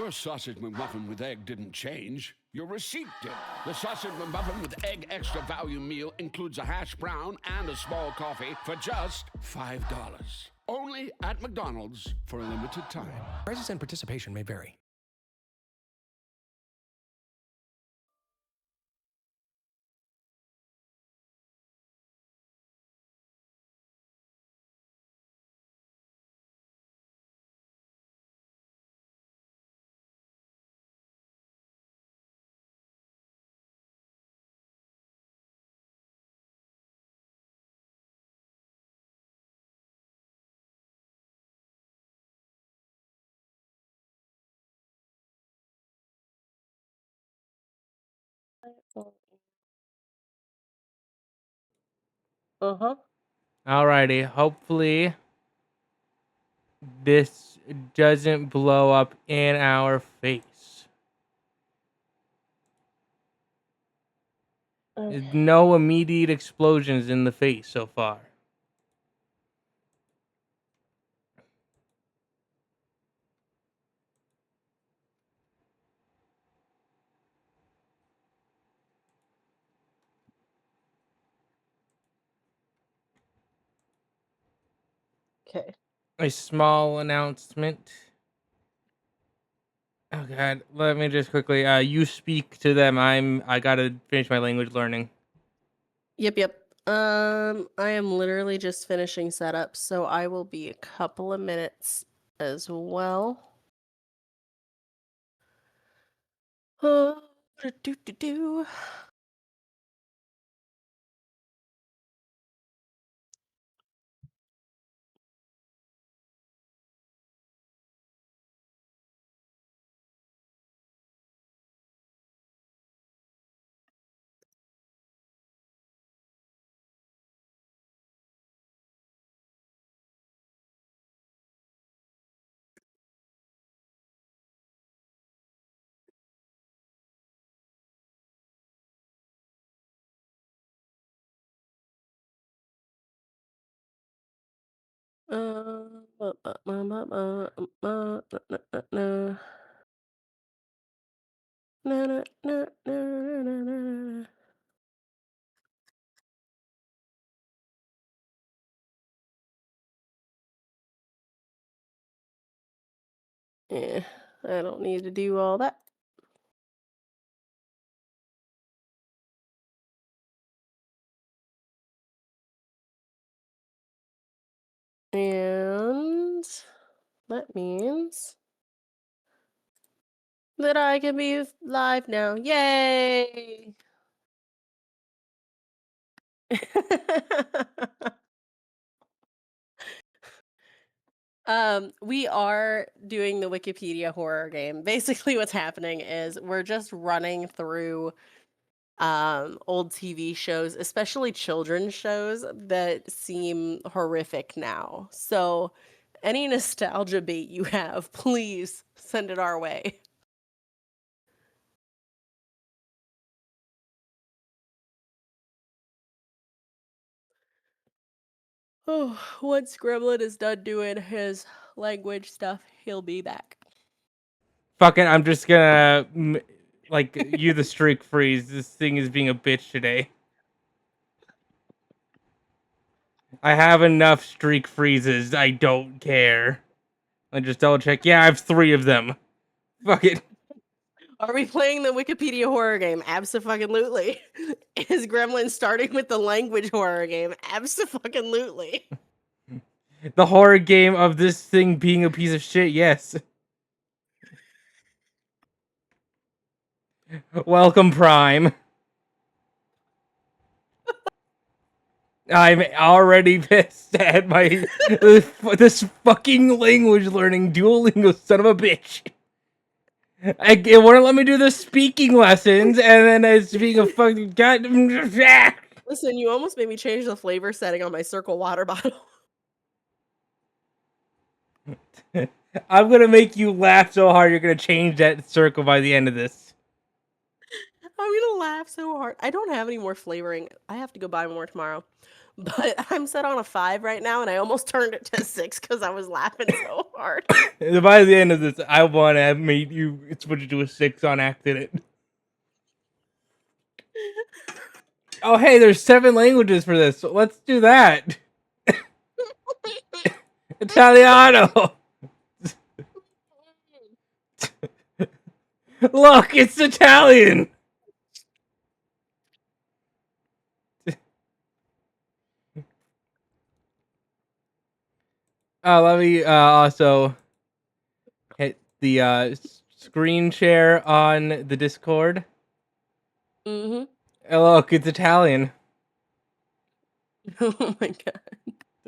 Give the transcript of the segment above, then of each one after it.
Your sausage McMuffin with egg didn't change. Your receipt did. The sausage McMuffin with egg extra value meal includes a hash brown and a small coffee for just $5. Only at McDonald's for a limited time. Prices and participation may vary. Alrighty, hopefully this doesn't blow up in our face. There's no immediate explosions in the face so far. Okay. A small announcement. Oh god, let me just quickly you speak to them. I gotta finish my language learning. Yep. I am literally just finishing setup, so I will be a couple of minutes as well. Do. Yeah, I don't need to do all that. And that means that I can be live now. Yay! We are doing the Wikipedia horror game. Basically, what's happening is we're just running through old TV shows, especially children's shows that seem horrific now. So, any nostalgia bait you have, please send it our way. Oh, once Gremlin is done doing his language stuff, he'll be back. Fuck it, I'm just gonna you the streak freeze. This thing is being a bitch today. I have enough streak freezes. I don't care. I just double check. Yeah, I have 3 of them. Fuck it. Are we playing the Wikipedia horror game? Abso-fucking-lutely. Is Gremlin starting with the language horror game? Abso-fucking-lutely. The horror game of this thing being a piece of shit, yes. Welcome, Prime. I'm already pissed at my this fucking language learning Duolingo son of a bitch. It wouldn't let me do the speaking lessons, and then it's being a fucking goddamn. Listen, you almost made me change the flavor setting on my Circle water bottle. I'm gonna make you laugh so hard you're gonna change that circle by the end of this. I'm gonna laugh so hard. I don't have any more flavoring. I have to go buy more tomorrow. But I'm set on a 5 right now, and I almost turned it to 6 because I was laughing so hard. By the end of this, I want to have made you switch to a 6 on accident. Oh, hey, there's 7 languages for this, so let's do that. Italiano. Look, it's Italian. Let me also hit the screen share on the Discord. Mm-hmm. Look, it's Italian. Oh my god.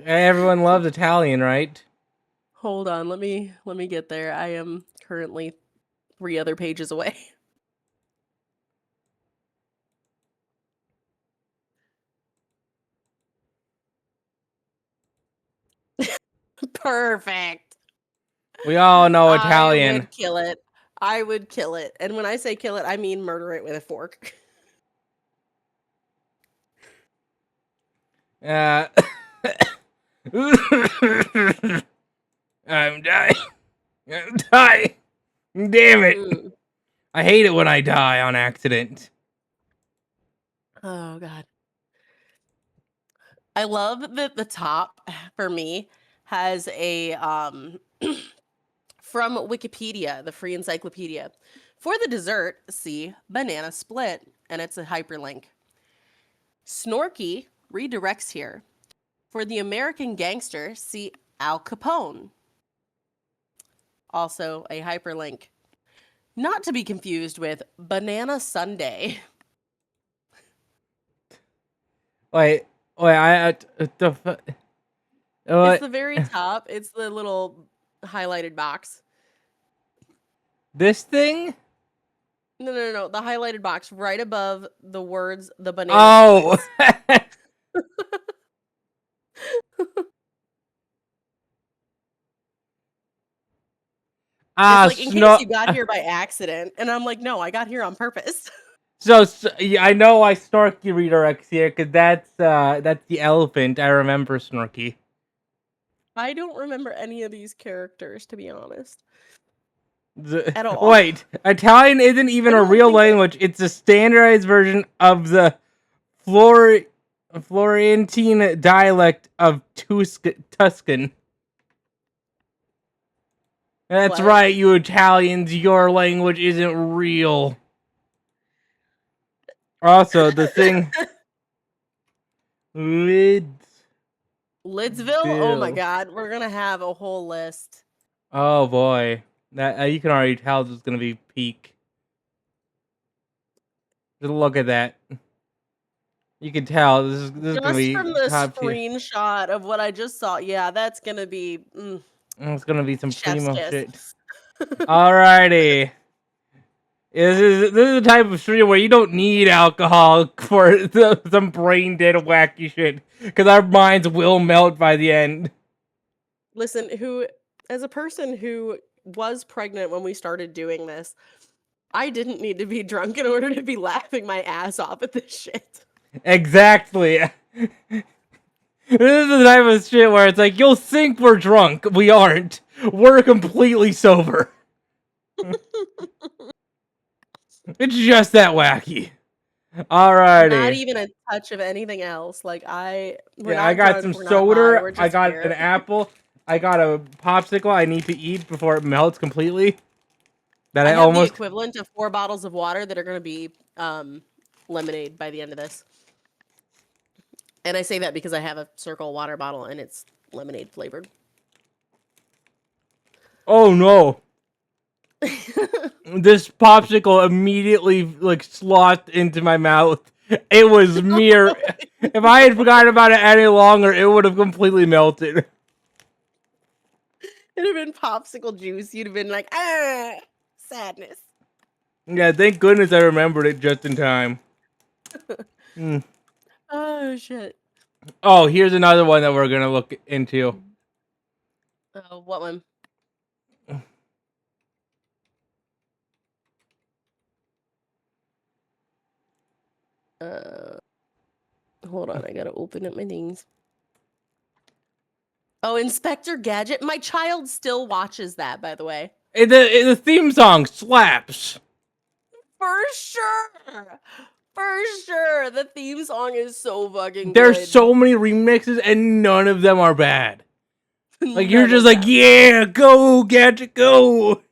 Everyone loves Italian, right? Hold on, let me get there. I am currently 3 other pages away. Perfect. We all know I Italian. would kill it. I would kill it. And when I say kill it, I mean murder it with a fork. I'm dying. I'm dying. Damn it. Mm. I hate it when I die on accident. Oh god. I love that the top for me has a from Wikipedia, the free encyclopedia. For the dessert, see banana split, and it's a hyperlink. Snorky redirects here. For the American gangster, see Al Capone. Also a hyperlink. Not to be confused with Banana Sunday. Wait, the It's the very top. It's the little highlighted box. This thing? No. The highlighted box right above the words, the banana Oh. splits. It's like, in case you got here by accident. And I'm like, no, I got here on purpose. So yeah, I know I Snorky redirects here because that's the elephant. I remember Snorky. I don't remember any of these characters, to be honest. At all. Wait, Italian isn't even a real language. It's a standardized version of the Florentine dialect of Tuscan. That's What? right, you Italians. Your language isn't real. Also, the thing... Lidsville? Oh my Bill. god, we're gonna have a whole list. Oh boy, that you can already tell this is gonna be peak. Just look at that. You can tell this is gonna be Just from the top tier. screenshot of what I just saw, yeah, that's gonna be It's gonna be some chef's primo kiss. shit. Alrighty. This is the type of stream where you don't need alcohol for some brain dead wacky shit, because our minds will melt by the end. Listen, as a person who was pregnant when we started doing this, I didn't need to be drunk in order to be laughing my ass off at this shit. Exactly. This is the type of shit where it's like, you'll think we're drunk. We aren't. We're completely sober. It's just that wacky. Alrighty. Not even a touch of anything else. Like I got some soda. I got an apple. I got a popsicle I need to eat before it melts completely. That I have almost... the equivalent of 4 bottles of water that are going to be lemonade by the end of this. And I say that because I have a Circle water bottle and it's lemonade flavored. Oh no. This popsicle immediately slothed into my mouth. It was mere... If I had forgotten about it any longer, it would have completely melted. It'd have been popsicle juice. You'd have been like, ah, sadness. Yeah, thank goodness I remembered it just in time. Oh, shit. Oh, here's another one that we're gonna look into. What one? Hold on, I gotta open up my things. Oh, Inspector Gadget. My child still watches that, by the way. The theme song slaps. For sure. For sure. The theme song is so fucking There's good. so many remixes, and none of them are bad. Like, you're None just of like, them. yeah, go, Gadget, go.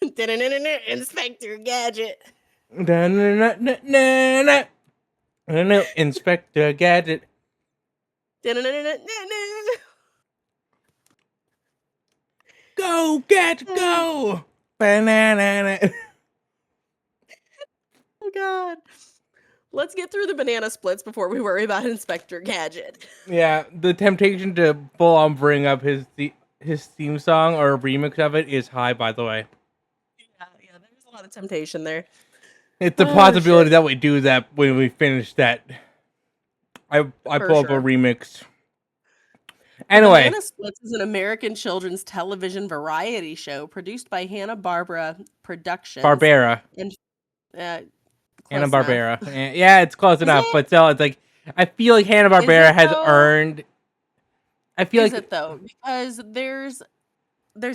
Inspector Gadget. Inspector Gadget. Go, Gadget, go. Banana. Oh, God. Let's get through the banana splits before we worry about Inspector Gadget. Yeah, the temptation to full on bring up his theme song or a remix of it is high, by the way. Yeah, there's a lot of temptation there. It's a possibility that we do that when we finish that. I pull up a remix. Anyway, Banana Splits is an American children's television variety show produced by Hanna-Barbera Productions. Barbera. And Hanna-Barbera. Yeah, it's close enough, but still, it's like, I feel like Hanna-Barbera has earned. I feel like. Is it though? Because there's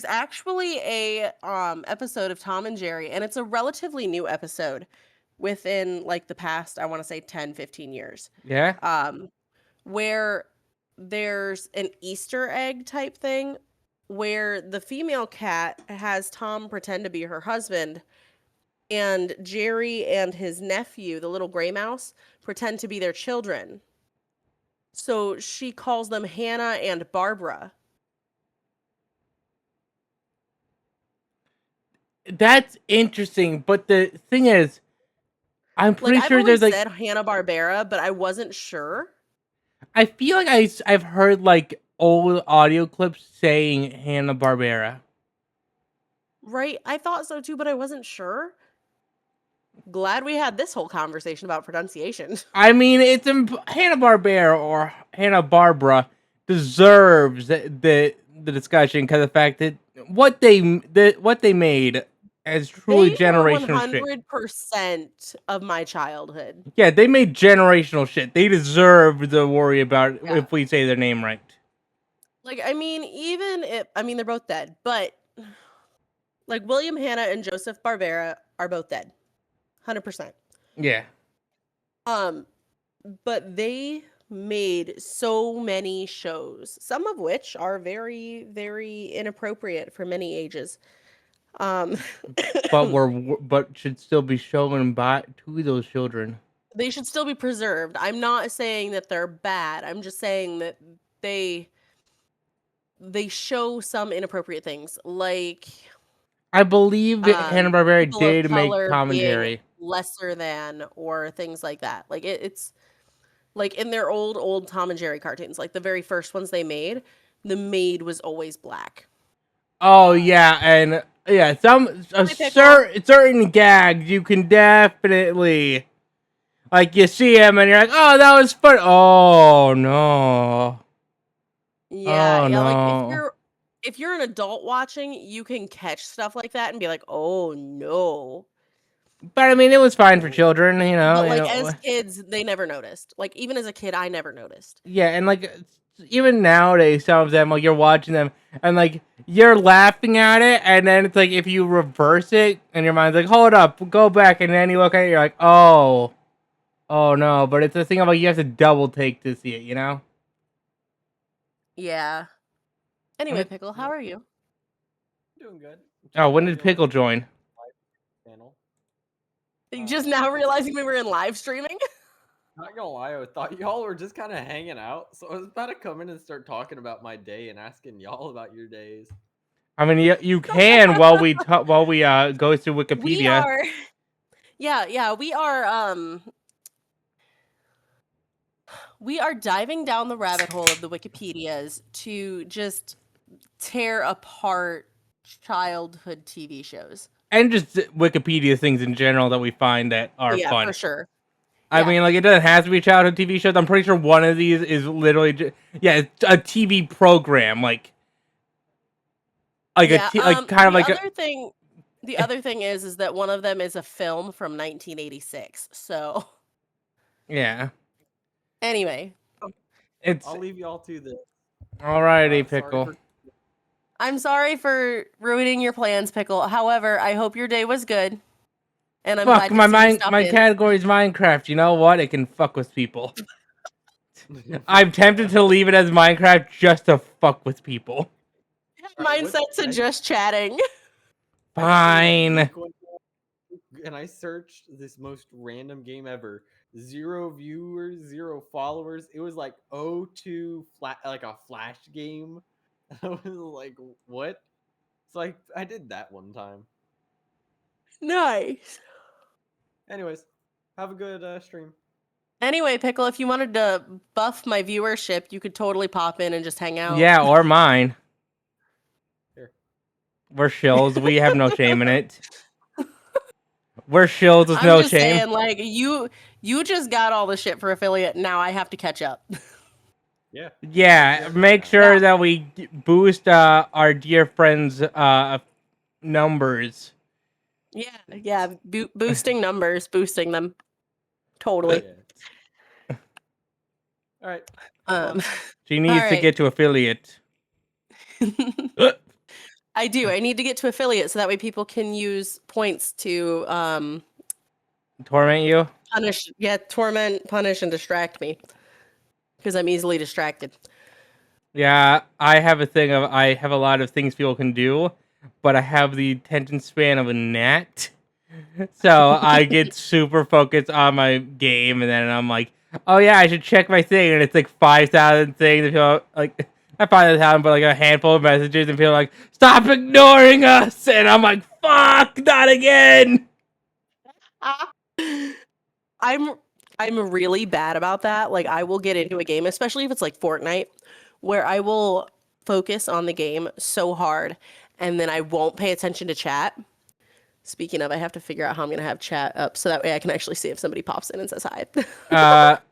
actually a episode of Tom and Jerry, and it's a relatively new episode within like the past, I want to say 10-15 years. Yeah. Where there's an Easter egg type thing where the female cat has Tom pretend to be her husband, and Jerry and his nephew, the little gray mouse, pretend to be their children. So she calls them Hannah and Barbara. That's interesting, but the thing is, I'm pretty sure there's like. I've always said Hanna-Barbera, but I wasn't sure. I feel like I've heard like old audio clips saying Hanna-Barbera. Right, I thought so too, but I wasn't sure. Glad we had this whole conversation about pronunciation. I mean, it's Hanna-Barbera or Hanna-Barbera deserves the discussion because of the fact that what they made as truly generational shit. 100% of my childhood. Yeah, they made generational shit. They deserve to worry about if we say their name right. Like, I mean, they're both dead, but like William Hanna and Joseph Barbera are both dead. 100%. Yeah. But they made so many shows, some of which are very, very inappropriate for many ages. But should still be shown to those children. They should still be preserved. I'm not saying that they're bad. I'm just saying that they show some inappropriate things, like I believe Hanna-Barbera did make Tom and Jerry lesser than, or things like that. Like it's like in their old Tom and Jerry cartoons, like the very first ones they made, the maid was always black. Oh yeah, and yeah, certain gags you can definitely like you see him and you're like, oh, that was fun. Oh no. Yeah, oh, yeah. no. Like if you're an adult watching, you can catch stuff like that and be like, oh no. But I mean, it was fine for children, you know. But like as kids, they never noticed. Like even as a kid, I never noticed. Yeah, and like even nowadays, some of them, like you're watching them and like you're laughing at it, and then it's like if you reverse it and your mind's like, hold up, go back, and then you look at it, you're like, oh no. But it's a thing of like you have to double take to see it, you know? Yeah. Anyway, Pickle, how are you? Doing good. Oh, when did Pickle join? Channel. Just now realizing we were in live streaming? Not gonna lie, I thought y'all were just kind of hanging out, so I was about to come in and start talking about my day and asking y'all about your days. I mean, you can while we go through Wikipedia. We are, we are diving down the rabbit hole of the Wikipedias to just tear apart childhood TV shows. And just Wikipedia things in general that we find that are fun. Yeah, for sure. I mean, like, it doesn't have to be childhood TV shows. I'm pretty sure one of these is literally it's a TV program, like The other thing is that one of them is a film from 1986. So Yeah. Anyway, It's I'll leave y'all to this. alrighty, Sorry Pickle. for- I'm sorry for ruining your plans, Pickle. However, I hope your day was good. And I'm Fuck, glad to see you stop my in. category is Minecraft. You know what? It can fuck with people. I'm tempted to leave it as Minecraft just to fuck with people. Alright, Mine set to I- just chatting. I Fine. just went and I searched this most random game ever. 0 viewers, 0 followers. It was like 02 like a flash game. I was like, what? So I did that one time. Nice. Anyways, have a good stream. Anyway, Pickle, if you wanted to buff my viewership, you could totally pop in and just hang out. Yeah, or mine. Here. We're shills. We have no shame in it. We're shills with I'm no just shame. saying, like, you just got all the shit for affiliate. Now I have to catch up. Yeah. Yeah, make sure that we boost our dear friends' numbers. Yeah. Boosting numbers, boosting them. Totally. Yeah. All right. She needs to Alright. get to affiliate. I do. I need to get to affiliate so that way people can use points to Torment you? torment, punish, and distract me. Because I'm easily distracted. Yeah, I have a thing of I have a lot of things people can do, but I have the attention span of a gnat. So I get super focused on my game, and then I'm like, oh yeah, I should check my thing, and it's like 5,000 things, and people like not 5,000, but like a handful of messages, and people are like, stop ignoring us, and I'm like, fuck, not again. I'm really bad about that. Like, I will get into a game, especially if it's like Fortnite, where I will focus on the game so hard and then I won't pay attention to chat. Speaking of, I have to figure out how I'm going to have chat up so that way I can actually see if somebody pops in and says hi.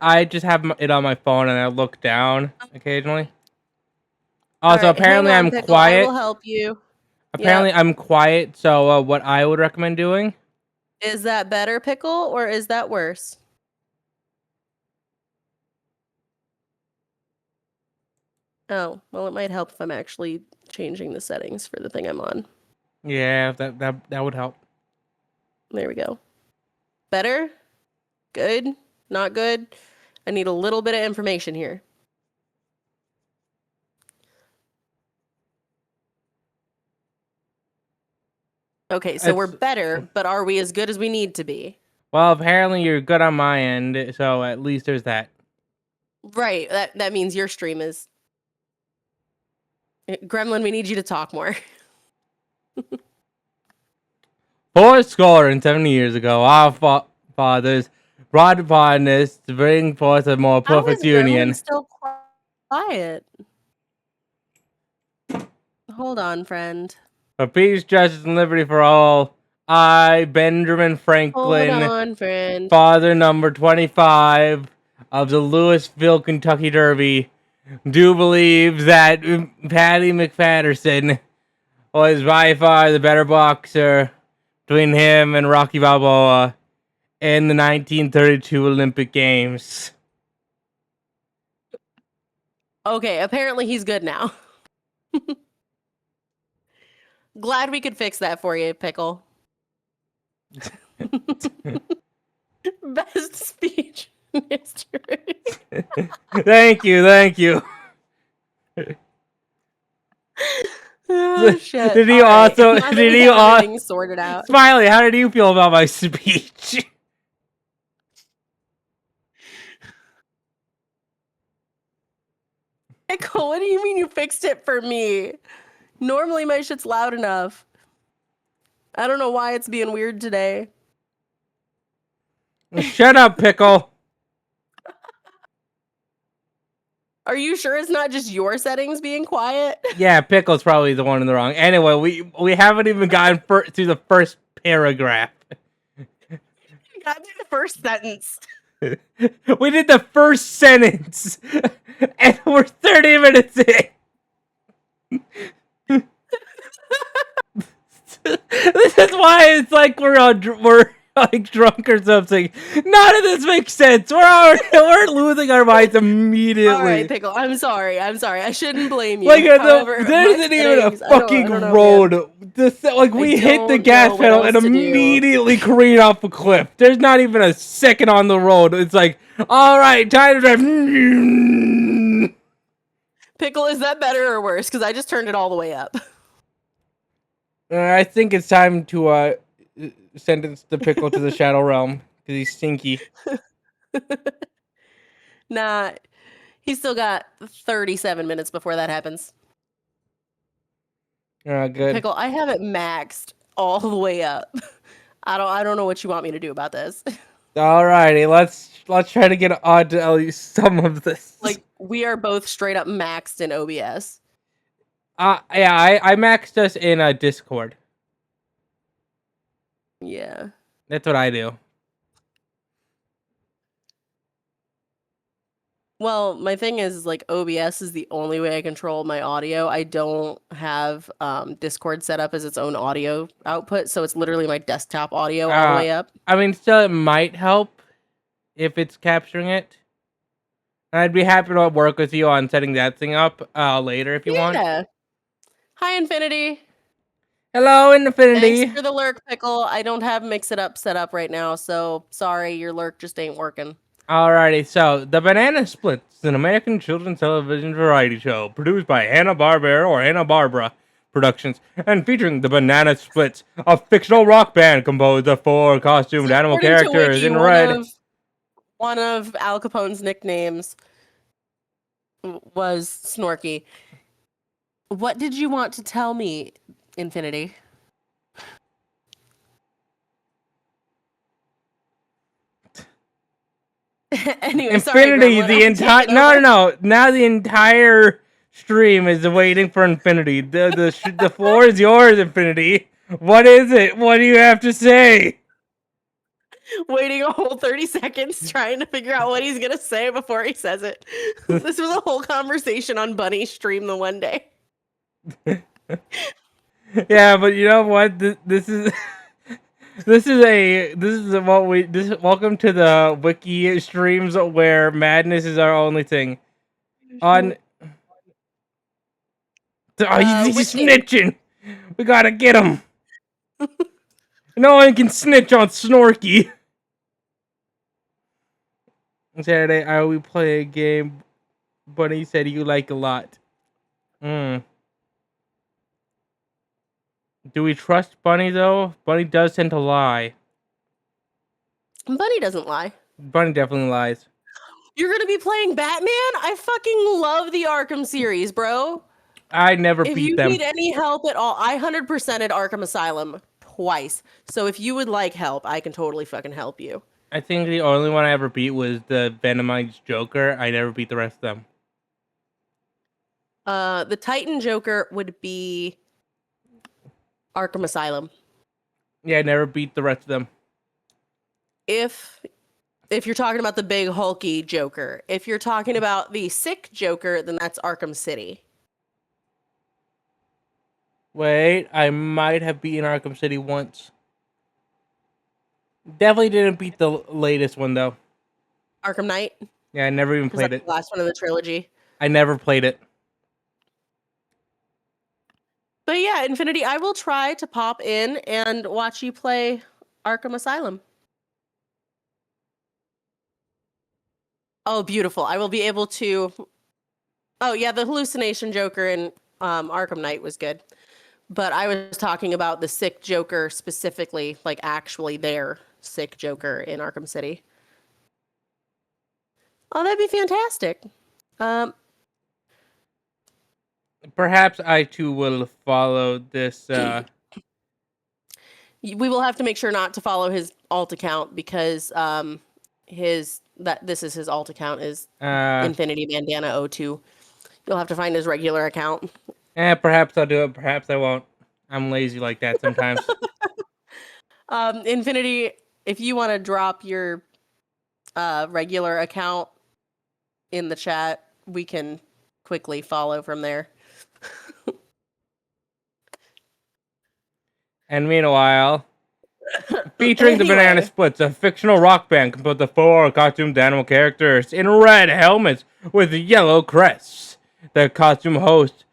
I just have it on my phone, and I look down occasionally. Also, Alright, apparently hang on, I'm Pickle, quiet. I will help you. Apparently I'm quiet, so what I would recommend doing... Is that better, Pickle, or is that worse? Oh, well, it might help if I'm actually changing the settings for the thing I'm on. Yeah, that would help. There we go. Better? Good? Not good? I need a little bit of information here. Okay, so we're better, but are we as good as we need to be? Well, apparently you're good on my end, so at least there's that. Right, that means your stream is... Gremlin, we need you to talk more. 70 years ago, our fathers brought upon us to bring forth a more perfect union. Gremlin still quiet? Hold on, friend. For peace, justice, and liberty for all, I, Benjamin Franklin, Hold on, friend. father number 25 of the Louisville, Kentucky Derby, do believe that Patty McPatterson was by far the better boxer between him and Rocky Balboa in the 1932 Olympic Games. Okay, apparently he's good now. Glad we could fix that for you, Pickle. Best speech in history. Thank you. Oh, shit. Did he also... Did he everything sorted out? Smiley, how did you feel about my speech? Pickle, what do you mean you fixed it for me? Normally my shit's loud enough. I don't know why it's being weird today. Shut up, Pickle. Are you sure it's not just your settings being quiet? Yeah, Pickle's probably the one in the wrong. Anyway, we haven't even gotten through the first paragraph. You got me the first sentence. We did the first sentence, and we're 30 minutes in. This is why it's like we're like drunk or something. None of this makes sense. We're losing our minds immediately. All right, Pickle. I'm sorry. I shouldn't blame you. Like However, there my isn't even a settings, I fucking don't know, road. man. Like we hit the don't gas know what pedal and else to do. immediately careen off a cliff. There's not even a second on the road. It's like, all right, time to drive. Pickle, is that better or worse? Because I just turned it all the way up. I think it's time to sentence the pickle to the shadow realm because he's stinky. Nah, he's still got 37 minutes before that happens. Good. Pickle, I have it maxed all the way up. I don't know what you want me to do about this. Alrighty, let's try to get on to at least some of this. Like, we are both straight up maxed in OBS. Yeah, I maxed us in Discord. Yeah. That's what I do. Well, my thing is like OBS is the only way I control my audio. I don't have Discord set up as its own audio output, so it's literally my desktop audio all the way up. I mean, still, it might help if it's capturing it. I'd be happy to work with you on setting that thing up later if you want. Yeah. Hi, Infinity. Hello, Infinity. Thanks for the lurk, Pickle. I don't have Mix It Up set up right now, so sorry, your lurk just ain't working. Alrighty, so The Banana Splits is an American children's television variety show produced by Hanna-Barbera or Hanna-Barbera Productions and featuring the Banana Splits, a fictional rock band composed of 4 costumed animal According to characters Wiki, in red. One of Al Capone's nicknames was Snorky. What did you want to tell me, Infinity? Anyway, Infinity, sorry, the entire no. Now the entire stream is waiting for Infinity. The floor is yours, Infinity. What is it? What do you have to say? Waiting a whole 30 seconds trying to figure out what he's gonna say before he says it. This was a whole conversation on Bunny's stream the one day. Yeah, but you know what? This is welcome to the Wiki streams where madness is our only thing. On he's snitching. We gotta get him. No one can snitch on Snorky. Saturday, I will play a game Bunny said you like a lot. Do we trust Bunny, though? Bunny does tend to lie. Bunny doesn't lie. Bunny definitely lies. You're gonna be playing Batman? I fucking love the Arkham series, bro. I never If beat you them. need any help at all, I 100%ed Arkham Asylum twice. So if you would like help, I can totally fucking help you. I think the only one I ever beat was the Venomized Joker. I never beat the rest of them. The Titan Joker would be Arkham Asylum. Yeah, I never beat the rest of them. If you're talking about the big hulky Joker, if you're talking about the sick Joker, then that's Arkham City. Wait, I might have beaten Arkham City once. Definitely didn't beat the latest one, though. Arkham Knight? Yeah, I never even played it. The last one of the trilogy. I never played it. But yeah, Infinity, I will try to pop in and watch you play Arkham Asylum. Oh, beautiful. I will be able to... Oh, yeah, the hallucination Joker in Arkham Knight was good. But I was talking about the sick Joker specifically, like actually their sick Joker in Arkham City. Oh, that'd be fantastic. Perhaps I too will follow this. We will have to make sure not to follow his alt account because this is his alt account is Infinity Bandana 02. You'll have to find his regular account. Perhaps I'll do it. Perhaps I won't. I'm lazy like that sometimes. Infinity, if you want to drop your regular account in the chat, we can quickly follow from there. And meanwhile, Featuring the Banana Anyway. Splits, a fictional rock band composed of 4 costumed animal characters in red helmets with yellow crests. The costume host,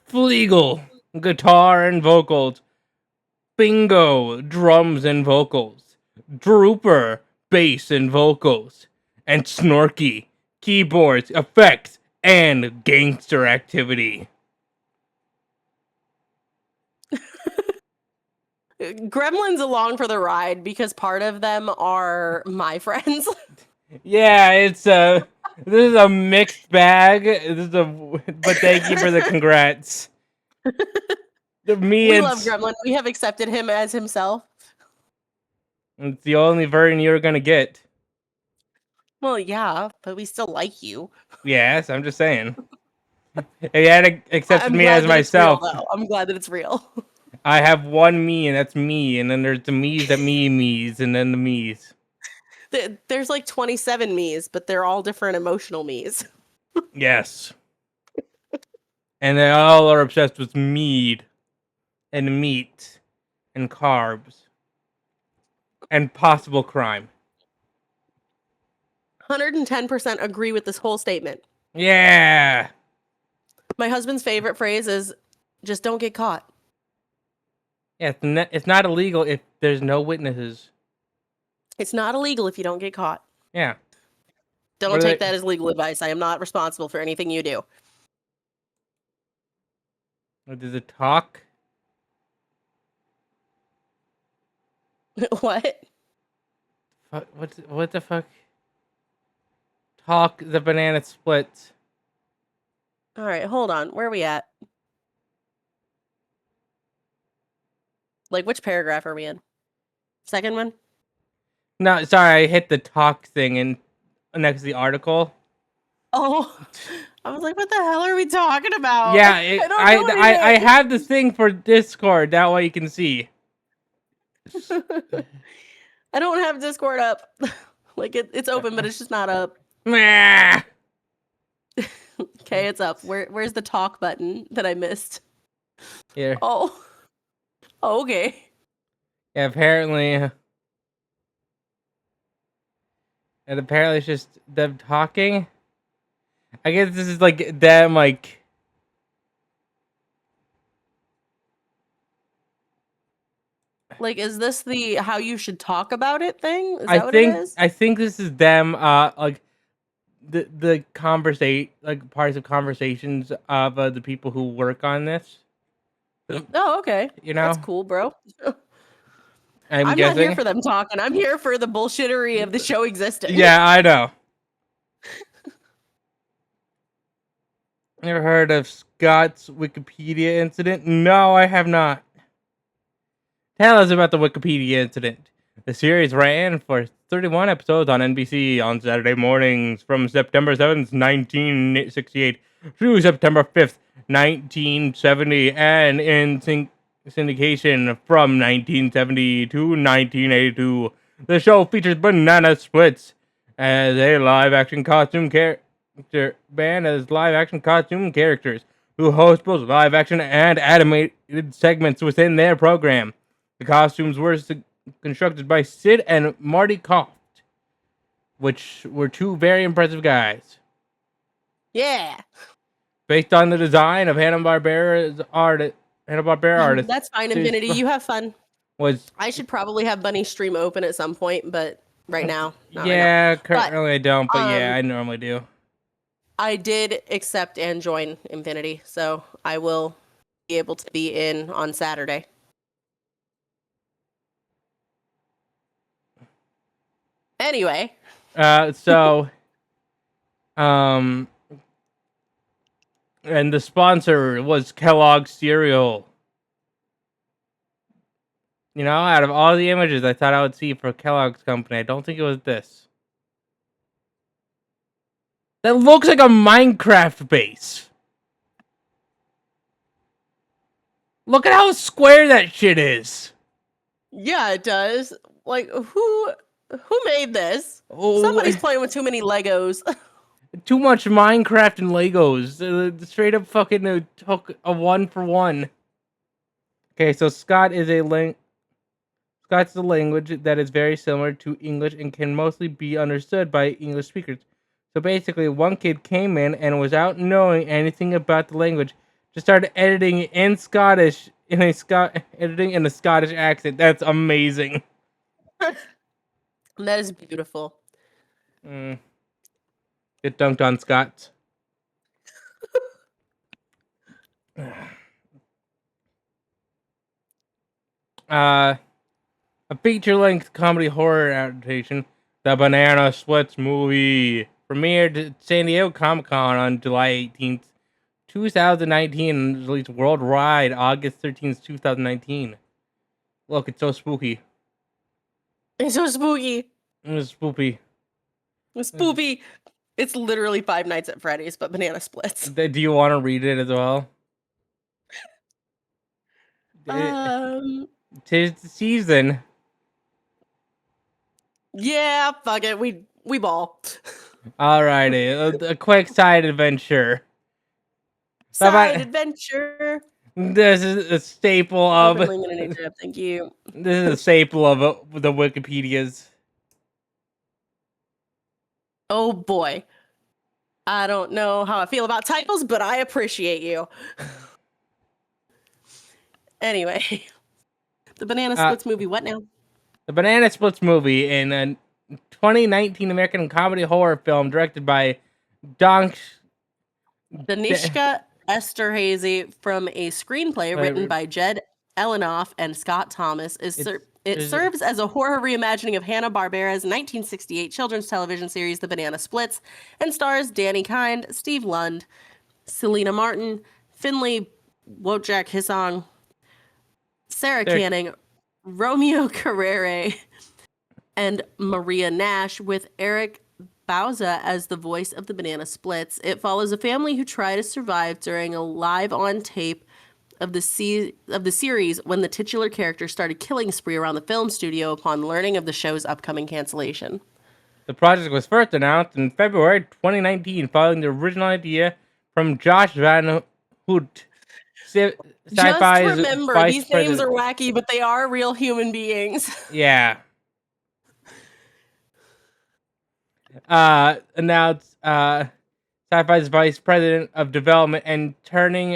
Fleagle, guitar and vocals. Bingo, drums and vocals. Drooper, bass and vocals. And Snorky, keyboards, effects, and gangster activity. Gremlins along for the ride because part of them are my friends. Yeah, this is a mixed bag. But thank you for the congrats. We love Gremlin. We have accepted him as himself. It's the only version you're gonna get. Well, yeah, but we still like you. Yes, I'm just saying. If you had accepted I'm me glad as that it's real, myself, though. I'm glad that it's real. I have one me, and that's me. And then there's the me's that me's, and then the me's. There's like 27 me's, but they're all different emotional me's. Yes. And they all are obsessed with mead, and meat, and carbs, and possible crime. 110% agree with this whole statement. Yeah. My husband's favorite phrase is, just don't get caught. Yeah, it's not illegal if there's no witnesses. It's not illegal if you don't get caught. Yeah. Don't take that as legal advice. I am not responsible for anything you do. Does it talk? What? What the fuck? Talk the banana splits. All right, hold on. Where are we at? Like, which paragraph are we in? Second one? No, sorry, I hit the talk thing and next to the article. Oh, I was like, what the hell are we talking about? Yeah, I I have this thing for Discord. That way you can see. I don't have Discord up. Like, it's open, but it's just not up. Meh. Okay, it's up. Where's the talk button that I missed? Here. Oh, okay. Yeah, apparently. And apparently it's just them talking. I guess this is like them like. Like, is this the how you should talk about it thing? Is that what it is? I think this is them like the conversate like parts of conversations of the people who work on this. Oh, okay. You know? That's cool, bro. I'm not guessing. here for them talking. I'm here for the bullshittery of the show existing. Yeah, I know. Ever heard of Scott's Wikipedia incident? No, I have not. Tell us about the Wikipedia incident. The series ran for 31 episodes on NBC on Saturday mornings from September 7th, 1968 through September 5th, 1970, and in syndication from 1970 to 1982. The show features Banana Splits as a live-action costume character band as live-action costume characters who host both live-action and animated segments within their program. The costumes were constructed by Sid and Marty Koft, which were two very impressive guys. Yeah. Based on the design of Hanna-Barbera's artist. That's fine, Infinity. You have fun. Was I should probably have Bunny Stream open at some point, but right now, not yeah, right now. currently I don't, but yeah, I normally do. I did accept and join Infinity, so I will be able to be in on Saturday. Anyway. So, and the sponsor was Kellogg's cereal. You know, out of all the images I thought I would see for Kellogg's company, I don't think it was this. That looks like a Minecraft base. Look at how square that shit is. Yeah, it does. Like, who made this? Oh, Somebody's playing with too many Legos. Too much Minecraft and Legos. Straight up fucking took a 1-for-1. Okay, so Scott Scots is a language that is very similar to English and can mostly be understood by English speakers. So basically, one kid came in and without knowing anything about the language, just started editing in Scottish editing in a Scottish accent. That's amazing. That is beautiful. Mm. Get dunked on, Scots. A feature-length comedy horror adaptation, The Banana Splits movie, premiered at San Diego Comic-Con on July 18th, 2019, and released worldwide August 13th, 2019. Look, it's so spooky. It's so spooky. It's spoopy. It's spoopy. It's literally Five Nights at Freddy's, but banana splits. Do you want to read it as well? Tis the season. Yeah, fuck it. We ball. Alrighty, a quick side adventure. Side adventure. This is a staple of. Open link in any tab, thank you. This is a staple of the Wikipedias. Oh boy. I don't know how I feel about typos, but I appreciate you. Anyway, the Banana Splits movie. What now? The Banana Splits movie, in a 2019 American comedy horror film directed by Danishka Esterhazy, from a screenplay written by Jed Elenoff and Scott Thomas, it serves as a horror reimagining of Hanna-Barbera's 1968 children's television series The Banana Splits, and stars Danny Kind, Steve Lund, Selena Martin, Finley Wojak Hisong, Sarah Canning, Romeo Carrere, and Maria Nash, with Eric Bauza as the voice of the Banana Splits. It follows a family who try to survive during a live-on tape of the series when the titular character started killing spree around the film studio upon learning of the show's upcoming cancellation. The project was first announced in February 2019, following the original idea from Josh Van Hoot. Just remember, these names are wacky, but they are real human beings. Yeah. Announced Sci-Fi's vice president of development and turning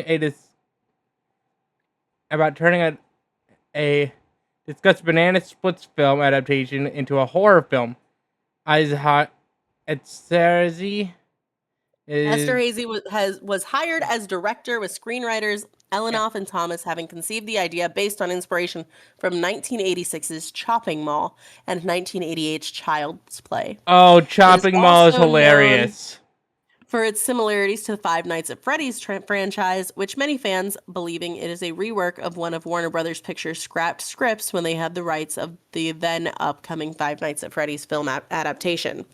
a discussed Banana Splits film adaptation into a horror film. Esterhazy was hired as director, with screenwriters Elenoff and Thomas having conceived the idea based on inspiration from 1986's Chopping Mall and 1988's Child's Play. Oh, Chopping Mall is hilarious. For its similarities to the Five Nights at Freddy's franchise, which many fans believing it is a rework of one of Warner Brothers Pictures' scrapped scripts when they had the rights of the then upcoming Five Nights at Freddy's film adaptation.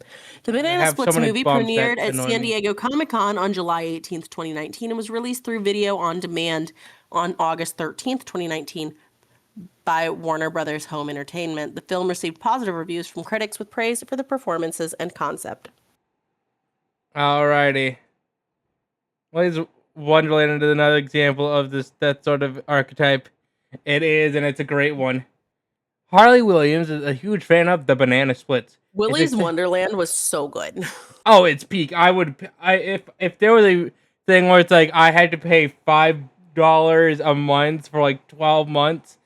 The Banana Splits movie premiered at San Diego Comic-Con on July 18th, 2019, and was released through video on demand on August 13th, 2019 by Warner Brothers Home Entertainment. The film received positive reviews from critics, with praise for the performances and concept. Alrighty. Willy's Wonderland is another example of that sort of archetype. It is, and it's a great one. Harley Williams is a huge fan of the Banana Splits. Willy's Wonderland was so good. Oh, it's peak. If there was a thing where it's like I had to pay $5 a month for like 12 months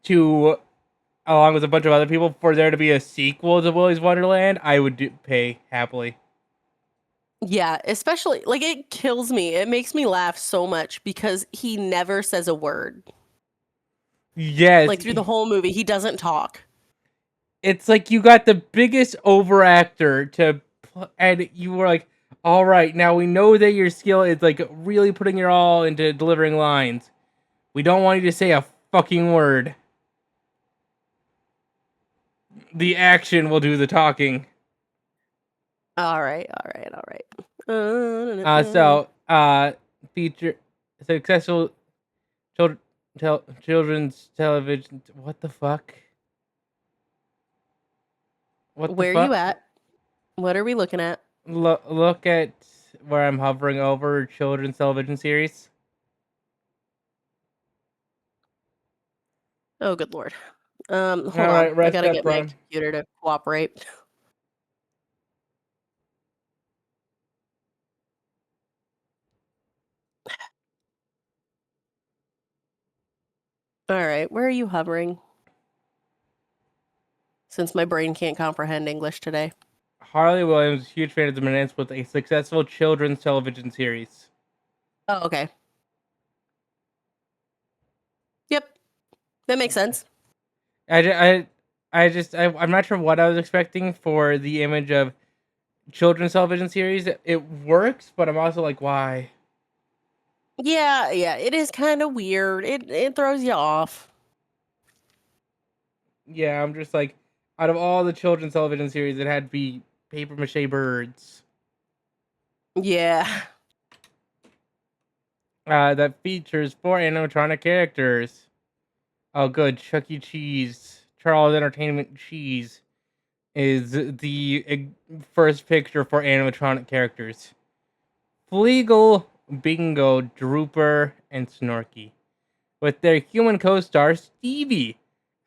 along with a bunch of other people, for there to be a sequel to Willy's Wonderland, I would pay happily. Yeah, especially, like, it kills me. It makes me laugh so much because he never says a word. Yes. Like, through the whole movie, he doesn't talk. It's like you got the biggest overactor and you were like, all right, now we know that your skill is, like, really putting your all into delivering lines. We don't want you to say a fucking word. The action will do the talking. All right. Feature successful children's television. What the fuck? Where are you at? What are we looking at? Look at where I'm hovering over children's television series. Oh, good lord. Hold All on. right, I rest gotta up, get my Ron. computer to cooperate. All right, where are you hovering? Since my brain can't comprehend English today. Harley Williams, huge fan of the Bananas, with a successful children's television series. Oh, okay. Yep, that makes sense. I'm not sure what I was expecting for the image of children's television series. It works, but I'm also like, why? Yeah, it is kind of weird. It throws you off. Yeah, I'm just like, out of all the children's television series, it had to be paper mache birds. Yeah. That features 4 animatronic characters. Oh, good. Chuck E. Cheese, Charles Entertainment Cheese is the first picture for animatronic characters. Fleagle, Bingo, Drooper, and Snorky, with their human co-star Stevie.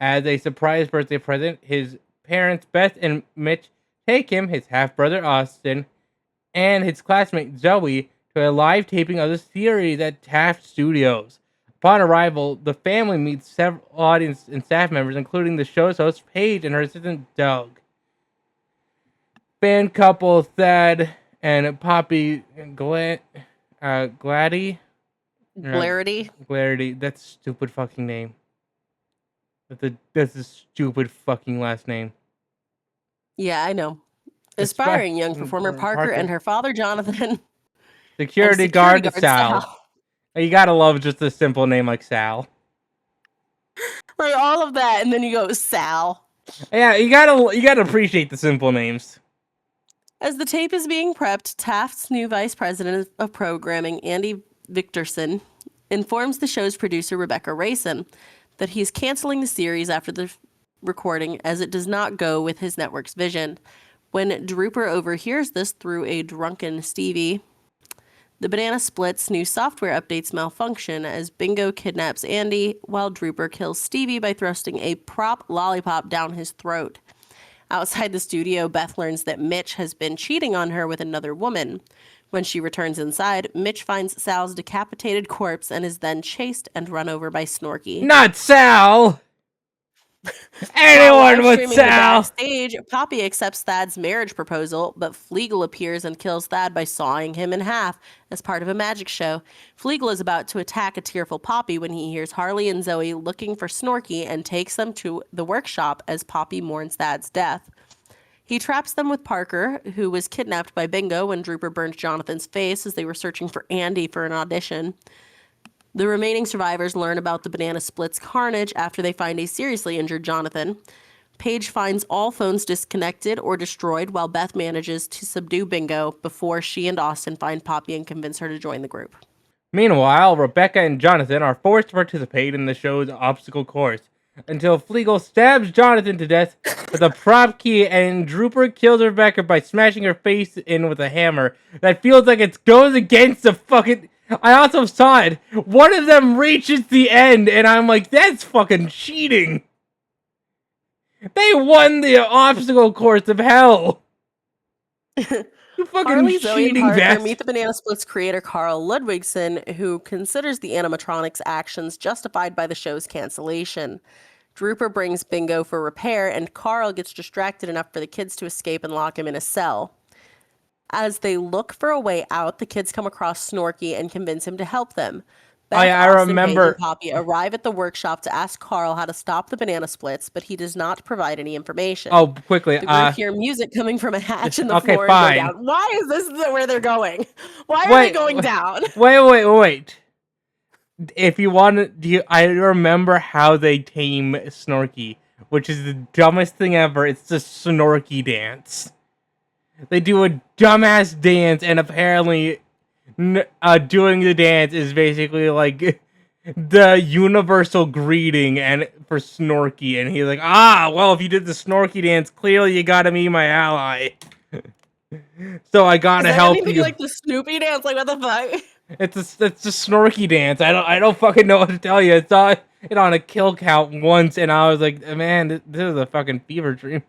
As a surprise birthday present, his parents Beth and Mitch take him, his half-brother Austin, and his classmate Zoe to a live taping of the series at Taft Studios. Upon arrival, the family meets several audience and staff members, including the show's host Paige and her assistant Doug. Fan couple Thad and Poppy Gladdy. Clarity. Glarity. That's a stupid fucking name. That's a stupid fucking last name. Yeah, I know. Aspiring young performer Parker and her father Jonathan. Security guard Sal. You gotta love just a simple name like Sal. Like all of that, and then you go Sal. Yeah, you gotta appreciate the simple names. As the tape is being prepped, Taft's new vice president of programming, Andy Victorson, informs the show's producer, Rebecca Rayson, that he's canceling the series after the recording as it does not go with his network's vision. When Drooper overhears this through a drunken Stevie, the Banana Split's new software updates malfunction as Bingo kidnaps Andy while Drooper kills Stevie by thrusting a prop lollipop down his throat. Outside the studio, Beth learns that Mitch has been cheating on her with another woman. When she returns inside, Mitch finds Sal's decapitated corpse and is then chased and run over by Snorky. Not Sal! Anyone but Sal! Backstage, Poppy accepts Thad's marriage proposal, but Fleagle appears and kills Thad by sawing him in half as part of a magic show. Fleagle is about to attack a tearful Poppy when he hears Harley and Zoe looking for Snorky and takes them to the workshop as Poppy mourns Thad's death. He traps them with Parker, who was kidnapped by Bingo when Drooper burned Jonathan's face as they were searching for Andy for an audition. The remaining survivors learn about the Banana Split's carnage after they find a seriously injured Jonathan. Paige finds all phones disconnected or destroyed while Beth manages to subdue Bingo before she and Austin find Poppy and convince her to join the group. Meanwhile, Rebecca and Jonathan are forced to participate in the show's obstacle course until Fleagle stabs Jonathan to death with a prop key and Drooper kills Rebecca by smashing her face in with a hammer that feels like it goes against the fucking... I also saw it. One of them reaches the end, and I'm like, that's fucking cheating. They won the obstacle course of hell. You fucking Harley, Zoe, and cheating Parker bastard. meet the Banana Split's creator, Carl Ludwigson, who considers the animatronics' actions justified by the show's cancellation. Drooper brings Bingo for repair, and Carl gets distracted enough for the kids to escape and lock him in a cell. As they look for a way out, the kids come across Snorky and convince him to help them. Beth, I Austin, remember. Paige, and Poppy arrive at the workshop to ask Carl how to stop the Banana Splits, but he does not provide any information. Oh, quickly. The group hear music coming from a hatch in the Okay, floor fine. and go down. Why is this where they're going? Why are they going down? Wait. If you want to, I remember how they tame Snorky, which is the dumbest thing ever. It's the Snorky dance. They do a dumbass dance, and apparently, doing the dance is basically like the universal greeting and for Snorky. And he's like, well, if you did the Snorky dance, clearly you gotta be my ally. So I gotta help you. Like the Snoopy dance, like what the fuck? It's a Snorky dance. I don't fucking know what to tell you. it on a kill count once, and I was like, man, this is a fucking fever dream.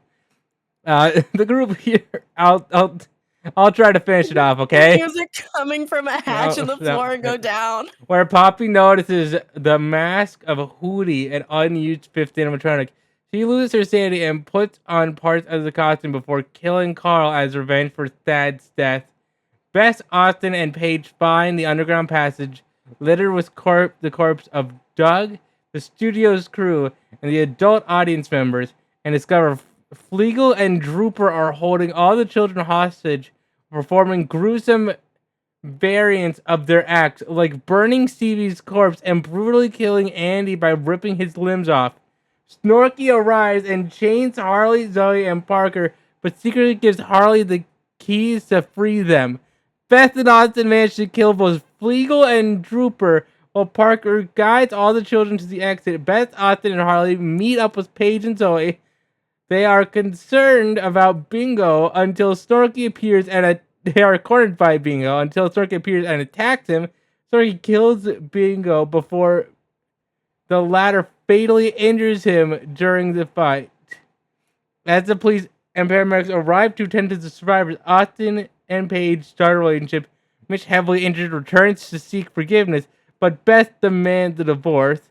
The group here, I'll try to finish it off, okay? Music coming from a hatch in the No, floor and go down. Where Poppy notices the mask of Hootie, an unused 5th animatronic. She loses her sanity and puts on parts of the costume before killing Carl as revenge for Thad's death. Bess, Austin, and Paige find the underground passage littered with the corpse of Doug, the studio's crew, and the adult audience members, and discover Flegel and Drooper are holding all the children hostage, performing gruesome variants of their acts, like burning Stevie's corpse and brutally killing Andy by ripping his limbs off. Snorky arrives and chains Harley, Zoe, and Parker, but secretly gives Harley the keys to free them. Beth and Austin manage to kill both Flegel and Drooper, while Parker guides all the children to the exit. Beth, Austin, and Harley meet up with Paige and Zoe. They are concerned about Bingo until Snorky appears and they are cornered by Bingo until Snorky appears and attacks him. Snorky kills Bingo before the latter fatally injures him during the fight. As the police and paramedics arrive to tend to the survivors, Austin and Paige start a relationship. Mitch, heavily injured, returns to seek forgiveness, but Beth demands a divorce.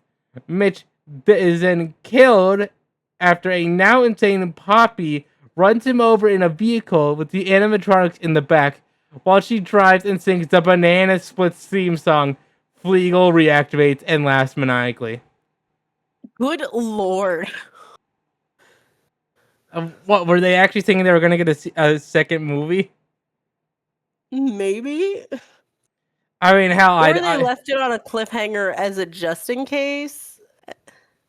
Mitch is then killed after a now insane Poppy runs him over in a vehicle with the animatronics in the back. While she drives and sings the Banana Splits theme song, Flegel reactivates and laughs maniacally. Good lord. What, were they actually thinking they were going to get a second movie? Maybe. I mean, hell, Or they left it on a cliffhanger as a just in case.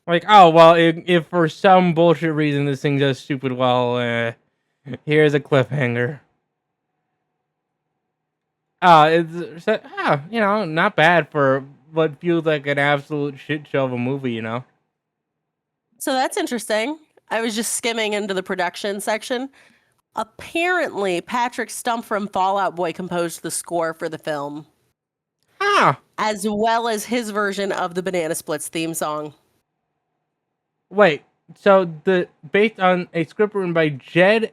Like, oh, well, if for some bullshit reason this thing does stupid well, here's a cliffhanger. It's not bad for what feels like an absolute shit show of a movie, you know? So that's interesting. I was just skimming into the production section. Apparently, Patrick Stump from Fall Out Boy composed the score for the film. As well as his version of the Banana Splits theme song. Wait, so based on a script written by Jed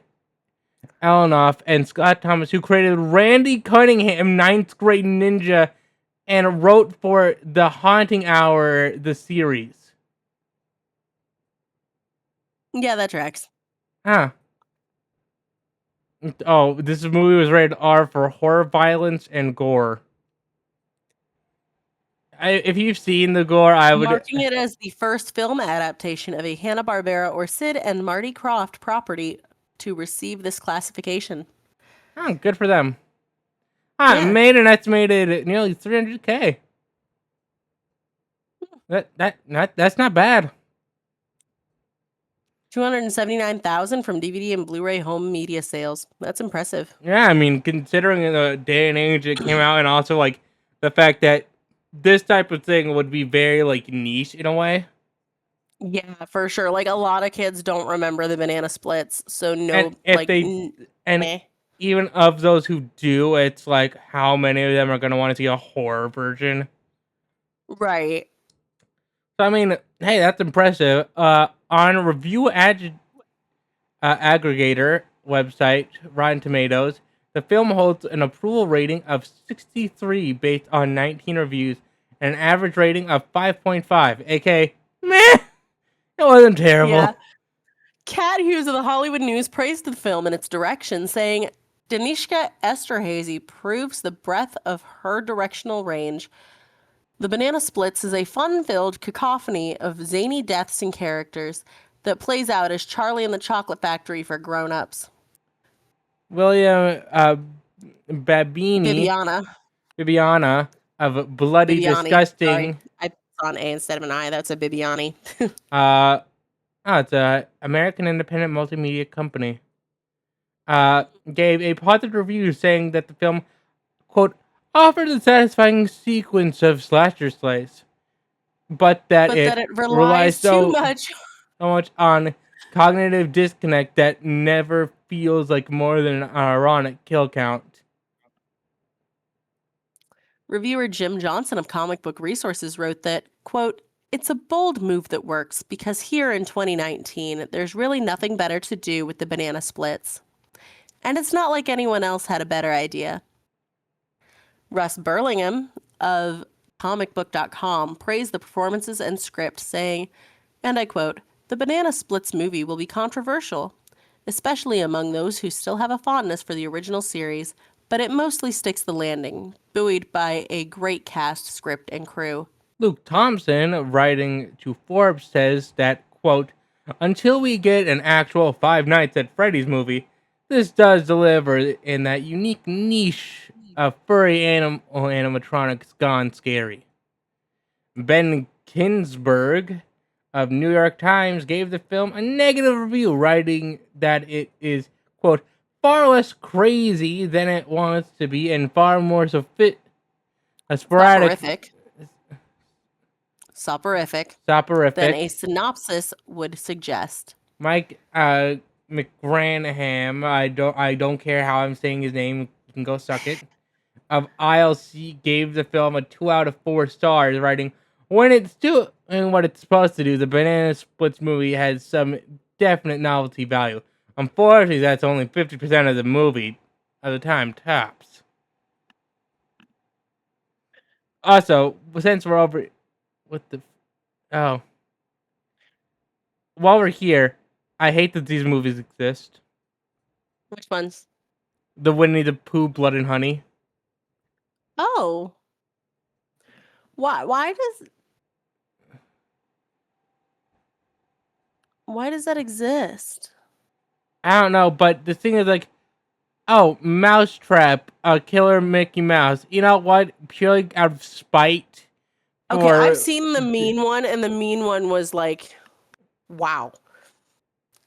Alanoff and Scott Thomas, who created Randy Cunningham, 9th Grade Ninja, and wrote for The Haunting Hour, the series. Yeah, that tracks. Oh, this movie was rated R for horror, violence, and gore. If you've seen the gore, I would... Marking it as the first film adaptation of a Hanna-Barbera or Sid and Marty Krofft property to receive this classification. Oh, good for them. It made an estimated nearly $300K. That's not bad. $279,000 from DVD and Blu-ray home media sales. That's impressive. Yeah, I mean, considering the day and age it came out, and also like the fact that this type of thing would be very like niche in a way. Yeah, for sure. Like a lot of kids don't remember the Banana Splits, so no. Even of those who do, it's like how many of them are going to want to see a horror version? Right. So I mean, hey, that's impressive. On a review aggregator website, Rotten Tomatoes, the film holds an approval rating of 63 based on 19 reviews and an average rating of 5.5, aka meh. It wasn't terrible. Yeah. Kat Hughes of the Hollywood News praised the film and its direction, saying, Danishka Esterhazy proves the breadth of her directional range. The Banana Splits is a fun-filled cacophony of zany deaths and characters that plays out as Charlie and the Chocolate Factory for grown-ups. William Bibiana of Bloody Bibiani, Disgusting. Sorry. I put on A instead of an I. That's a Bibiani. It's an American independent multimedia company. Gave a positive review saying that the film, quote, offered a satisfying sequence of slasher slays, but that it relies so much on cognitive disconnect that never feels like more than an ironic kill count. Reviewer Jim Johnson of Comic Book Resources wrote that, quote, It's a bold move that works because here in 2019, there's really nothing better to do with the banana splits. And it's not like anyone else had a better idea. Russ Burlingham of comicbook.com praised the performances and script, saying, and I quote, "The Banana Splits movie will be controversial, especially among those who still have a fondness for the original series, but it mostly sticks the landing, buoyed by a great cast, script, and crew." Luke Thompson, writing to Forbes, says that, quote, "Until we get an actual Five Nights at Freddy's movie, this does deliver in that unique niche of furry animatronics gone scary." Ben Kinsberg of New York Times gave the film a negative review, writing that it is, quote, "far less crazy than it wants to be and far more sporadic." Soporific than Soporific. a synopsis would suggest. Mike McGranham, I don't care how I'm saying his name, you can go suck it, of ILC gave the film a 2 out of 4 stars, writing, "When it's doing what it's supposed to do, the Banana Splits movie has some definite novelty value. Unfortunately, that's only 50% of the movie at the time, tops." Also, since we're over... What the... Oh. While we're here, I hate that these movies exist. Which ones? The Winnie the Pooh, Blood and Honey. Oh. Why does that exist? I don't know, but the thing is, like, oh, Mousetrap, Killer Mickey Mouse. You know what? Purely out of spite. Okay, I've seen the mean one, and the mean one was like, wow.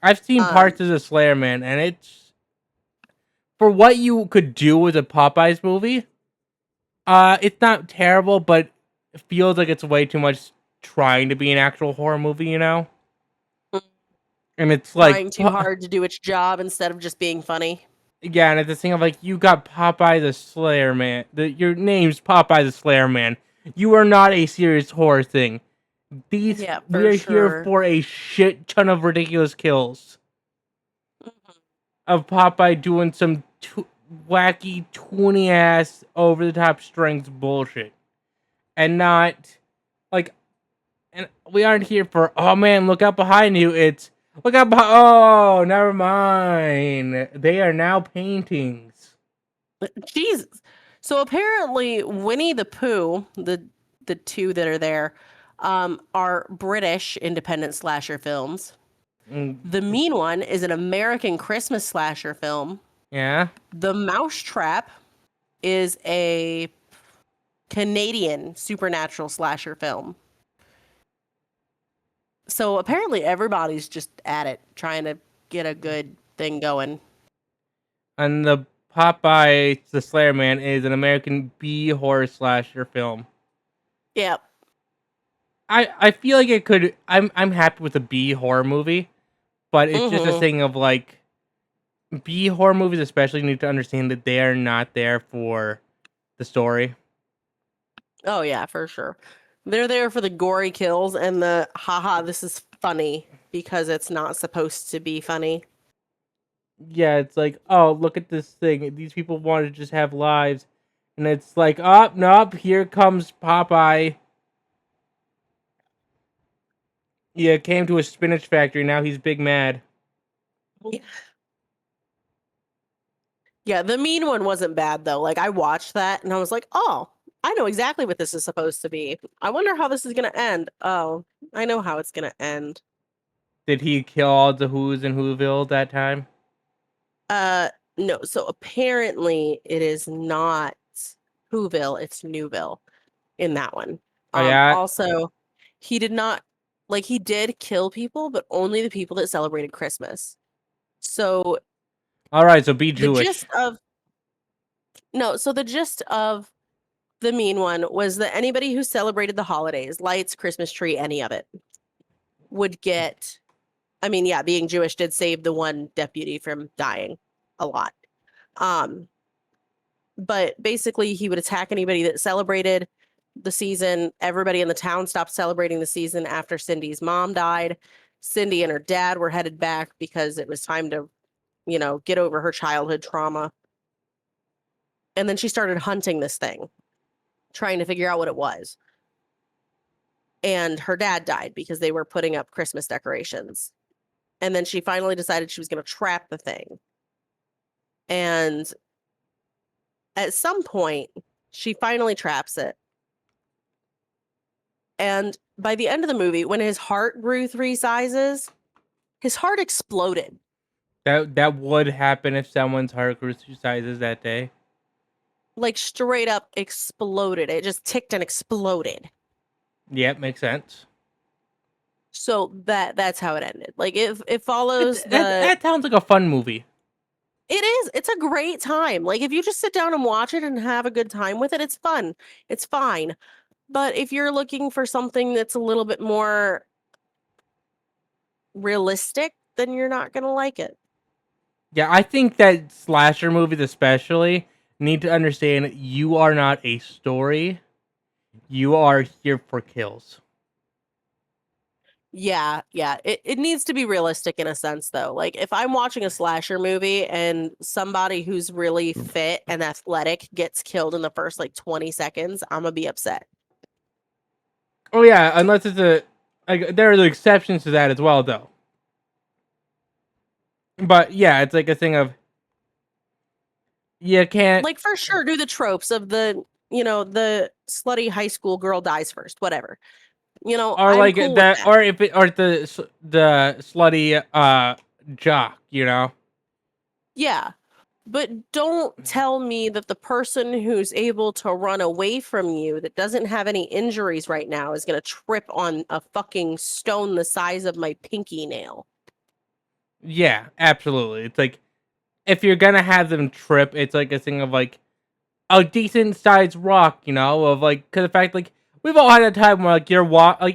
I've seen parts of the Slayer Man, and it's... For what you could do with a Popeyes movie, it's not terrible, but it feels like it's way too much trying to be an actual horror movie, you know? And it's like... Trying too hard to do its job instead of just being funny. Yeah, and it's the thing of, like, you got Popeye the Slayer Man. Your name's Popeye the Slayer Man. You are not a serious horror thing. We are here for a shit ton of ridiculous kills. Of Popeye doing some wacky, toony-ass, over-the-top strength bullshit. And not, like... And we aren't here for, oh man, look out behind you. It's, look out behind... Oh, never mind. They are now paintings. Jesus. So apparently Winnie the Pooh, the two that are there, are British independent slasher films. The Mean One is an American Christmas slasher film. Yeah. The Mousetrap is a Canadian supernatural slasher film. So apparently everybody's just at it, trying to get a good thing going. And the Popeye the Slayer Man is an American B horror slasher film. Yep. I feel like it could... I'm happy with a B horror movie, but it's just a thing of, like, B horror movies especially need to understand that they are not there for the story. Oh yeah, for sure. They're there for the gory kills and the haha, this is funny because it's not supposed to be funny. Yeah, it's like, oh, look at this thing. These people want to just have lives. And it's like, oh, nope, here comes Popeye. Yeah, came to a spinach factory. Now he's big mad. Yeah, the Mean One wasn't bad though. Like I watched that and I was like, oh, I know exactly what this is supposed to be. I wonder how this is gonna end. Oh, I know how it's gonna end. Did he kill all the Who's in Whoville that time? No. So apparently it is not Whoville, it's Newville in that one. Oh, yeah? Also, he did not, like, he did kill people, but only the people that celebrated Christmas. So All right, so be the Jewish. gist of the Mean One was that anybody who celebrated the holidays, lights, Christmas tree, any of it, would get... I mean, yeah, being Jewish did save the one deputy from dying a lot. But basically, he would attack anybody that celebrated, the season. Everybody in the town stopped celebrating the season after Cindy's mom died. Cindy and her dad were headed back because it was time to, get over her childhood trauma. And then she started hunting this thing, trying to figure out what it was. And her dad died because they were putting up Christmas decorations. And then she finally decided she was going to trap the thing. And at some point, she finally traps it. And by the end of the movie, when his heart grew 3 sizes, his heart exploded. That would happen if someone's heart grew 2 sizes that day. Like straight up exploded. It just ticked and exploded. Yep, makes sense. So that's how it ended. Like it follows that sounds like a fun movie. It is. It's a great time. Like if you just sit down and watch it and have a good time with it, it's fun. It's fine. But if you're looking for something that's a little bit more realistic, then you're not going to like it. Yeah, I think that slasher movies especially need to understand you are not a story. You are here for kills. Yeah. It needs to be realistic in a sense, though. Like, if I'm watching a slasher movie and somebody who's really fit and athletic gets killed in the first, 20 seconds, I'm going to be upset. Oh, yeah, unless it's there are exceptions to that as well, though. But, yeah, it's like a thing of... You can't... For sure, do the tropes of the slutty high school girl dies first, whatever. Or I'm cool with that. or if it, or the slutty jock, Yeah, but don't tell me that the person who's able to run away from you that doesn't have any injuries right now is gonna trip on a fucking stone the size of my pinky nail. Yeah, absolutely. It's like, if you're gonna have them trip, it's like a thing of a decent sized rock, cause the fact we've all had a time where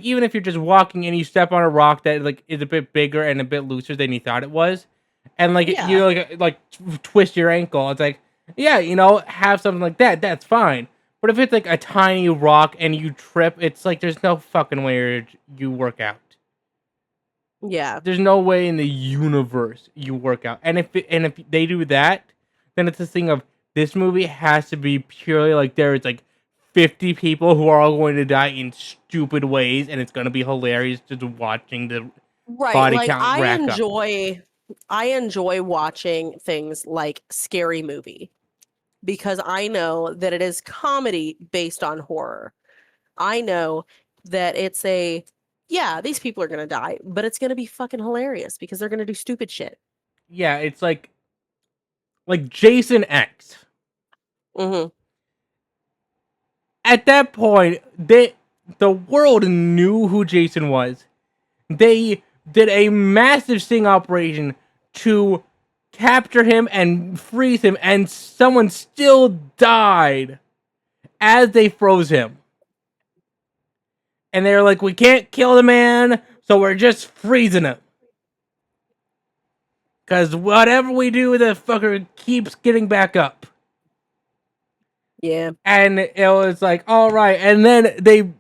even if you're just walking and you step on a rock that is a bit bigger and a bit looser than you thought it was, and you twist your ankle, it's like, yeah, have something like that, that's fine. But if it's a tiny rock and you trip, it's like there's no fucking way you work out. Yeah. There's no way in the universe you work out. And if they do that, then it's a thing of this movie has to be purely there's 50 people who are all going to die in stupid ways, and it's going to be hilarious just watching the body count rack up. I enjoy watching things like Scary Movie because I know that it is comedy based on horror. I know that it's these people are going to die, but it's going to be fucking hilarious because they're going to do stupid shit. Yeah, it's like Jason X. Mm-hmm. At that point, the world knew who Jason was. They did a massive sting operation to capture him and freeze him, and someone still died as they froze him. And they were like, we can't kill the man, so we're just freezing him. Because whatever we do, the fucker keeps getting back up. Yeah. And it was like, all right. And then they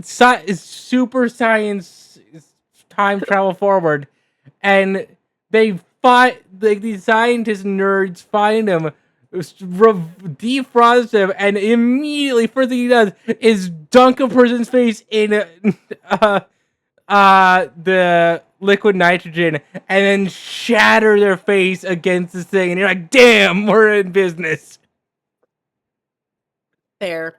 super science time travel forward. And they find these scientist nerds find him, defrost him, and immediately first thing he does is dunk a person's face in the liquid nitrogen and then shatter their face against this thing. And you're like, damn, we're in business. Fair.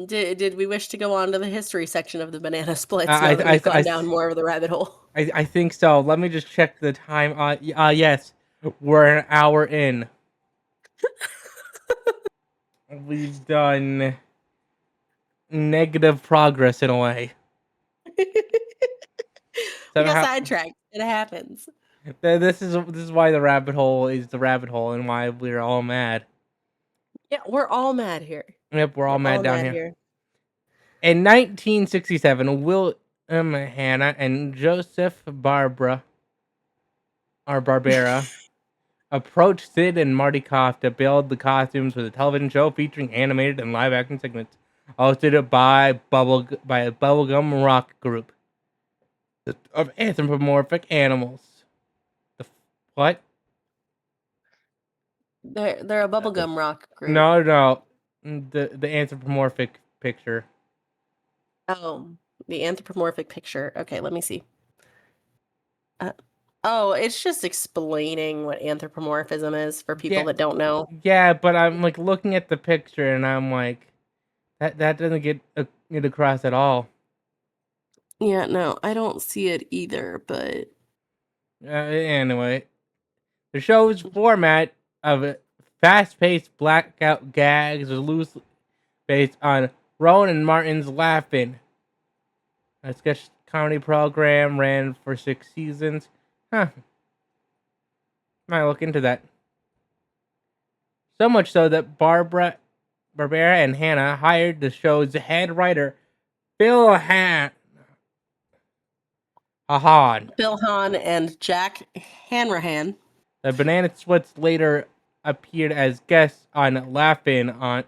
Did we wish to go on to the history section of the banana splits now that we've gone down more of the rabbit hole? I think so. Let me just check the time. Yes, we're an hour in. We've done negative progress in a way. We got sidetracked. It happens. This is why the rabbit hole is the rabbit hole, and why we're all mad. Yeah, we're all mad here. Yep, we're all mad down here. In 1967, William Hannah and Joseph Barbera approached Sid and Marty Koff to build the costumes for the television show featuring animated and live-action segments hosted by a bubblegum rock group of anthropomorphic animals. What? They're a bubblegum rock group. No. The anthropomorphic picture. Oh, the anthropomorphic picture. Okay, let me see. Oh, it's just explaining what anthropomorphism is for people that don't know. Yeah, but I'm like looking at the picture and I'm like, that doesn't get it across at all. Yeah, no, I don't see it either, but Anyway, the show's format of fast-paced blackout gags was loosely based on Rowan and Martin's Laugh-In. A sketch comedy program ran for 6 seasons. Huh. Might look into that. So much so that Barbara and Hannah hired the show's head writer, Bill Hahn. Bill Hahn and Jack Hanrahan. The Banana Splits later appeared as guests on Laugh-In on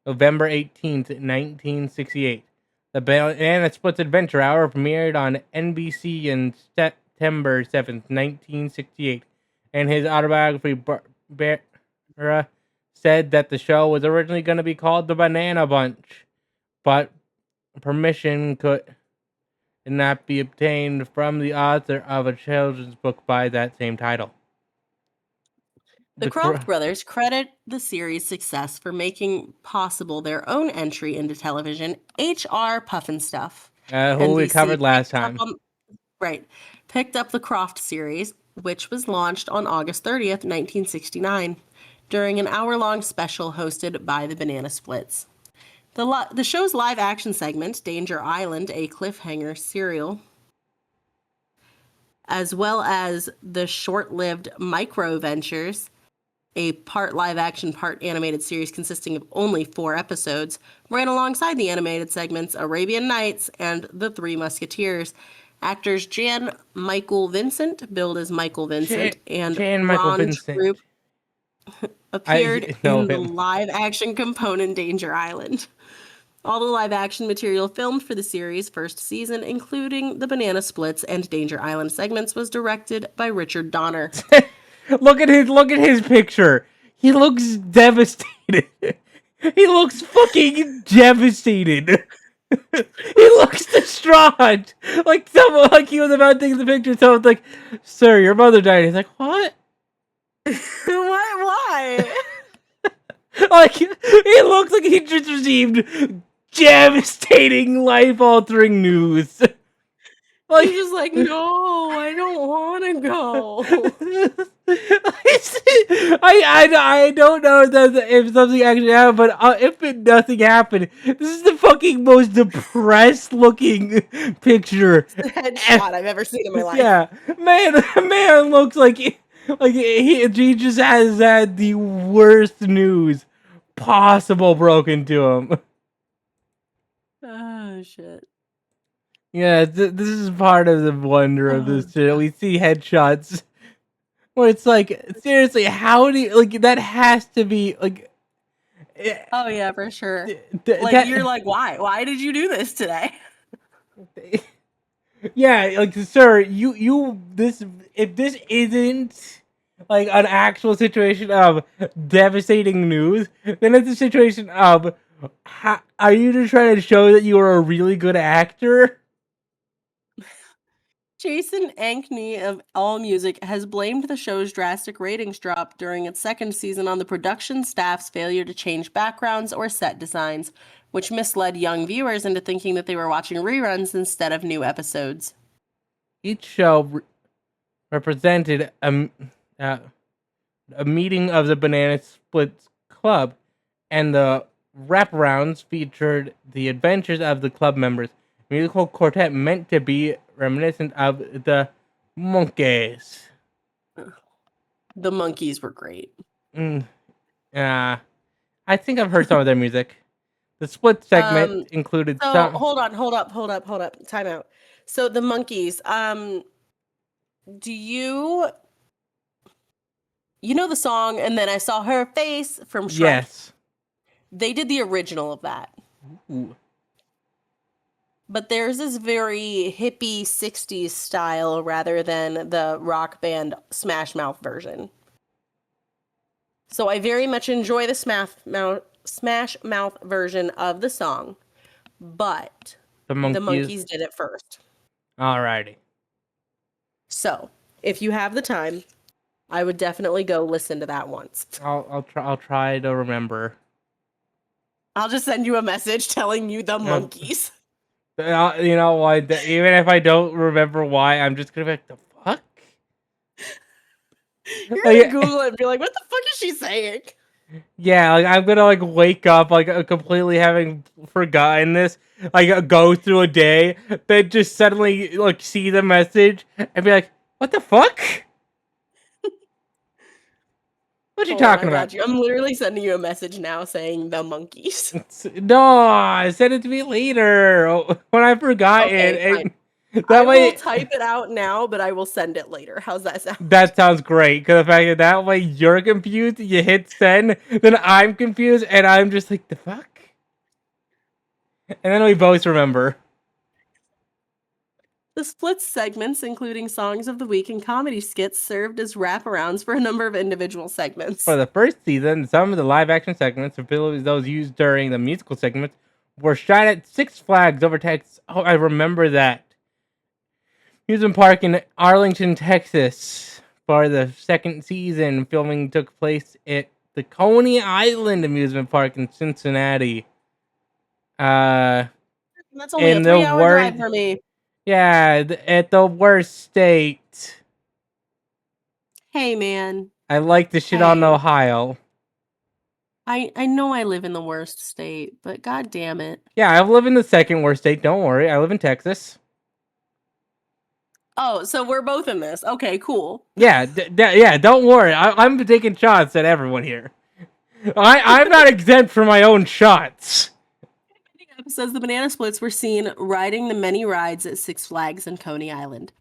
November 18th, 1968. The Banana Splits Adventure Hour premiered on NBC in September 7th, 1968. And his autobiography, Barbara said that the show was originally going to be called The Banana Bunch, but permission could not be obtained from the author of a children's book by that same title. The Croft brothers credit the series' success for making possible their own entry into television, H.R. Pufnstuf. Who we covered last time. Picked up the Croft series, which was launched on August 30th, 1969, during an hour-long special hosted by the Banana Splits. The show's live-action segment, Danger Island, a cliffhanger serial, as well as the short-lived Micro Ventures, a part live-action, part animated series consisting of only 4 episodes, ran alongside the animated segments Arabian Nights and The Three Musketeers. Actors Jan Michael Vincent, billed as Michael Vincent, and Ron Troop appeared in the live-action component Danger Island. All the live-action material filmed for the series' first season, including the Banana Splits and Danger Island segments, was directed by Richard Donner. Look at his picture. He looks devastated. He looks fucking devastated. He looks distraught. Like he was about to take the picture. Someone's like, "Sir, your mother died." He's like, "What? What? Why?" Like, he looks like he just received devastating, life-altering news. Like, he's just like, "No, I don't want to go." I don't know if something actually happened, but if nothing happened, this is the fucking most depressed looking picture headshot I've ever seen in my life. Yeah, man looks like he just has had the worst news possible broken to him. Oh shit. Yeah, this is part of the wonder of this shit. We see headshots where it's like, seriously, how do you, like, that has to be, like... Oh, yeah, for sure. You're like, why? Why did you do this today? Yeah, like, sir, if this isn't, like, an actual situation of devastating news, then it's a situation of, are you just trying to show that you are a really good actor? Jason Ankney of AllMusic has blamed the show's drastic ratings drop during its second season on the production staff's failure to change backgrounds or set designs, which misled young viewers into thinking that they were watching reruns instead of new episodes. Each show represented a meeting of the Banana Splits Club, and the wraparounds featured the adventures of the club members. Musical quartet meant to be reminiscent of the Monkees. The Monkees were great. I think I've heard some of their music. The split segment included some... Hold up. Time out. So the Monkees, You know the song, and then I saw her face from Shrek. Yes. They did the original of that. Ooh. But theirs is very hippie 60s style rather than the rock band Smash Mouth version. So I very much enjoy the Smash Mouth version of the song, but The the Monkees. Monkees did it first. Alrighty. So if you have the time, I would definitely go listen to that once. I'll try to remember. I'll just send you a message telling you the Monkees. You know what? Even if I don't remember why, I'm just gonna be like, the fuck? You're gonna Google it and be like, what the fuck is she saying? Yeah, like I'm gonna like wake up like completely having forgotten this, like go through a day, then just suddenly like see the message and be like, what the fuck? What you Hold on, talking I got about? you. I'm literally sending you a message now saying the Monkees. No, send it to me later when I forgot Okay, it. fine. That I way, will type it out now, but I will send it later. How's that sound? that sounds great. Because the fact that way you're confused, you hit send, then I'm confused, and I'm just like, the fuck? And then we both remember. The split segments, including songs of the week and comedy skits, served as wraparounds for a number of individual segments. For the first season, some of the live-action segments, particularly those used during the musical segments, were shot at Six Flags over Texas. Oh, I remember that. Amusement Park in Arlington, Texas. For the second season, filming took place at the Coney Island Amusement Park in Cincinnati. That's only a In the 3-hour drive for me. Yeah, at the worst state. Hey, man. I like the shit on Hey. Ohio. I know I live in the worst state, but god damn it. Yeah, I live in the second worst state. Don't worry, I live in Texas. Oh, so we're both in this. Okay, cool. Yeah, yeah. Don't worry, I'm taking shots at everyone here. I'm not exempt from my own shots. Says the Banana Splits were seen riding the many rides at Six Flags and Coney Island.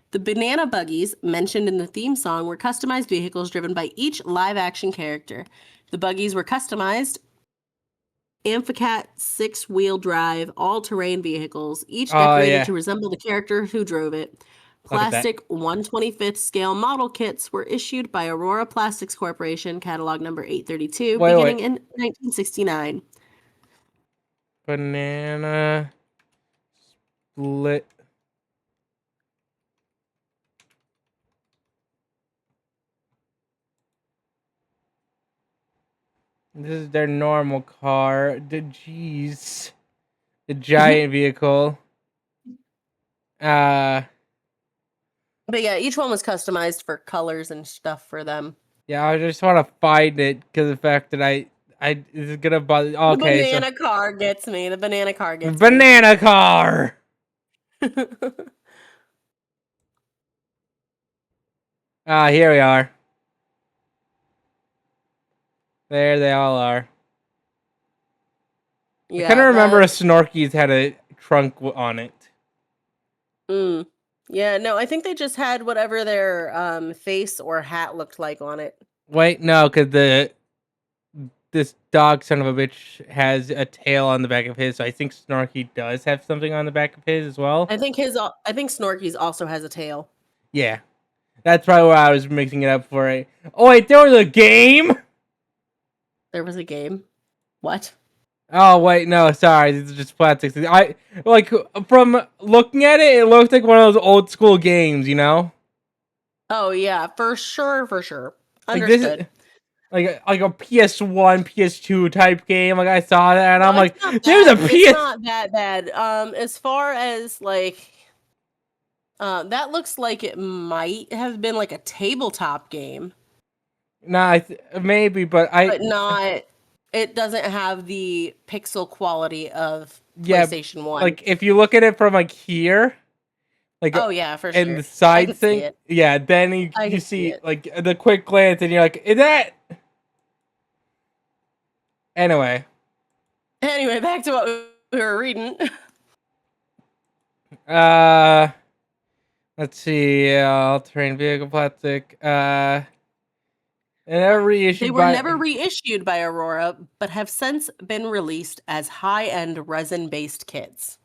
The banana buggies mentioned in the theme song were customized vehicles driven by each live-action character. The buggies were customized Amphicat 6-wheel drive, all-terrain vehicles, each decorated to resemble the character who drove it. Plastic 1/25th scale model kits were issued by Aurora Plastics Corporation, catalog number 832, beginning in 1969. Banana split. This is their normal car. Jeez. The giant vehicle. But yeah, each one was customized for colors and stuff for them. Yeah, I just want to find it because of the fact that I this is gonna bother. Okay, the banana car gets me. The banana car gets banana car. me. Here we are. There they all are. Yeah, I kind of remember a Snorky's had a trunk on it. Yeah, no, I think they just had whatever their face or hat looked like on it. Wait, no, because this dog son of a bitch has a tail on the back of his, so I think Snorky does have something on the back of his as well. I think Snorky's also has a tail. Yeah, that's probably why I was mixing it up for it. Oh wait, there was a game. There was a game. What? Oh wait, no, sorry, these are just plastics. I like from looking at it, it looked like one of those old school games, you know? Oh yeah, for sure, for sure. Like Understood. this, like a PS1, PS2 type game. Like I saw that, and No, I'm like, it's not there's a bad. PS. It's not that bad. As far as like, that looks like it might have been like a tabletop game. Nah, maybe, but not. It doesn't have the pixel quality of yeah, PlayStation 1. like if you look at it from like here, like oh yeah, for and sure. the side I could see thing, it. yeah, then you see like the quick glance, and you're like, is that? Anyway, back to what we were reading. let's see, all-terrain vehicle plastic. And never reissued They were by never reissued by Aurora, but have since been released as high-end resin-based kits.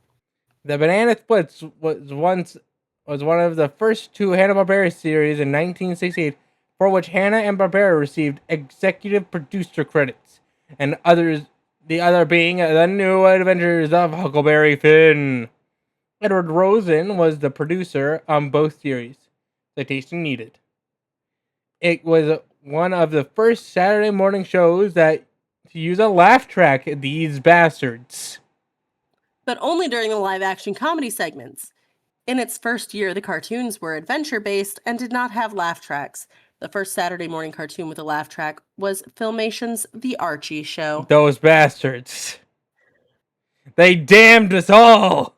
the Banana Splits was one of the first two Hanna-Barbera series in 1968 for which Hanna-Barbera received executive producer credits, and the other being The New Adventures of Huckleberry Finn. Edward Rosen was the producer on both series. Citation needed. It was one of the first Saturday morning shows to use a laugh track, these bastards. But only during the live-action comedy segments. In its first year, the cartoons were adventure-based and did not have laugh tracks. The first Saturday morning cartoon with a laugh track was Filmation's The Archie Show. Those bastards. They damned us all!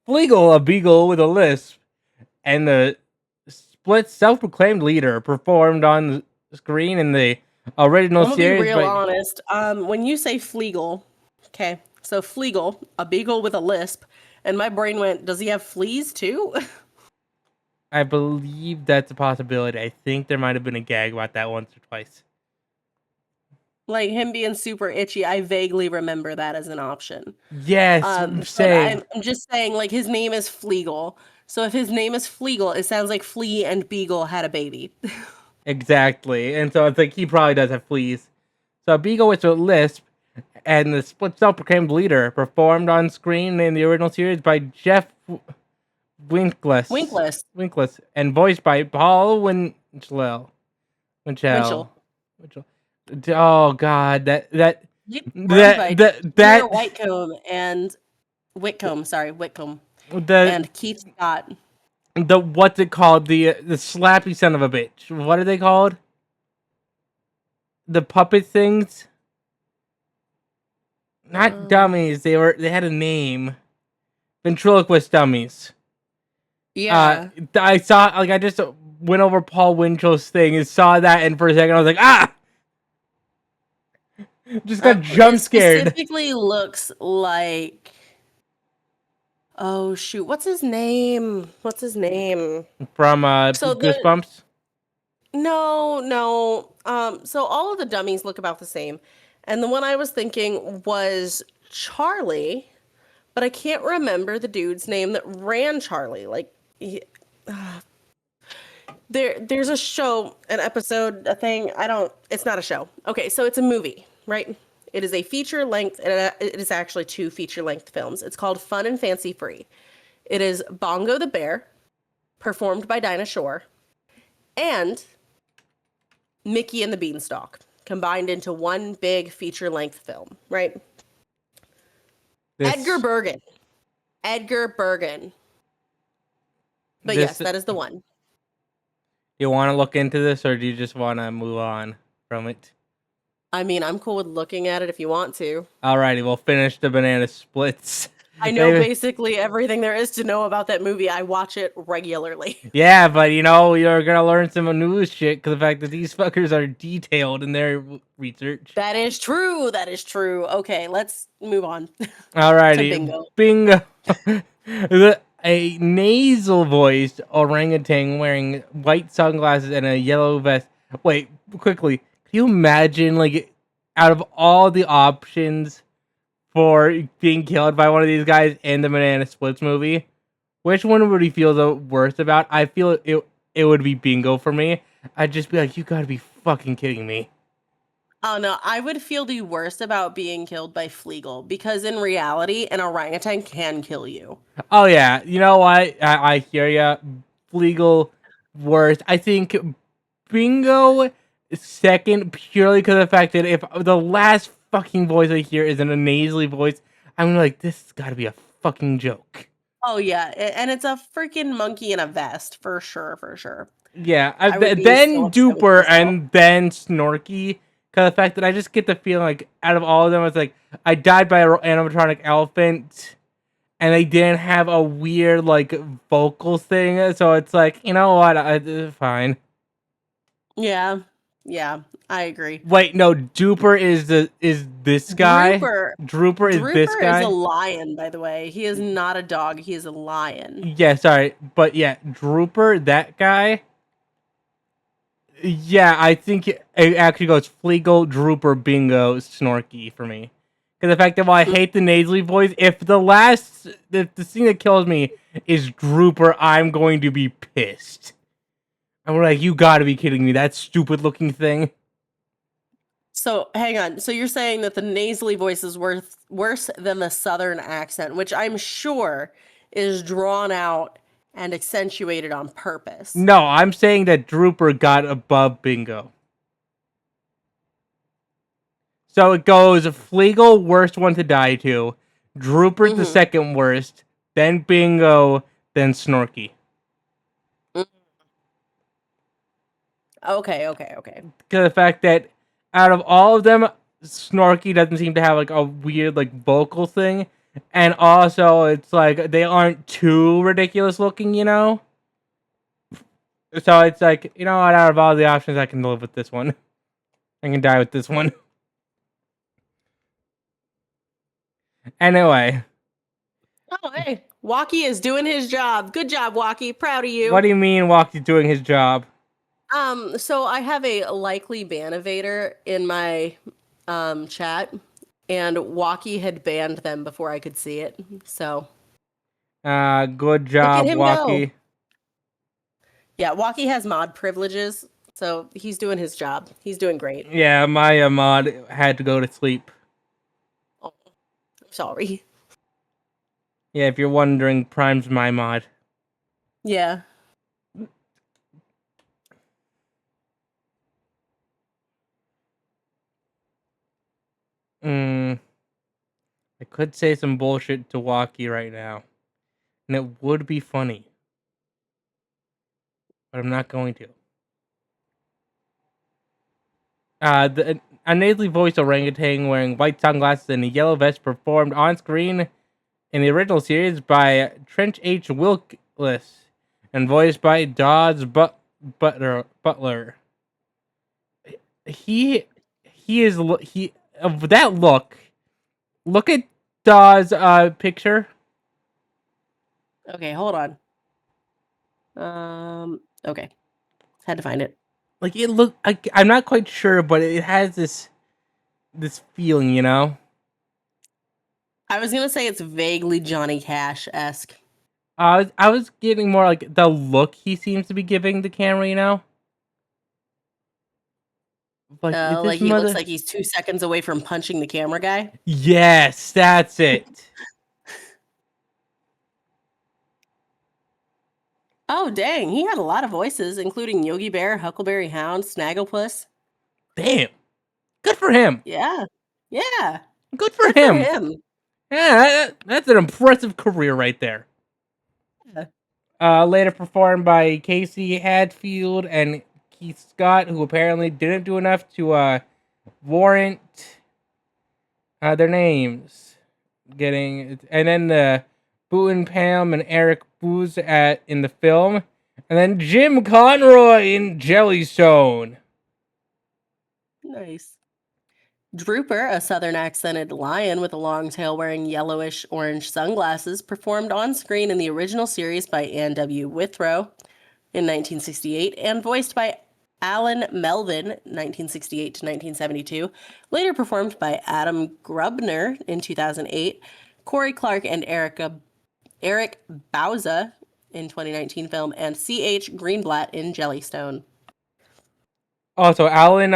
Fleagle, a beagle with a lisp, and the split self-proclaimed leader performed on the screen in the original I'm gonna be series. real honest. When you say Fleagle, okay, so Fleagle, a beagle with a lisp, and my brain went, does he have fleas too? I believe that's a possibility. I think there might have been a gag about that once or twice. Like him being super itchy, I vaguely remember that as an option. Yes, But same. I'm just saying, like, his name is Fleagle. So if his name is Fleagle, it sounds like Flea and Beagle had a baby. Exactly. And so it's like he probably does have fleas. So a beagle with a lisp and the split self-proclaimed leader performed on screen in the original series by Jeff Winkless and voiced by Paul Winchell. Winchell. Oh God, that Peter Whitcomb and Whitcomb and Keith Scott. What's it called? The slappy son of a bitch. What are they called? The puppet things. Not dummies. They had a name. Ventriloquist dummies. Yeah. I saw, like, I just went over Paul Winchell's thing and saw that, and for a second I was like, ah! Just got jump scared. It specifically looks like, oh shoot, what's his name? From So Goosebumps? No. So all of the dummies look about the same. And the one I was thinking was Charlie, but I can't remember the dude's name that ran Charlie. Like, there's a show, an episode, a thing. It's not a show. Okay, so it's a movie, right? It is a feature length, and it is actually 2 feature length films. It's called Fun and Fancy Free. It is Bongo the Bear, performed by Dinah Shore, and Mickey and the Beanstalk, combined into one big feature length film, right? Edgar Bergen. But yes, that is the one. You want to look into this, or do you just want to move on from it? I mean, I'm cool with looking at it if you want to. Alrighty, we'll finish the banana splits. I know basically everything there is to know about that movie. I watch it regularly. Yeah, but you know, you're gonna learn some new shit because the fact that these fuckers are detailed in their research. That is true. Okay, let's move on. Alrighty, bingo. A nasal-voiced orangutan wearing white sunglasses and a yellow vest. Wait, quickly. Can you imagine, like, out of all the options for being killed by one of these guys in the Banana Splits movie, which one would he feel the worst about? I feel it would be Bingo for me. I'd just be like, you gotta be fucking kidding me. Oh no, I would feel the worst about being killed by Fleagle because in reality, an orangutan can kill you. Oh yeah, you know what? I hear ya. Fleagle worst. I think Bingo second purely because of the fact that if the last fucking voice I hear is in a nasally voice, I'm like, this has got to be a fucking joke. Oh yeah, and it's a freaking monkey in a vest for sure. Yeah, then Duper and then Snorky. Because the fact that I just get the feeling like out of all of them, it's like I died by an animatronic elephant, and they didn't have a weird like vocal thing, so it's like, you know what, fine. Yeah, I agree. Wait, no, Duper is this guy. Drooper is this guy. Is a lion, by the way. He is not a dog. He is a lion. Yeah, sorry, but yeah, Drooper, that guy. Yeah, I think it actually goes Fleagle, Drooper, Bingo, Snorky for me. Because the fact that while I hate the nasally voice, if the scene that kills me is Drooper, I'm going to be pissed. I'm like, you gotta be kidding me, that stupid looking thing. So hang on. So you're saying that the nasally voice is worse than the southern accent, which I'm sure is drawn out and accentuated on purpose. No, I'm saying that Drooper got above Bingo. So it goes Fleagle, worst one to die to, Drooper the second worst, then Bingo, then Snorky. Okay. To the fact that out of all of them, Snorky doesn't seem to have like a weird like vocal thing, and also it's like they aren't too ridiculous looking, you know. So it's like, you know what? Out of all the options, I can live with this one. I can die with this one. Anyway, Oh, hey, Waki is doing his job. Good job, Waki. Proud of you. what do you mean Walky's doing his job? So I have a likely banivator in my chat, and Waki had banned them before I could see it. So Good look at job, him Walky. go. Yeah, Waki has mod privileges, so he's doing his job. He's doing great. Yeah, my mod had to go to sleep. Oh, I'm sorry. Yeah, if you're wondering, Prime's my mod. Yeah. I could say some bullshit to Walkie right now, and it would be funny, but I'm not going to. A nasally voiced orangutan wearing white sunglasses and a yellow vest performed on screen in the original series by Trent H. Wilkless and voiced by Dodds Butler. He of that look. Look at Dawes' picture. Okay, hold on. Okay. Had to find it. Like it look. I'm not quite sure, but it has this feeling, you know. I was gonna say it's vaguely Johnny Cash-esque. I was getting more like the look he seems to be giving the camera, you know. Like, is this Like he looks like he's 2 seconds away from punching the camera guy. Yes, that's it. Oh, dang. He had a lot of voices, including Yogi Bear, Huckleberry Hound, Snagglepuss. Damn. Good for him. Yeah. Yeah. Good for Good him. for him. Yeah, that's an impressive career right there. Yeah. Later performed by Casey Hadfield and Keith Scott, who apparently didn't do enough to warrant their names getting, and then Boone Pam and Eric Booz in the film, and then Jim Conroy in Jellystone. Nice. Drooper, a southern accented lion with a long tail wearing yellowish orange sunglasses, performed on screen in the original series by Ann W. Withrow in 1968 and voiced by Alan Melvin 1968 to 1972, later performed by Adam Grubner in 2008, Corey Clark and Eric Bauza in 2019 film, and C.H. Greenblatt in Jellystone. Also, Alan,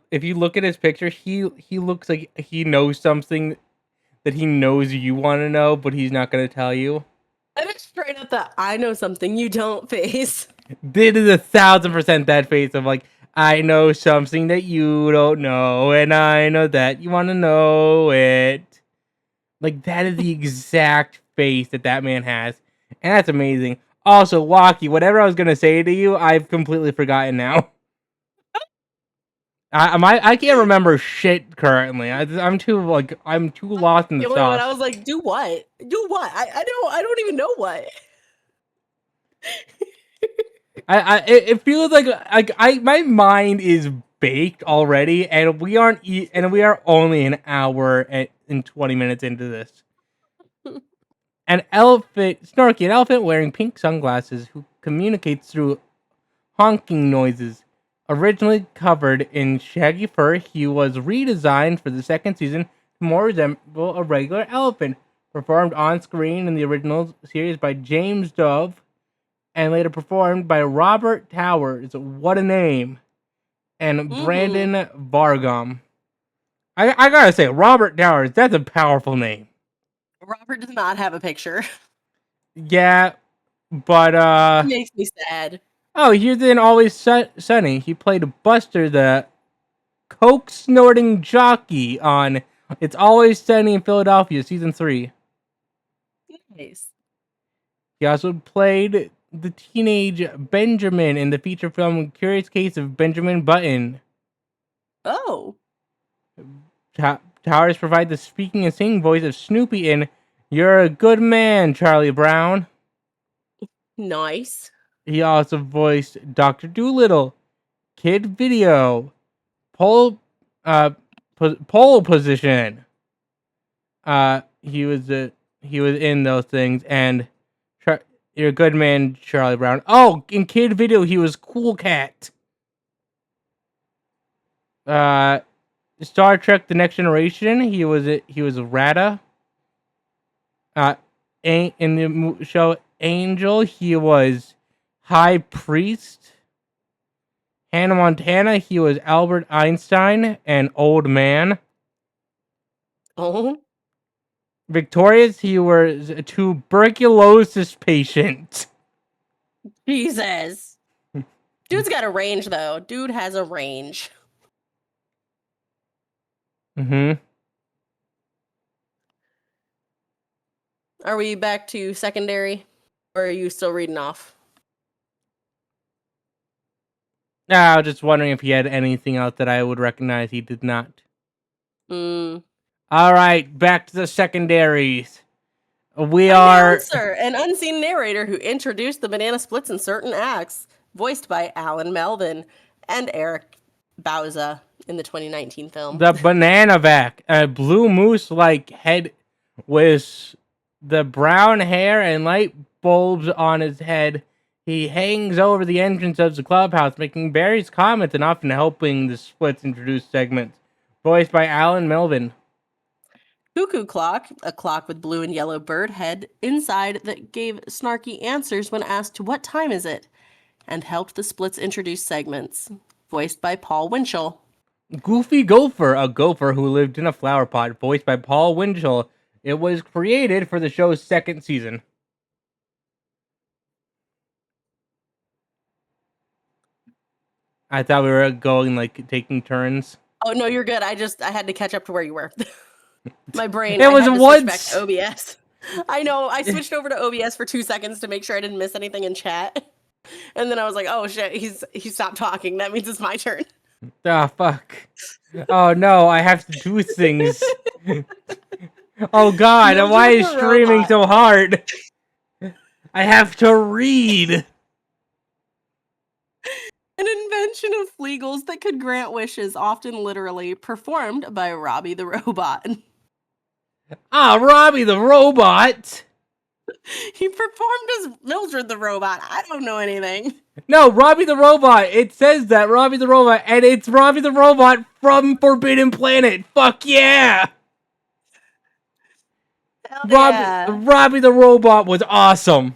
if you look at his picture, he looks like he knows something that he knows you want to know, but he's not going to tell you. That is straight up the I know something you don't face. This is 1,000% that face of like, I know something that you don't know, and I know that you want to know it. Like, that is the exact face that man has, and that's amazing. Also, Walkie, whatever I was going to say to you, I've completely forgotten now. I can't remember shit currently. I'm too lost in the The only one sauce. I was like, do what? Do what? I don't even know what. It feels like my mind is baked already, and we are only an hour and 20 minutes into this. An Snarky, an elephant wearing pink sunglasses who communicates through honking noises. Originally covered in shaggy fur, he was redesigned for the second season to more resemble a regular elephant. Performed on screen in the original series by James Dove, and later performed by Robert Towers. What a name! And Brandon Vargom. I gotta say, Robert Towers, that's a powerful name. Robert does not have a picture. Yeah, but It makes me sad. oh, he's in Always Sunny. He played Buster, the coke snorting jockey on It's Always Sunny in Philadelphia, season 3. Nice. He also played the teenage Benjamin in the feature film Curious Case of Benjamin Button. Oh. Towers provide the speaking and singing voice of Snoopy in You're a Good Man, Charlie Brown. Nice. He also voiced Dr. Doolittle, Kid Video, Pole Position. He was in those things, and You're a Good Man, Charlie Brown. Oh, in Kid Video, he was Cool Cat. Star Trek: The Next Generation, he was Rata. In the show Angel, he was High Priest. Hannah Montana, he was Albert Einstein, an old man. Oh. Victorious, he was a tuberculosis patient. Jesus. Dude's got a range, though. Dude has a range. Mm-hmm. Are we back to secondary? Or are you still reading off? I was just wondering if he had anything else that I would recognize. He did not. Mm. All right, back to the secondaries. We are Announcer, an unseen narrator who introduced the banana splits in certain acts, voiced by Alan Melvin and Eric Bauza in the 2019 film. the banana vac, a blue moose-like head with the brown hair and light bulbs on his head. He hangs over the entrance of the clubhouse, making various comments and often helping the splits introduce segments. Voiced by Alan Melvin. Cuckoo Clock, a clock with blue and yellow bird head inside that gave snarky answers when asked what time is it, and helped the splits introduce segments. Voiced by Paul Winchell. Goofy Gopher, a gopher who lived in a flower pot. Voiced by Paul Winchell. It was created for the show's second season. I thought we were going, like, taking turns. Oh, no, you're good. I had to catch up to where you were. My brain, It was I had to once. switch back to OBS. I know, I switched over to OBS for 2 seconds to make sure I didn't miss anything in chat. And then I was like, oh shit, he stopped talking. That means it's my turn. Ah, fuck. Oh no, I have to do things. Oh god, Mildred why is the streaming robot. so hard? I have to read. An invention of Fleagles that could grant wishes, often literally, performed by Robbie the Robot. Ah, Robbie the Robot. He performed as Mildred the Robot. I don't know anything. No, Robbie the Robot. It says that, Robbie the Robot, and it's Robbie the Robot from Forbidden Planet. Fuck yeah! Hell yeah. Robbie the Robot was awesome.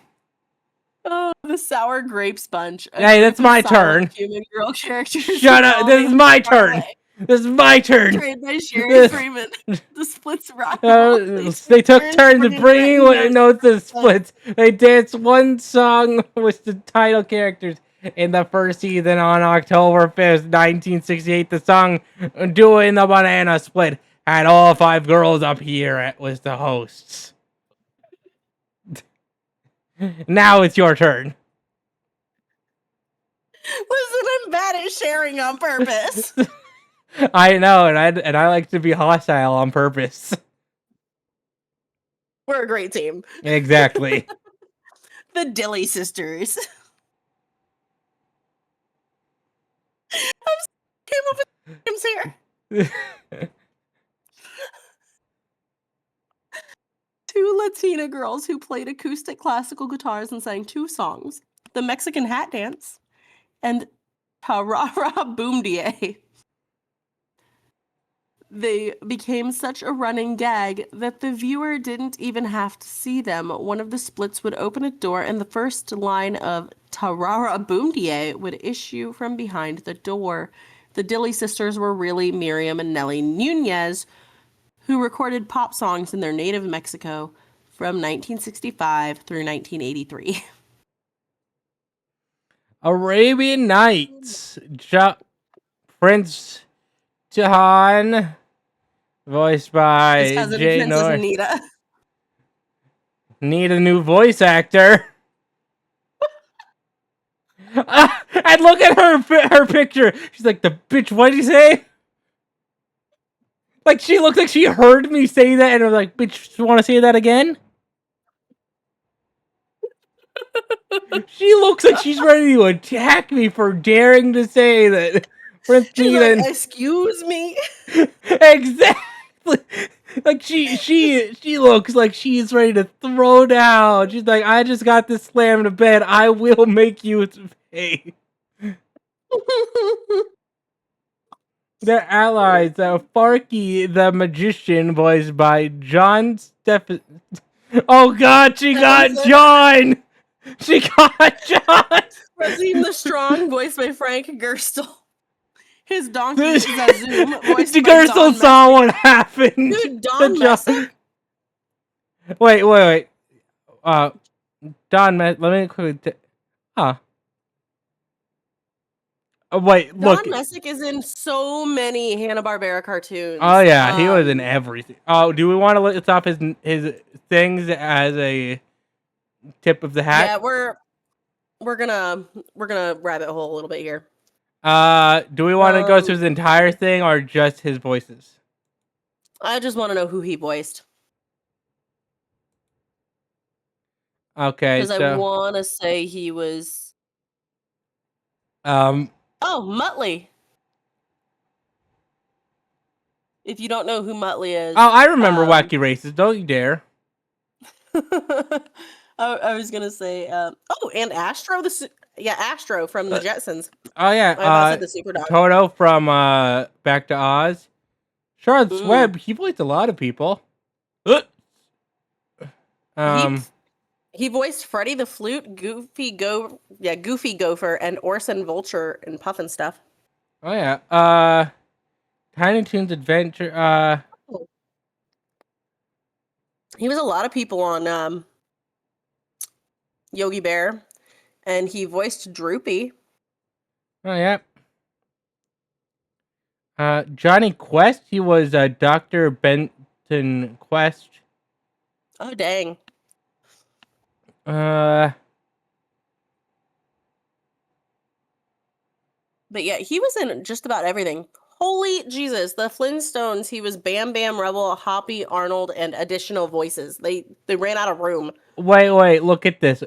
Oh, the Sour Grape Sponge. Hey, that's my turn. Human girl characters. Shut up. This is my turn. This is my turn. Portrayed by Sherry Freeman. The splits rock. They took turns of bringing notes to the splits. They danced one song with the title characters in the first season on October 5th, 1968. The song Doing the Banana Split had all 5 girls up here with the hosts. Now it's your turn. Listen, I'm bad at sharing on purpose. I know, and I like to be hostile on purpose. We're a great team. Exactly. The Dilly Sisters. I came up with names here. 2 Latina girls who played acoustic classical guitars and sang 2 songs: The Mexican Hat Dance and Tarara Boomdier. They became such a running gag that the viewer didn't even have to see them. One of the splits would open a door, and the first line of Tarara Boomdier would issue from behind the door. The Dilly sisters were really Miriam and Nellie Nunez, who recorded pop songs in their native Mexico from 1965 through 1983. Arabian Nights. Prince Jahan, voiced His by cousin Jay Princess North. Anita. Need a new voice actor. And look at her picture. She's like, the bitch, what'd you say? Like, she looked like she heard me say that, and I was like, bitch, you want to say that again? She looks like she's ready to attack me for daring to say that Prince She's Nina. like, excuse me. Exactly. Like she looks like she's ready to throw down. She's like, I just got this slam to bed. I will make you pay. Their allies, Farky the Magician, voiced by John Stephen. Oh God, she got John. She got John. Razim the Strong, voiced by Frank Gerstle. His donkey Zazoom, voiced by Gerstle Don saw what happened. Dude, Don Messick. Wait. Don Messick. Let me quickly. Wait, look. Don Messick is in so many Hanna-Barbera cartoons. Oh yeah, he was in everything. Oh, do we want to list off his things as a tip of the hat? Yeah, we're gonna rabbit hole a little bit here. Do we want to go through his entire thing or just his voices? I just want to know who he voiced. Okay, because I want to say he was. Oh, Muttley. If you don't know who Muttley is. Oh, I remember Wacky Races. Don't you dare. I was gonna say. And Astro Astro from the Jetsons. Oh yeah. I said the Super Dog. Toto from Back to Oz. Charles Webb. He voiced a lot of people. He voiced Freddy the Flute, Goofy Gopher, and Orson Vulture in Puff and Stuff. Oh yeah. Tiny Toons Adventure. He was a lot of people on Yogi Bear, and he voiced Droopy. Oh yeah. Johnny Quest. He was Dr. Benton Quest. Oh dang. But yeah, he was in just about everything. Holy Jesus, the Flintstones, he was Bam Bam Rebel, Hoppy, Arnold, and additional voices. They ran out of room. Wait, look at this.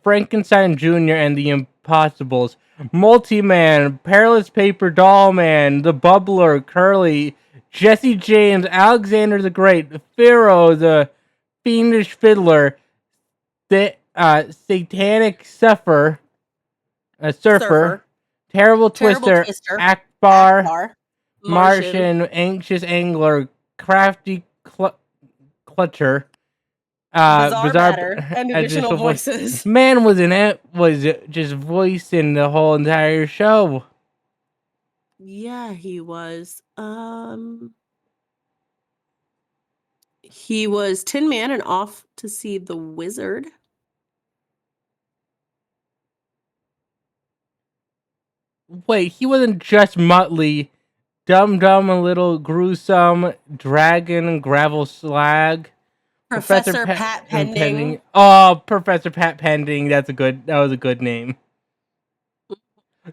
Frankenstein Jr. and the Impossibles. Multi-Man, Perilous Paper Doll Man, The Bubbler, Curly, Jesse James, Alexander the Great, Pharaoh, the Fiendish Fiddler, the Satanic Surfer, Terrible Twister, Akbar, Martian, Anxious Angler, Crafty Clutcher, Bizarre Matter, and additional voices. Man was just voicing the whole entire show. Yeah, he was. He was Tin Man and Off to See the Wizard. Wait, he wasn't just Muttley. Dum Dum, a little gruesome, Dragon, Gravel Slag, Professor Pat Pending. Oh, Professor Pat Pending. That was a good name.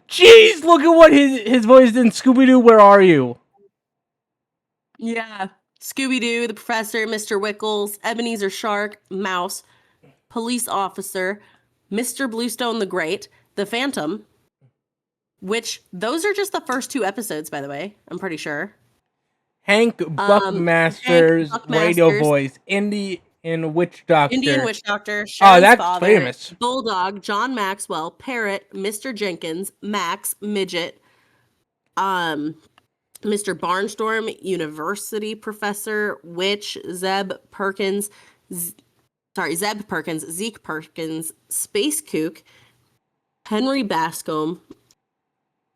Jeez, look at what his voice is in Scooby-Doo. Where are you? Yeah, Scooby-Doo, the Professor, Mr. Wickles, Ebenezer Shark, Mouse, Police Officer, Mr. Bluestone the Great, the Phantom. Which, those are just the first 2 episodes, by the way. I'm pretty sure. Hank Buckmaster's radio voice. Indy In Witch Doctor. Indian Witch Doctor, Oh, Sharon's that's father, famous. Bulldog, John Maxwell, Parrot, Mr. Jenkins, Max, Midget, Mr. Barnstorm, University Professor, Witch, Zeb Perkins, Zeke Perkins, Space Kook, Henry Bascombe,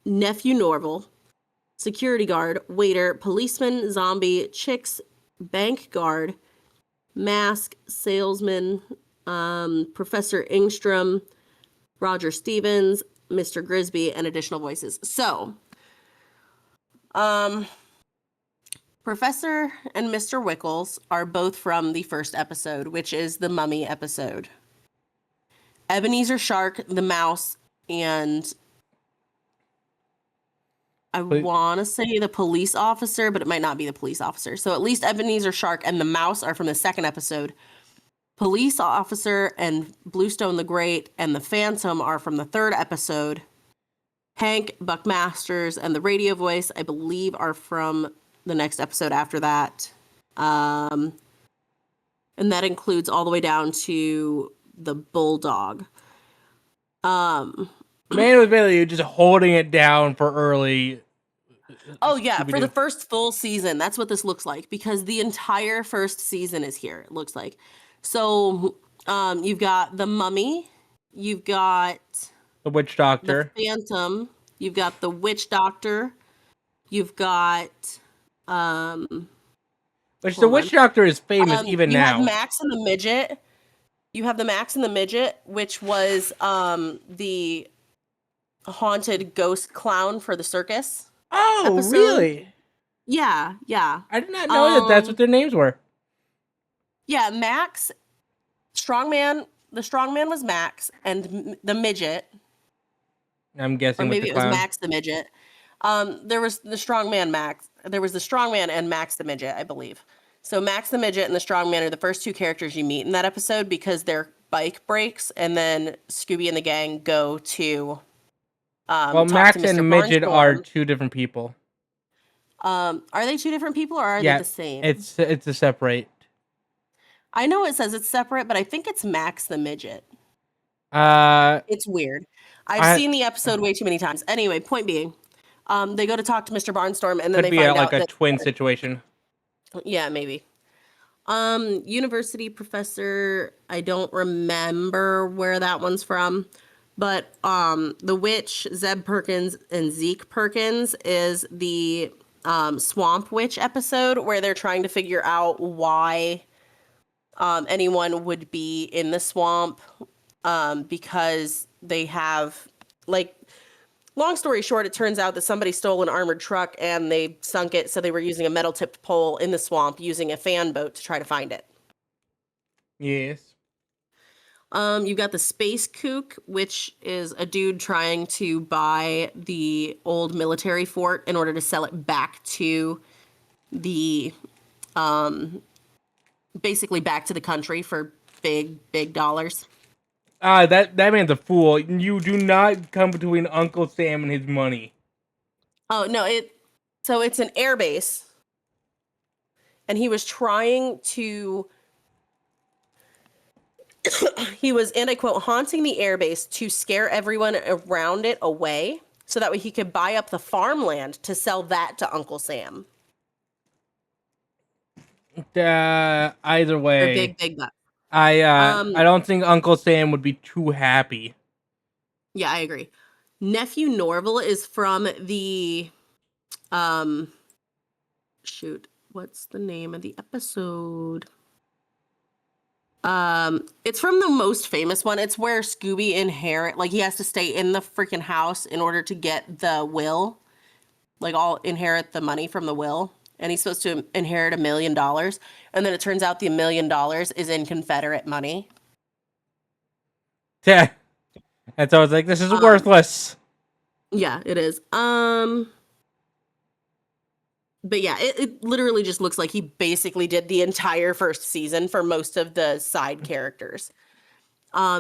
Nephew Norval, Security Guard, Waiter, Policeman, Zombie, Chicks, Bank Guard, Mask, Salesman, Professor Ingstrom, Roger Stevens, Mr. Grisby, and additional voices. So, Professor and Mr. Wickles are both from the first episode, which is the Mummy episode. Ebenezer Shark, the mouse, and I want to say the police officer, but it might not be the police officer. So at least Ebenezer Shark and the mouse are from the second episode. Police officer and Bluestone the Great and the Phantom are from the third episode. Hank, Buckmasters, and the radio voice, I believe, are from the next episode after that. And that includes all the way down to the Bulldog. Man with Bailey, just holding it down for early. Oh, yeah, for the first full season. That's what this looks like, because the entire first season is here, it looks like. So, you've got the Mummy, you've got The Witch Doctor, the Phantom, you've got the Witch Doctor, you've got which the Witch Doctor is famous even you now. have Max and the Midget. You have the Max and the Midget, which was the haunted ghost clown for the circus. Oh, episode. Really? Yeah. I did not know that that's what their names were. Yeah, Max, Strongman. The Strongman was Max, and the Midget. I'm guessing, or maybe with the it was clown. Max the Midget. There was the Strongman Max. There was the Strongman and Max the Midget, I believe. So Max the Midget and the Strongman are the first two characters you meet in that episode because their bike breaks, and then Scooby and the gang go to. Well, talk Max to Mr. and Midget are Barnstorm. two different people. Are they two different people, or are they the same? It's a separate. I know it says it's separate, but I think it's Max the Midget. It's weird. I've seen the episode way too many times. Anyway, point being, they go to talk to Mr. Barnstorm, and then Could they be find like out a twin situation. Yeah, maybe. University Professor, I don't remember where that one's from, but the Witch, Zeb Perkins and Zeke Perkins is the Swamp Witch episode where they're trying to figure out why anyone would be in the swamp, because they have, like, long story short, it turns out that somebody stole an armored truck and they sunk it, so they were using a metal-tipped pole in the swamp using a fan boat to try to find it. Yes. You've got the Space Kook, which is a dude trying to buy the old military fort in order to sell it back to the, basically back to the country for big dollars. That man's a fool. You do not come between Uncle Sam and his money. Oh, no, so it's an air base. And he was trying to, he was, and I quote, haunting the air base to scare everyone around it away so that way he could buy up the farmland to sell that to Uncle Sam. Either way. For big bucks. I don't think Uncle Sam would be too happy. Yeah, I agree. Nephew Norval is from the shoot, what's the name of the episode? It's from the most famous one. It's where Scooby he has to stay in the freaking house in order to get the will. Like, inherit the money from the will. And he's supposed to inherit $1 million. And then it turns out the $1 million is in Confederate money. Yeah. And so I was like, this is worthless. Yeah, it is. But yeah, it literally just looks like he basically did the entire first season for most of the side characters.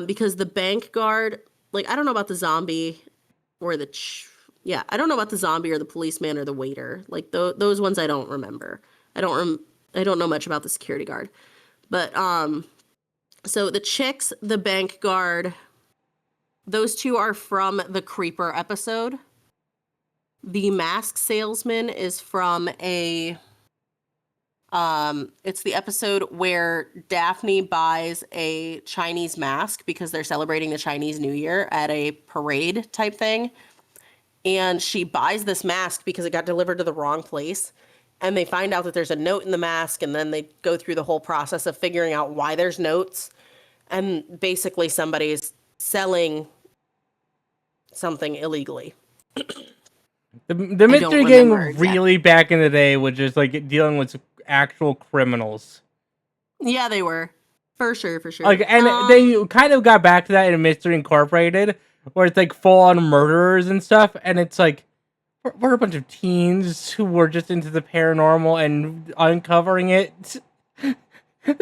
Because the bank guard, like, I don't know about the zombie or I don't know about the zombie or the policeman or the waiter. Like, those ones I don't remember. I don't know much about the security guard. But so the chicks, the bank guard, those two are from the Creeper episode. The mask salesman is from it's the episode where Daphne buys a Chinese mask because they're celebrating the Chinese New Year at a parade type thing. And she buys this mask because it got delivered to the wrong place. And they find out that there's a note in the mask, and then they go through the whole process of figuring out why there's notes. And basically somebody's selling something illegally. The mystery remember game exactly. really back in the day was just like dealing with actual criminals. Yeah, they were. For sure. Like, and they kind of got back to that in Mystery Incorporated, where it's like full-on murderers and stuff, and it's like we're a bunch of teens who were just into the paranormal and uncovering it.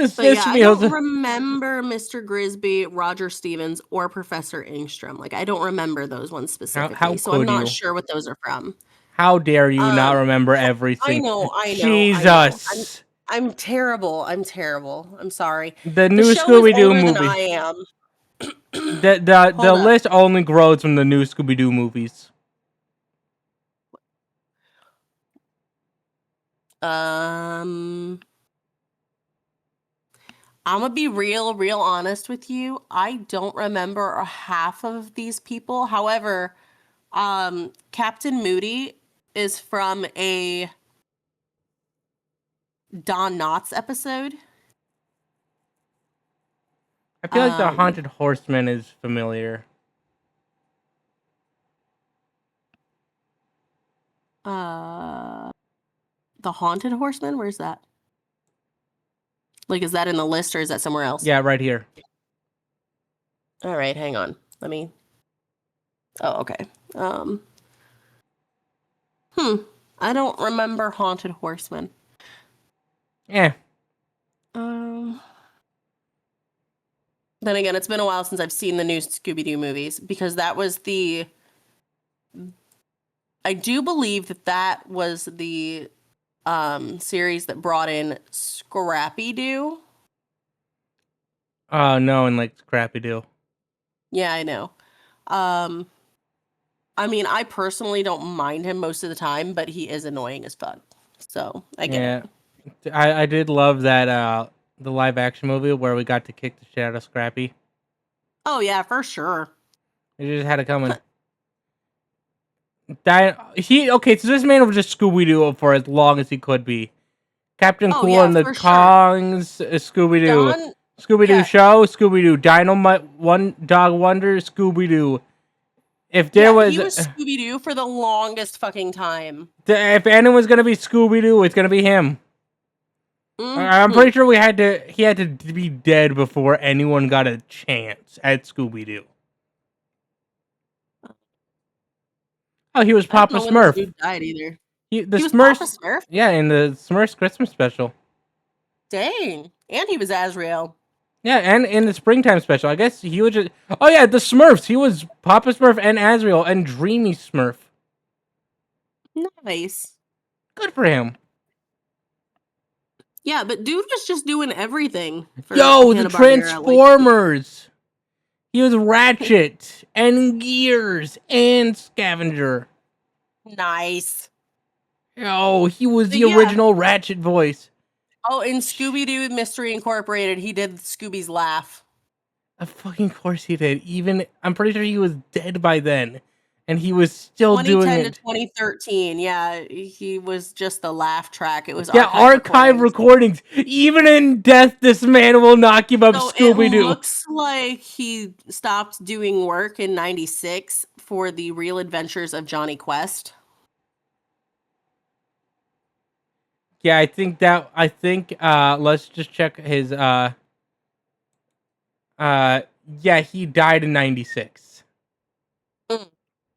So yeah, I don't remember Mr. Grisby, Roger Stevens, or Professor Engstrom. Like, I don't remember those ones specifically, so I'm not sure what those are from. How dare you not remember everything? I know. Jesus. I'm terrible. I'm sorry. The new Scooby-Doo movie. Than I am. The list only grows from the new Scooby-Doo movies. I'm gonna be real honest with you. I don't remember half of these people. However, Captain Moody is from a Don Knotts episode. I feel like the Haunted Horseman is familiar. The Haunted Horseman? Where's that? Like, is that in the list or is that somewhere else? Yeah, right here. All right, hang on. Let me. Oh, okay. I don't remember Haunted Horseman. Yeah. Then again, it's been a while since I've seen the new Scooby-Doo movies because that was the. I do believe that was the series that brought in Scrappy-Doo. Oh no, and like Scrappy-Doo. Yeah, I know. I mean, I personally don't mind him most of the time, but he is annoying as fuck. So I get it. I did love that the live action movie where we got to kick the shit out of Scrappy. Oh yeah, for sure. It just had it coming. So this man was just Scooby-Doo for as long as he could be. Captain Cool and the Kongs, Scooby-Doo. Scooby-Doo Show, Scooby-Doo. Dynamite, One Dog Wonder, Scooby-Doo. If there was... He was Scooby-Doo for the longest fucking time. If anyone's gonna be Scooby-Doo, it's gonna be him. Mm-hmm. I'm pretty sure he had to be dead before anyone got a chance at Scooby-Doo. Oh, he was Papa Smurf. Dude died either. He was Papa Smurf? Yeah, in the Smurfs Christmas special. Dang. And he was Azrael. Yeah, and in the springtime special. I guess he was just... Oh yeah, the Smurfs. He was Papa Smurf and Azrael and Dreamy Smurf. Nice. Good for him. Yeah, but dude was just doing everything. Yo, the Transformers! He was Ratchet and Gears and Scavenger. Nice. Yo, he was the original Ratchet voice. Oh, in Scooby-Doo Mystery Incorporated, he did Scooby's laugh. Of fucking course he did. I'm pretty sure he was dead by then. And he was still doing it. 2010 to 2013, yeah, he was just the laugh track. It was archive recordings. Even in death, this man will not give up Scooby-Doo. It looks like he stopped doing work in '96 for the Real Adventures of Johnny Quest. Yeah, I think let's just check his yeah, he died in '96.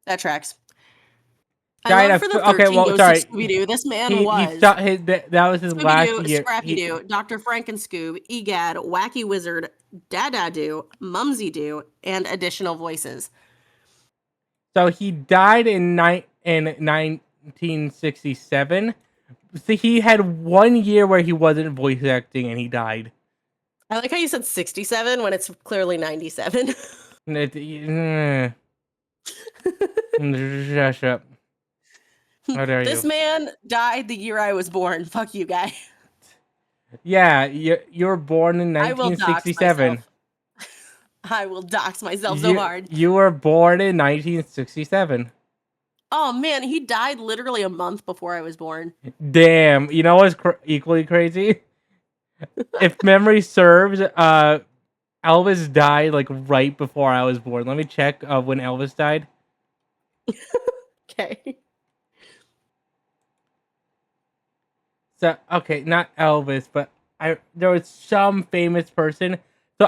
That tracks. Scooby-Doo. This man was that was his last year. Scrappy-Doo, Dr. Frankenscoob, Egad, Wacky Wizard, Dada-Doo, Mumsy-Doo, and additional voices. So he died in 1967. So he had 1 year where he wasn't voice acting, and he died. I like how you said 67 when it's clearly 97. Shush up. How dare This you? man died the year I was born. Fuck you, guy. Yeah, you were born in I will dox 1967. myself. I will dox myself so hard. You were born in 1967. Oh man, he died literally a month before I was born. Damn. You know what's equally crazy? If memory serves, Elvis died like right before I was born. Let me check when Elvis died. Okay. So okay, not Elvis, but there was some famous person. So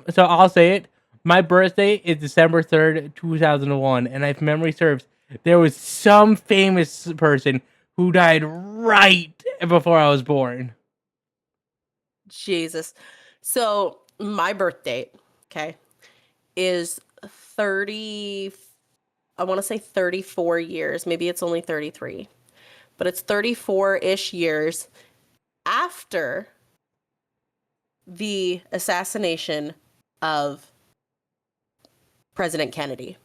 so I'll say it. My birthday is December 3rd, 2001, and if memory serves, there was some famous person who died right before I was born. Jesus. So my birth date, okay, is 30, I want to say 34 years. Maybe it's only 33, but it's 34-ish years after the assassination of President Kennedy.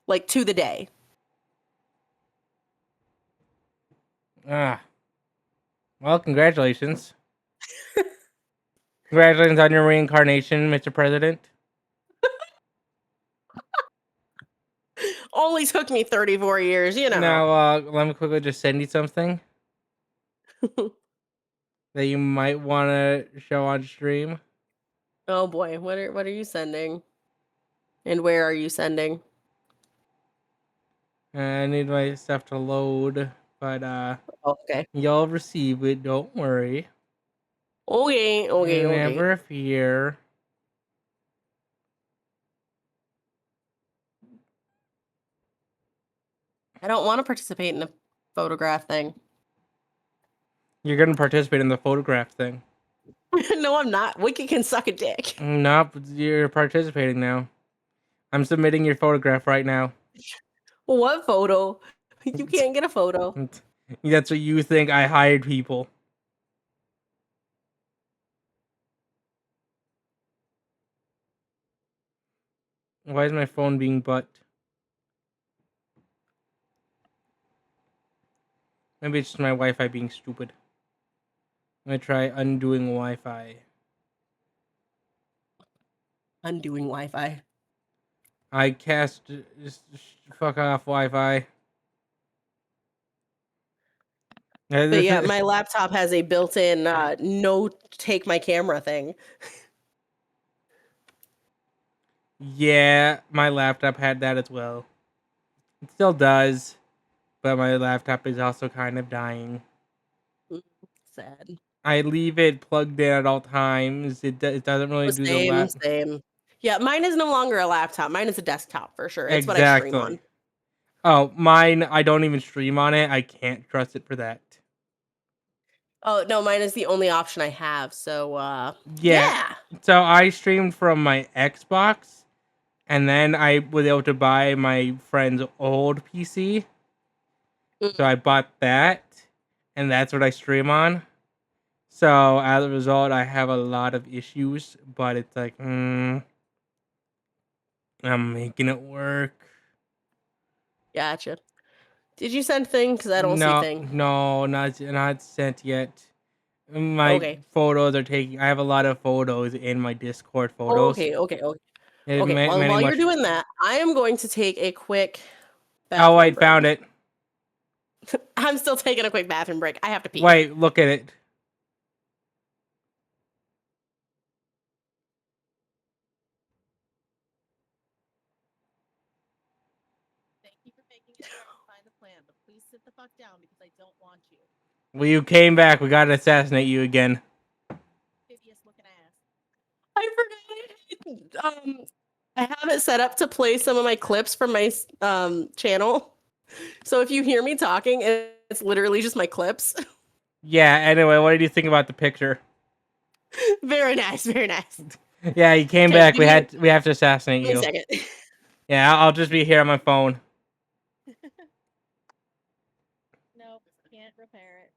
Like to the day. Ah, well, congratulations. Congratulations on your reincarnation, Mr. President. Only took me 34 years, you know. Now, let me quickly just send you something that you might want to show on stream. Oh boy, what are you sending? And where are you sending? I need my stuff to load, but Okay. you'll receive it. Don't worry. Okay. Never fear. I don't want to participate in the photograph thing. You're gonna participate in the photograph thing. No, I'm not. Wiki can suck a dick. Nope, you're participating now. I'm submitting your photograph right now. What photo? You can't get a photo. That's what you think. I hired people. Why is my phone being butt? Maybe it's just my Wi-Fi being stupid. I'm gonna try undoing Wi-Fi. Undoing Wi-Fi. I cast just fuck off Wi-Fi. But yeah, my laptop has a built-in no take my camera thing. Yeah, my laptop had that as well. It still does, but my laptop is also kind of dying. Sad. I leave it plugged in at all times. It doesn't really do the lap. Same. Yeah, mine is no longer a laptop. Mine is a desktop for sure. It's what I stream on. Exactly. Oh, mine, I don't even stream on it. I can't trust it for that. Oh, no, mine is the only option I have. So, Yeah. So I streamed from my Xbox, and then I was able to buy my friend's old PC. So I bought that, and that's what I stream on. So as a result, I have a lot of issues, but it's like, I'm making it work. Gotcha. Did you send thing? Because I don't see thing. No, not sent yet. My photos are taking. I have a lot of photos in my Discord photos. Okay. Okay. While you're doing that, I am going to take a quick. Oh, I found it. I'm still taking a quick bathroom break. I have to pee. Wait, look at it. Thank you for making it find the plan, but please sit the fuck down because I don't want you. Well, you came back. We gotta assassinate you again. Hideous looking ass. I forgot. I have it set up to play some of my clips from my channel. So if you hear me talking, it's literally just my clips. Yeah. Anyway, what did you think about the picture? Very nice. Yeah, you came back. We have to assassinate you. Wait a second. Yeah, I'll just be here on my phone. Nope, can't repair it.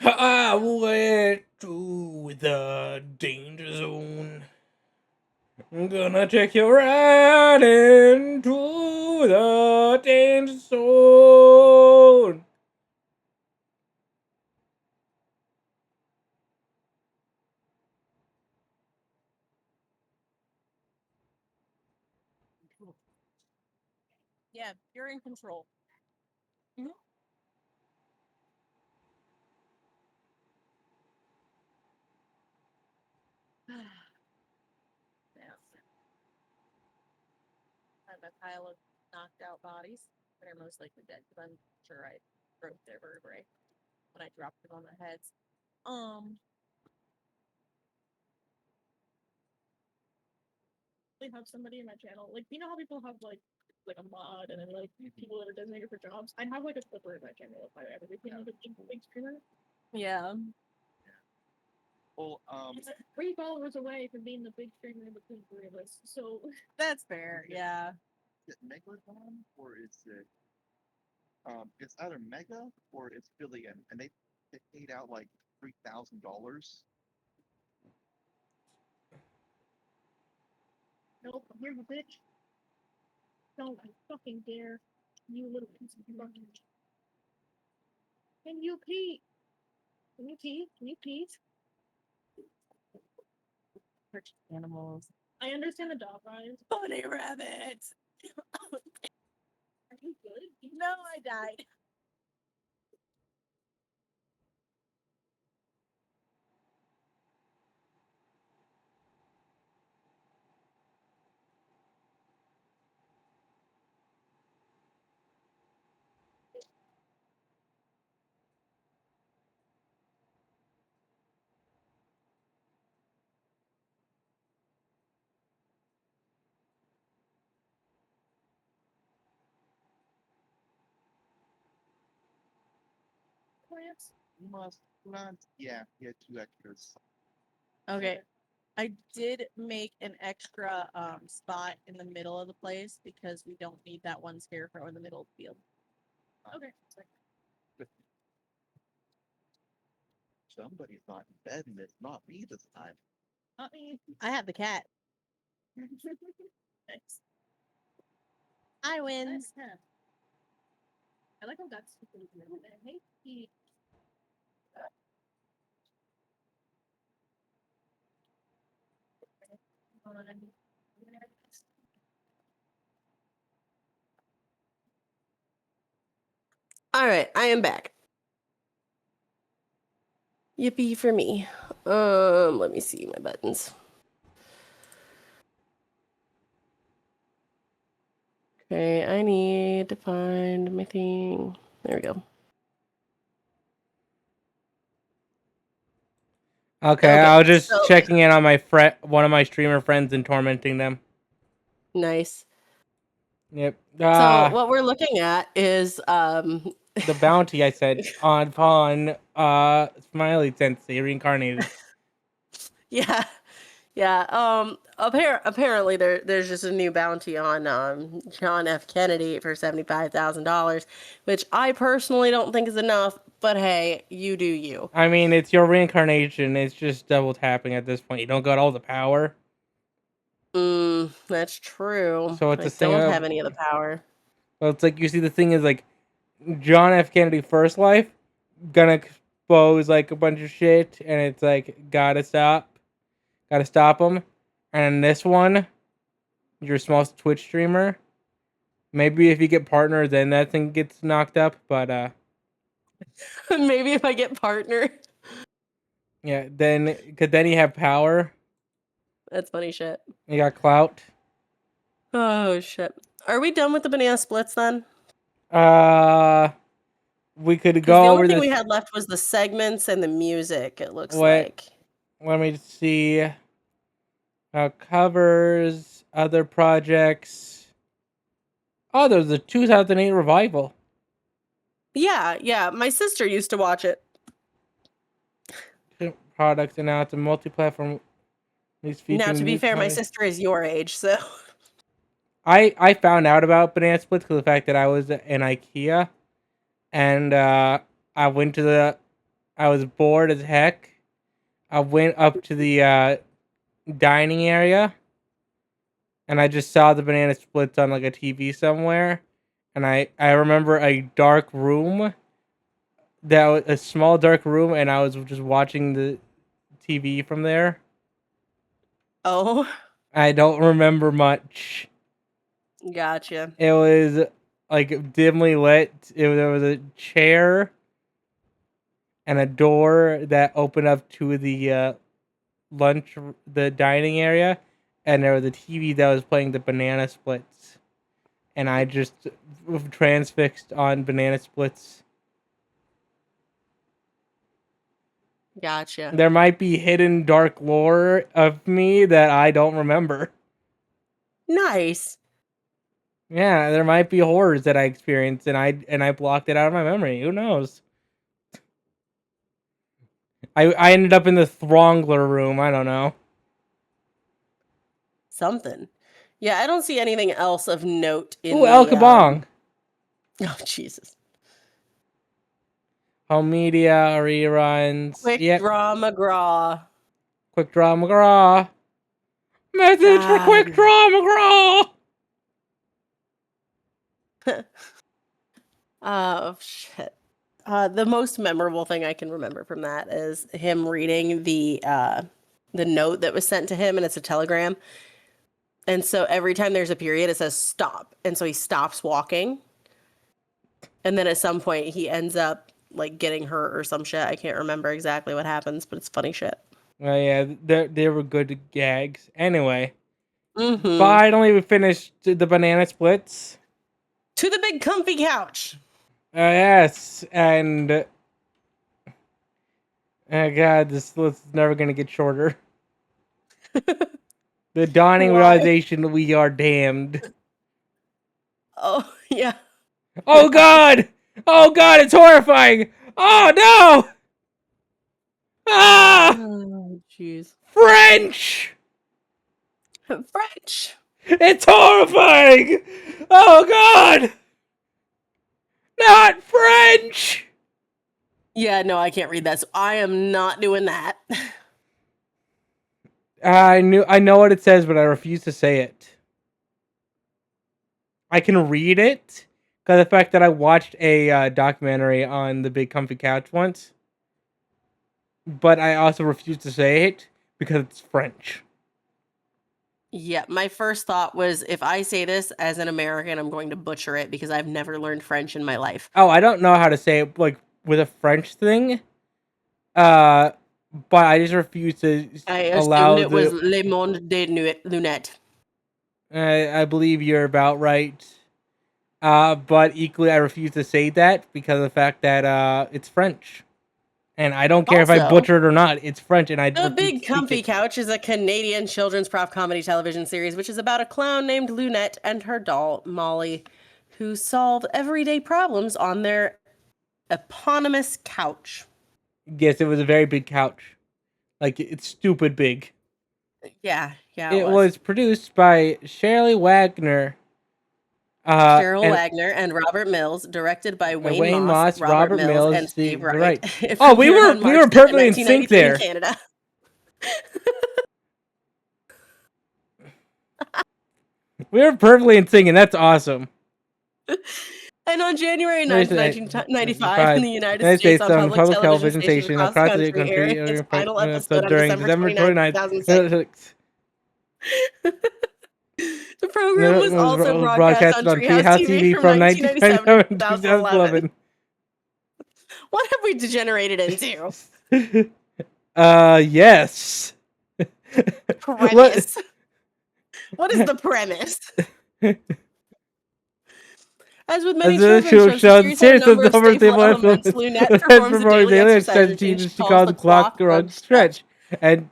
I went to the danger zone. I'm gonna take you right into the danger zone. Yeah, you're in control. Mhm. Yeah. I have a pile of knocked out bodies that are most likely dead because I'm sure I broke their vertebrae when I dropped them on their heads. They have somebody in my channel. Like, you know how people have like a mod and then like people that are designated for jobs? I have like a clipper in my channel if I ever became like a big streamer. Yeah. Well, It's 3 followers away from being the big streamer between 3 of us. So that's fair, yeah. is it Megalodon or is it it's either Mega or it's Billion, and they paid out like $3,000. Nope, I'm here, bitch. Don't I fucking dare. You little piece of fucking. Can you pee? Can you pee? Can you pee? Purchase animals. I understand the dog eyes. Bunny rabbits. Are you good? No, I died. Plants. You must not. Yeah, he had 2 extras. Okay. I did make an extra spot in the middle of the place because we don't need that one scarecrow in the middle of the field. Okay. Somebody's not in bed, and it's not me this time. Not me. I have the cat. Thanks. I win. I like how that's super. I hate the. All right, I am back. Yippee for me. Let me see my buttons. Okay, I need to find my thing. There we go. Okay, Okay, I was just so- checking in on my one of my streamer friends and tormenting them. Nice. Yep. So what we're looking at is The bounty I said upon Smiley since they reincarnated. yeah. Yeah. Apparently there's just a new bounty on John F. Kennedy for $75,000, which I personally don't think is enough, but hey, you do you. I mean, it's your reincarnation. It's just double tapping at this point. You don't got all the power. That's true. So it's I a thing don't of, have any of the power. well, it's like you see the thing is like John F. Kennedy first life gonna expose like a bunch of shit, and it's like gotta stop him. And this one, your small Twitch streamer, maybe if you get partner, then that thing gets knocked up. But Maybe if I get partner. yeah, then you have power. That's funny shit. You got clout. Oh shit. Are we done with the banana splits then? We could Because go the over only thing this. we had left was the segments and the music, it looks What? like. Let me see. Covers, other projects. Oh, there's a 2008 revival. Yeah. My sister used to watch it. Products announced a multi-platform He's Now, featuring to be new fair, my toys. sister is your age, so I found out about banana splits because of the fact that I was in IKEA, and I went to the. I was bored as heck. I went up to the dining area, and I just saw the banana splits on like a TV somewhere, and I remember a dark room. That was a small dark room, and I was just watching the TV from there. oh, I don't remember much. gotcha. It was like dimly lit. There was a chair and a door that opened up to the the dining area, and there was a TV that was playing the banana splits, and I just transfixed on banana splits. Gotcha. There might be hidden dark lore of me that I don't remember. Nice. Yeah, there might be horrors that I experienced, and I blocked it out of my memory. Who knows? I ended up in the Throngler room. I don't know. Something. Yeah, I don't see anything else of note in Ooh, El the Kabong. Oh, Jesus. Home media reruns. Quick Yep. Draw McGraw. Quick Draw McGraw. Message for Quick God. Draw McGraw. Oh, shit. The most memorable thing I can remember from that is him reading the note that was sent to him, and it's a telegram. And so every time there's a period, it says stop. And so he stops walking. And then at some point, he ends up like getting hurt or some shit. I can't remember exactly what happens, but it's funny shit. Oh yeah, they were good gags. Anyway, Mm-hmm. finally we finished the banana splits. To the big comfy couch. Yes, and oh god, this list is never gonna get shorter. The dawning Why? realization we are damned. Oh, yeah. Oh god! Oh god, it's horrifying! Oh no! Ah! Oh, jeez. French! French. It's horrifying! Oh god! Not French! Yeah, no, I can't read that. So I am not doing that. I know what it says, but I refuse to say it. I can read it because of the fact that I watched a documentary on the big comfy couch once. But I also refuse to say it because it's French. Yeah, my first thought was if I say this as an American, I'm going to butcher it because I've never learned French in my life. Oh, I don't know how to say it like with a French thing. But I just refuse to I allow assumed it was Le Monde des Lunettes. I believe you're about right. But equally, I refuse to say that because of the fact that it's French. And I don't care if I Also, butcher it or not. It's French, and I The refuse Big to speak Comfy it. Couch is a Canadian children's prop comedy television series which is about a clown named Lunette and her doll, Molly, who solve everyday problems on their eponymous couch. Yes, it was a very big couch. Like, it's stupid big. Yeah, It was produced by Shirley Wagner. Cheryl and Wagner and Robert Mills, directed by Wayne Moss, Robert Mills, and Steve Steve Wright. Wright. It Oh, we premiered on were March 10th, perfectly in sync 1993 there. in Canada. We were perfectly in sync, and that's awesome. And on January 9th, 1995, in the United United States, States on public television stations across the country, airing its final episode on during December December 29th, 29th. 2006. The program was also broadcast on Treehouse TV from 1997 to 2011. What have we degenerated into? Yes. Premise. What is the premise? As with many children's shows, the series had a number of staple elements. Lunette performs a daily exercise routine she calls the clock run stretch. And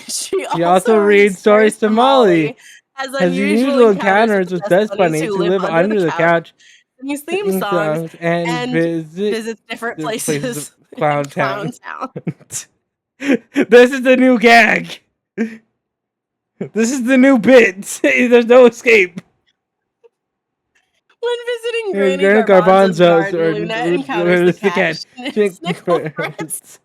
she also reads stories to Molly. Has unusual encounters with dust bunnies who live under the couch. Sings theme songs and visits different places of Clown in Clown Town. Town. This is the new gag. This is the new bit. There's no escape. When visiting Here's Granny Granny Garbanzo's Garbanzo's garden, Lunette encounters the cat. Snickle Fritz.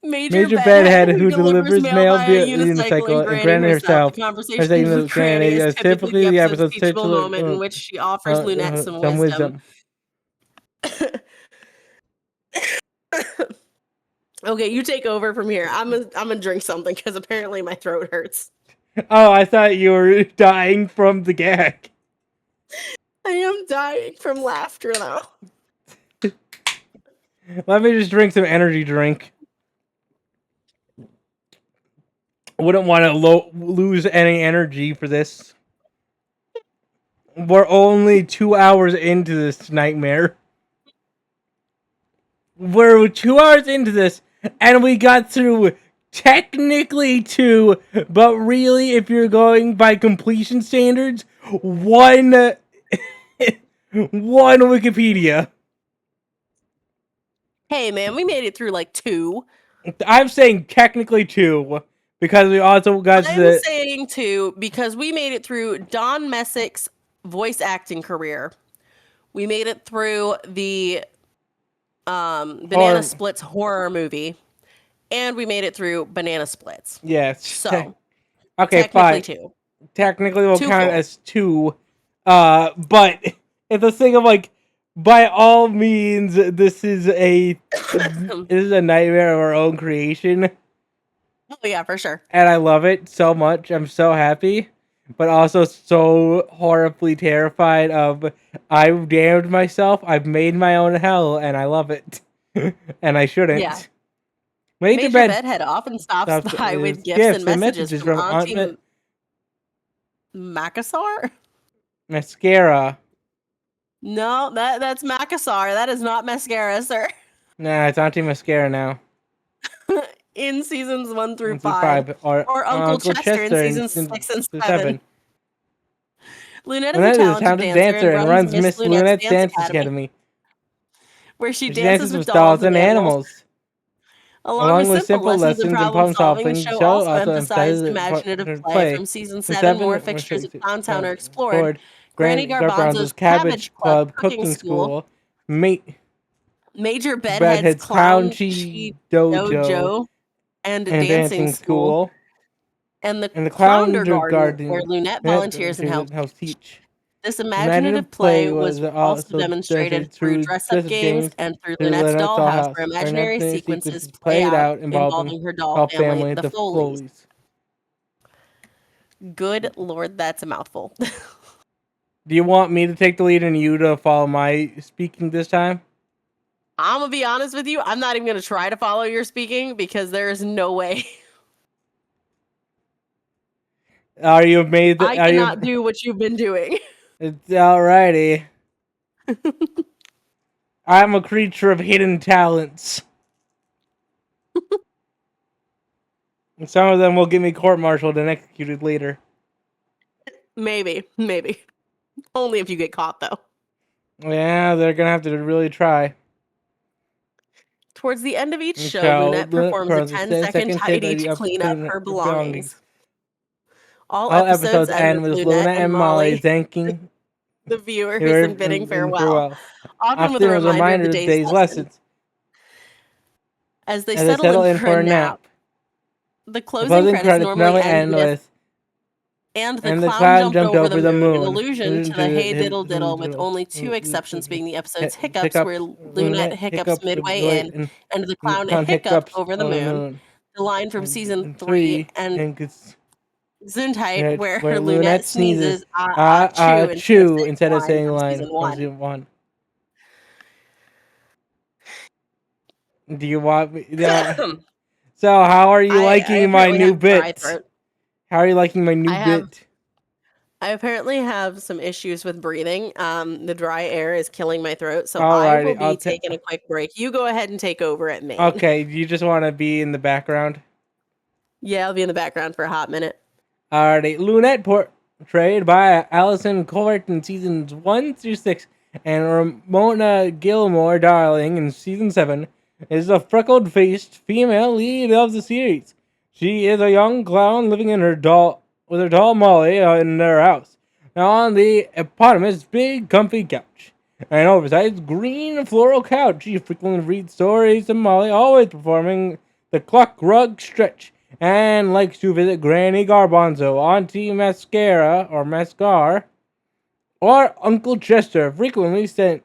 Major Major Bedhead, Bedhead who who delivers delivers mail mail via via unicycle, and unicycle, and Granny Granny herself. The herself. conversation with Granny is typically the episode's teachable moment in which she offers Lunette some wisdom. Okay, you take over from here. I'm gonna drink something because apparently my throat hurts. Oh, I thought you were dying from the gag. I am dying from laughter though. Let me just drink some energy drink. Wouldn't want to lose any energy for this. We're only 2 hours into this nightmare. We're 2 hours into this, and we got through technically 2, but really, if you're going by completion standards, 1 one Wikipedia. Hey man, we made it through like 2. I'm saying technically 2 because we also got I'm saying 2 because we made it through Don Messick's voice acting career. We made it through the Banana Splits horror movie, and we made it through Banana Splits. Yes. So, okay, technically fine. 2. Technically, we'll 2 count it full. as 2. But it's a thing of like, by all means, this is a nightmare of our own creation, Oh yeah, for sure. and I love it so much. I'm so happy, but also so horribly terrified of I've damned myself. I've made my own hell, and I love it, and I shouldn't. Yeah. Major Bedhead often stops by with gifts and messages from Auntie Macassar? Mascara. No, that's Macassar. That is not mascara, sir. Nah, it's Auntie Mascara now. In seasons 1 through 5. Or Uncle Chester in seasons 6 and 7. Lunette is a talented dancer and runs Miss Lunette's Dance Academy, where she dances with dolls and animals. Along with simple lessons and problem solving, the show also emphasized imaginative play. From season 7, more fixtures of Clowntown are explored. Granny Garbanzo's Cabbage Club cooking school, Major Bedhead's Clown Cheese Dojo, and dancing school, and the Clownder Garden, where Lunette volunteers and helps teach. This imaginative play was also demonstrated through dress-up games and through Lunette's dollhouse, where imaginary sequences played out involving her doll family, the Foleys. Good lord, that's a mouthful. Do you want me to take the lead and you to follow my speaking this time? I'm gonna be honest with you. I'm not even gonna try to follow your speaking because there is no way. Are you made? I cannot do what you've been doing. It's alrighty. I'm a creature of hidden talents. And some of them will get me court-martialed and executed later. Maybe. Only if you get caught, though. Yeah, they're gonna have to really try. Towards the end of each show, Lunette performs a 10-second tidy to clean up her belongings. All episodes end with Lunette and Molly thanking the viewers and bidding farewell. Often with a reminder of the day's lessons. As they settle in for a nap. The closing credits normally end with and the clown jumped over the moon, an allusion to the Hey Diddle Diddle, with only 2 exceptions being the episode's hiccups, where Lunette hiccups midway in, and the clown hiccups over the moon. The line from season 3 and Gesundheit, where Lunette sneezes chew instead of saying line from season 1. Do you want me? So, how are you liking my new bit? How are you liking my new bit? I apparently have some issues with breathing. The dry air is killing my throat, so I will be taking a quick break. You go ahead and take over at me. Okay, you just want to be in the background? Yeah, I'll be in the background for a hot minute. Alrighty, Lunette portrayed by Allison Court in seasons 1 through 6, and Ramona Gilmore Darling in season 7. is the freckled-faced female lead of the series. She is a young clown living in her doll Molly in their house. Now on the eponymous big comfy couch. An oversized green floral couch. She frequently reads stories to Molly, always performing the clock rug stretch, and likes to visit Granny Garbanzo, Auntie Mascara or Mascar, or Uncle Chester. Frequently sent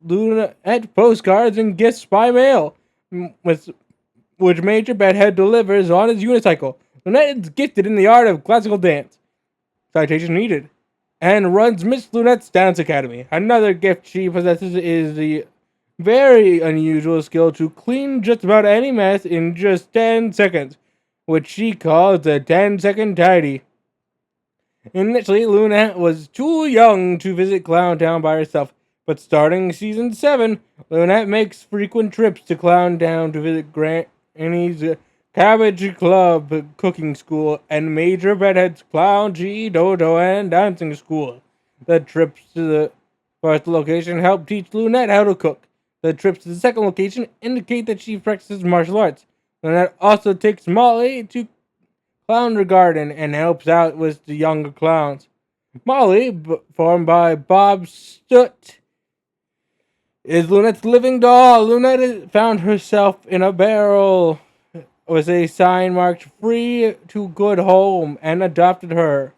Lunette postcards and gifts by mail, which Major Bedhead delivers on his unicycle. Lunette is gifted in the art of classical dance. Citation needed. And runs Miss Lunette's Dance Academy. Another gift she possesses is the very unusual skill to clean just about any mess in just 10 seconds, which she calls the 10-second tidy. Initially, Lunette was too young to visit Clowntown by herself, but starting season 7, Lunette makes frequent trips to Clowntown to visit Granny's Cabbage Club cooking school and Major Bedhead's Clown G Dodo and dancing school. The trips to the first location help teach Lunette how to cook. The trips to the second location indicate that she practices martial arts. Lunette also takes Molly to Clowner Garden and helps out with the younger clowns. Molly, formed by Bob Stutt, is Lunette's living doll. Lunette found herself in a barrel with a sign marked "Free to Good Home" and adopted her.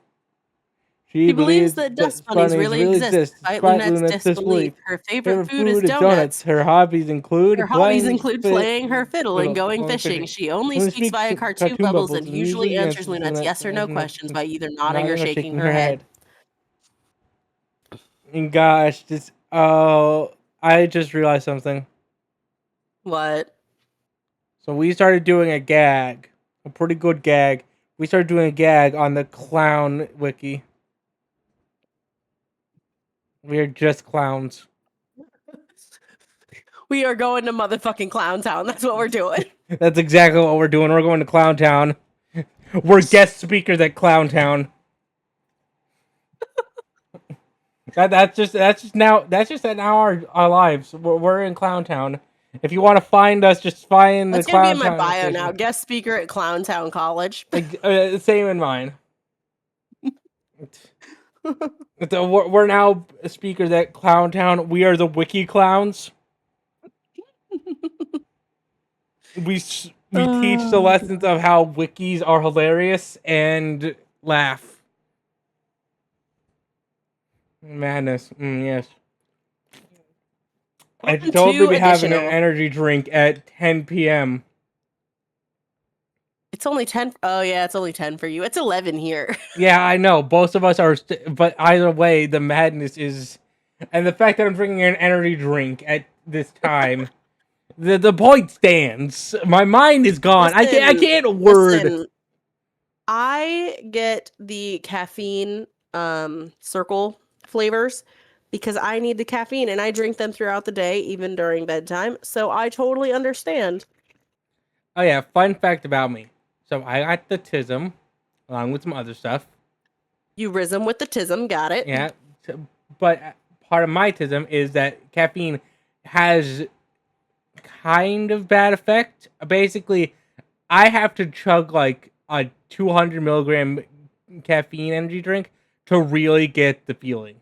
She believes that dust bunnies really exist, despite Lunette's disbelief. Her favorite food is donuts. Her hobbies include playing her fiddle and going fishing. She only speaks via cartoon bubbles and usually answers Lunette's yes or no questions by either nodding or shaking her head. And gosh, I just realized something. What? So we started doing a gag, a pretty good gag. We started doing a gag on the clown wiki. We are just clowns. We are going to motherfucking Clowntown. That's what we're doing. That's exactly what we're doing. We're going to Clowntown. We're guest speakers at Clowntown. That's just now our lives. We're in Clowntown. If you want to find us, just find That's the Clowntown. That's gonna be in my bio now. Guest speaker at Clowntown College. Same in mine. We're now speakers at Clowntown. We are the Wiki Clowns. We teach the lessons of how wikis are hilarious and laugh. Madness. Yes. I told you we having an energy drink at 10 p.m. It's only 10. Oh, yeah, it's only 10 for you. It's 11 here. Yeah, I know. Both of us are, but either way, the madness is, and the fact that I'm drinking an energy drink at this time, the point stands. My mind is gone. Listen, I can't word. Listen, I get the caffeine circle flavors because I need the caffeine and I drink them throughout the day, even during bedtime. So I totally understand. Oh yeah, fun fact about me. So I got the tism, along with some other stuff. You rhythm with the tism, got it. Yeah, but part of my tism is that caffeine has kind of bad effect. Basically, I have to chug like a 200 milligram caffeine energy drink to really get the feeling.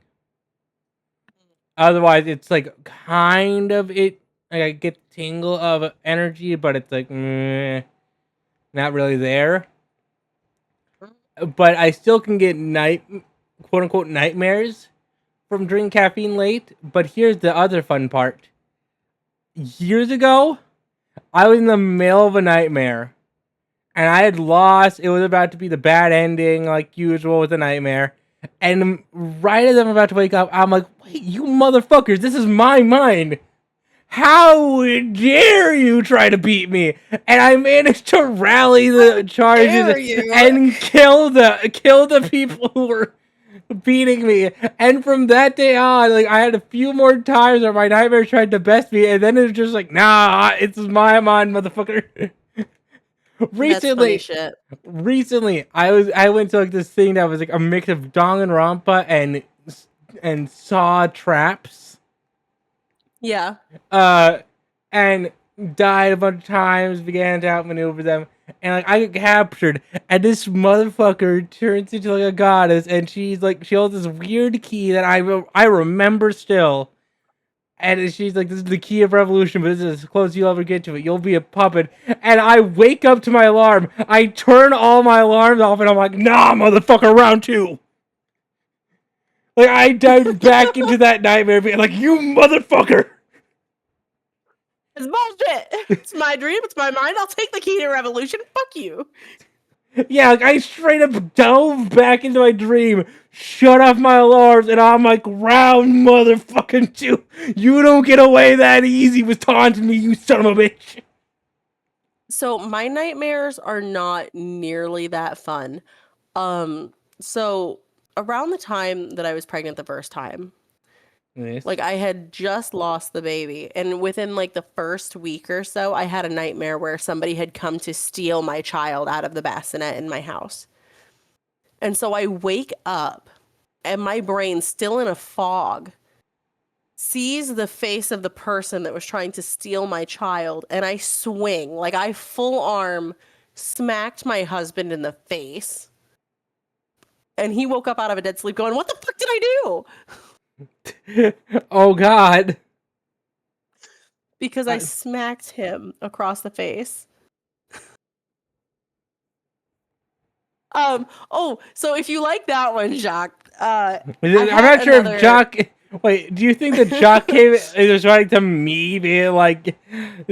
Otherwise, it's like kind of it. Like I get the tingle of energy, but it's like not really there. But I still can get quote unquote nightmares from drinking caffeine late. But here's the other fun part. Years ago, I was in the middle of a nightmare. And I had lost. It was about to be the bad ending, like usual with a nightmare. And right as I'm about to wake up, I'm like, wait, you motherfuckers, this is my mind. How dare you try to beat me? And I managed to rally the charges and kill the people who were beating me. And from that day on, like I had a few more times where my nightmare tried to best me, and then it was just like, nah, it's my mind, motherfucker. Recently, I went to like this thing that was like a mix of Danganronpa and Saw traps. Yeah. and died a bunch of times, began to outmaneuver them, and like I get captured, and this motherfucker turns into like a goddess, and she's like she holds this weird key that I remember still. And she's like, this is the key of revolution, but this is as close as you'll ever get to it. You'll be a puppet. And I wake up to my alarm. I turn all my alarms off, and I'm like, nah, motherfucker, round 2. Like, I dived back into that nightmare, being like, you motherfucker. It's bullshit. It's my dream. It's my mind. I'll take the key to revolution. Fuck you. Yeah, like, I straight up dove back into my dream, shut off my alarms, and I'm like, round motherfucking 2. You don't get away that easy with taunting me, you son of a bitch. So my nightmares are not nearly that fun. So around the time that I was pregnant the first time, Yes. like I had just lost the baby, and within like the first week or so, I had a nightmare where somebody had come to steal my child out of the bassinet in my house. And so I wake up and my brain, still in a fog, sees the face of the person that was trying to steal my child, and I swing, like I full arm smacked my husband in the face. And he woke up out of a dead sleep going, what the fuck did I do? Oh God. Because I smacked him across the face. Oh, so if you like that one, Jacques, I'm not sure if Jock. Wait, do you think that Jock came? It was right to me being like,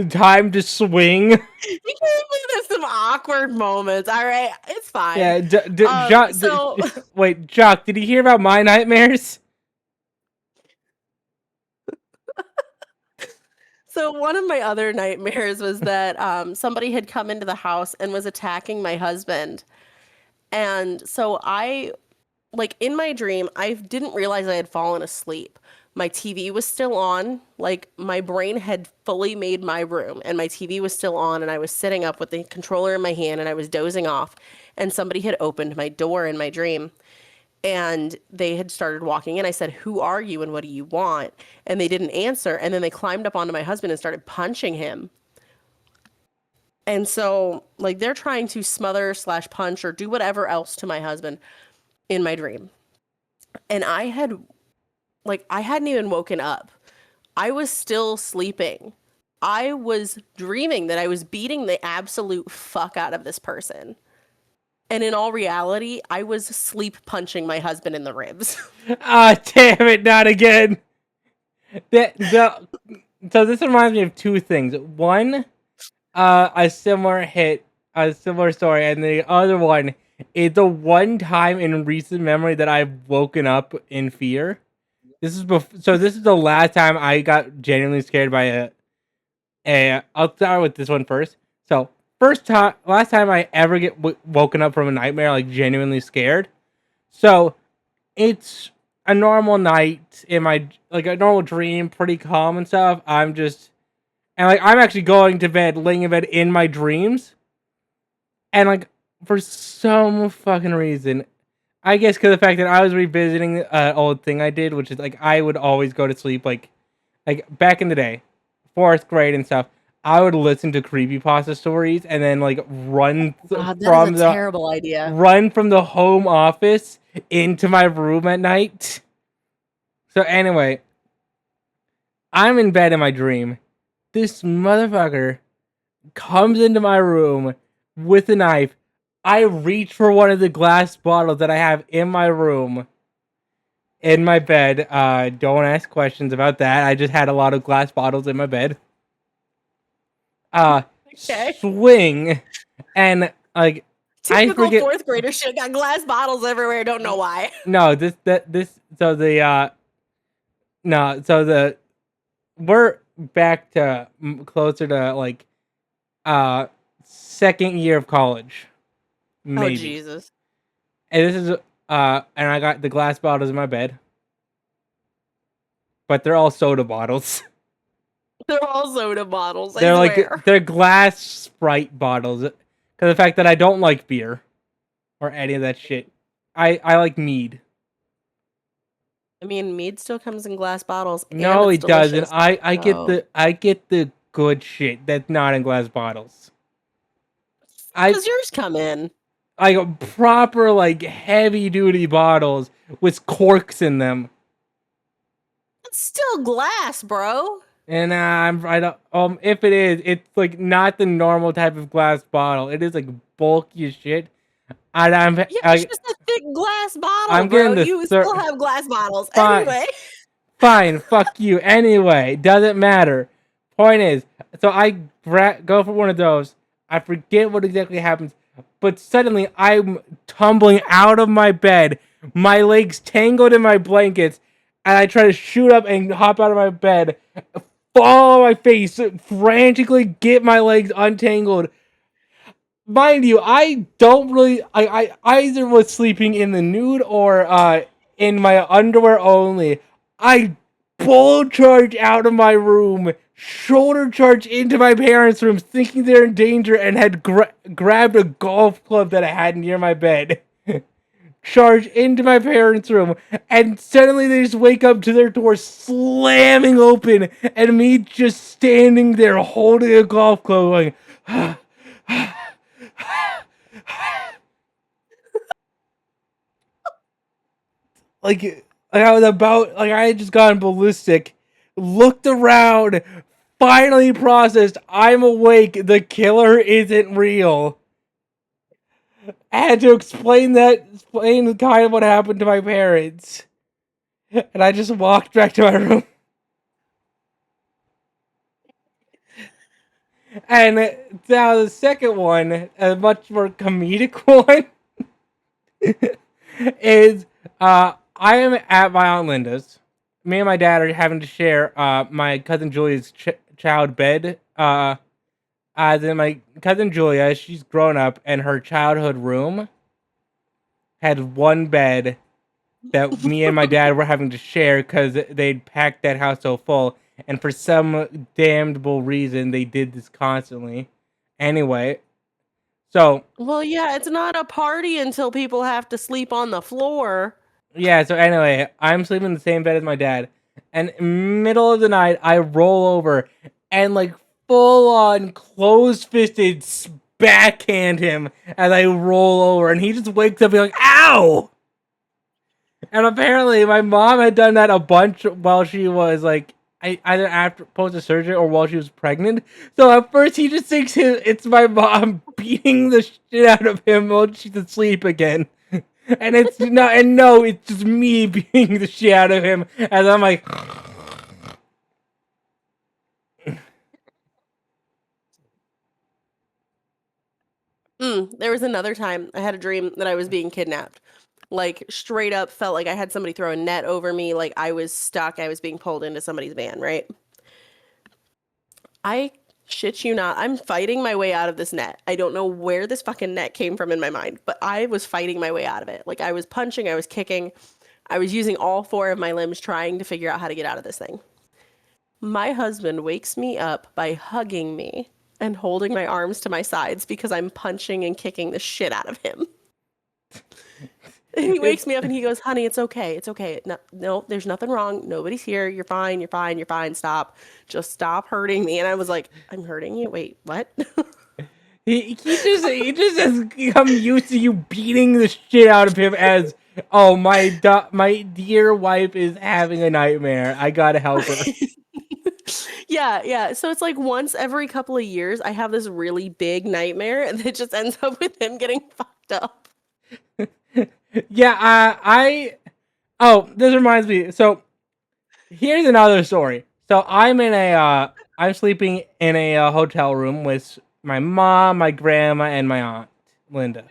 time to swing. He came with some awkward moments. All right, it's fine. Yeah, So wait, Jock, did he hear about my nightmares? So one of my other nightmares was that somebody had come into the house and was attacking my husband. And so like in my dream, I didn't realize I had fallen asleep. My TV was still on, like my brain had fully made my room and my TV was still on, and I was sitting up with the controller in my hand and I was dozing off, and somebody had opened my door in my dream. And they had started walking in. I said, who are you and what do you want? And they didn't answer. And then they climbed up onto my husband and started punching him. And so, like, they're trying to smother / punch or do whatever else to my husband in my dream. And I hadn't even woken up. I was still sleeping. I was dreaming that I was beating the absolute fuck out of this person. And in all reality, I was sleep punching my husband in the ribs. Ah, damn it, not again. So this reminds me of 2 things. One, a similar story, and the other one is the one time in recent memory that I've woken up in fear. This is the last time I got genuinely scared by I'll start with this one first. So last time I ever get woken up from a nightmare, like genuinely scared. So it's a normal night in my, like a normal dream, pretty calm and stuff. I'm actually going to bed, laying in bed in my dreams. And like, for some fucking reason, I guess because of the fact that I was revisiting an old thing I did, which is like, I would always go to sleep, like back in the day, 4th grade and stuff, I would listen to creepypasta stories and then like run from the terrible idea. Run from the home office into my room at night. So anyway, I'm in bed in my dream. This motherfucker comes into my room with a knife. I reach for one of the glass bottles that I have in my room, in my bed. Don't ask questions about that. I just had a lot of glass bottles in my bed. Okay. Swing, and like Typical I forget 4th grader shit. Got glass bottles everywhere. Don't know why. No, we're back to closer to like 2nd year of college. Maybe. Oh Jesus. And this is and I got the glass bottles in my bed. But they're all soda bottles. They're all soda bottles. I They're swear. like they're glass Sprite bottles. Because of the fact that I don't like beer or any of that shit. I like mead. I mean, mead still comes in glass bottles. No, and it it's delicious. doesn't. I get the good shit that's not in glass bottles. How does yours come in? Like proper, like heavy duty bottles with corks in them. It's still glass, bro. And I don't. If it is, it's like not the normal type of glass bottle. It is like bulky as shit. And Yeah, it's just a thick glass bottle, I'm bro. getting the You still have glass bottles. Fine. Anyway. Fine, fuck you. Anyway, doesn't matter. Point is, so I go for one of those. I forget what exactly happens, but suddenly I'm tumbling out of my bed, my legs tangled in my blankets, and I try to shoot up and hop out of my bed, fall on my face, frantically get my legs untangled. Mind you, I don't really. I either was sleeping in the nude or in my underwear only. I bull charge out of my room, shoulder charge into my parents' room, thinking they're in danger, and had grabbed a golf club that I had near my bed. Charge into my parents' room, and suddenly they just wake up to their door slamming open, and me just standing there holding a golf club, going. Like I was about, like I had just gone ballistic, looked around, finally processed, I'm awake, the killer isn't real. I had to explain kind of what happened to my parents. And I just walked back to my room. And now the second one, a much more comedic one, is I am at my Aunt Linda's. Me and my dad are having to share my cousin Julia's child bed. As in my cousin Julia, she's grown up, and her childhood room had one bed that me and my dad were having to share because they'd packed that house so full. And for some damnable reason, they did this constantly. Anyway, so. Well, yeah, it's not a party until people have to sleep on the floor. Yeah, so anyway, I'm sleeping in the same bed as my dad. And middle of the night, I roll over and like full on closed-fisted backhand him as I roll over. And he just wakes up and like, ow! And apparently my mom had done that a bunch while she was like, either after post surgery or while she was pregnant. So at first he just thinks it's my mom beating the shit out of him while she's asleep again. And it's not, and no, it's just me beating the shit out of him as I'm like. There was another time I had a dream that I was being kidnapped. Like, straight up felt like I had somebody throw a net over me, like I was stuck, I was being pulled into somebody's van, right? I shit you not, I'm fighting my way out of this net. I don't know where this fucking net came from in my mind, but I was fighting my way out of it. Like, I was punching, I was kicking, I was using all 4 of my limbs trying to figure out how to get out of this thing. My husband wakes me up by hugging me and holding my arms to my sides because I'm punching and kicking the shit out of him. And he wakes me up and he goes, honey, it's okay. It's okay. No, there's nothing wrong. Nobody's here. You're fine. You're fine. You're fine. Stop. Just stop hurting me. And I was like, I'm hurting you? Wait, what? He just has become used to you beating the shit out of him as, oh, my dear wife is having a nightmare. I gotta help her. Yeah. So it's like once every couple of years, I have this really big nightmare, and it just ends up with him getting fucked up. Yeah, oh, this reminds me. So here's another story. So I'm sleeping in a hotel room with my mom, my grandma, and my aunt Linda.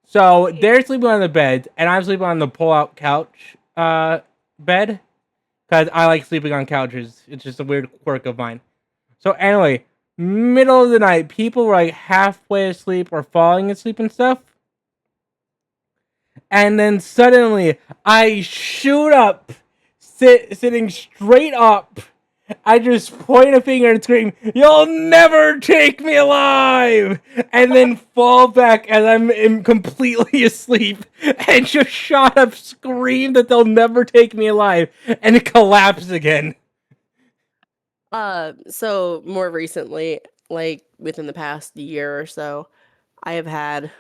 So they're sleeping on the bed, and I'm sleeping on the pull-out couch bed. Because I like sleeping on couches. It's just a weird quirk of mine. So anyway, middle of the night, people were like halfway asleep or falling asleep and stuff. And then suddenly, I shoot up, sitting straight up. I just point a finger and scream, "You'll never take me alive!" And then fall back as I'm completely asleep. And just shot up, scream that they'll never take me alive, and collapse again. So more recently, like within the past year or so, I have had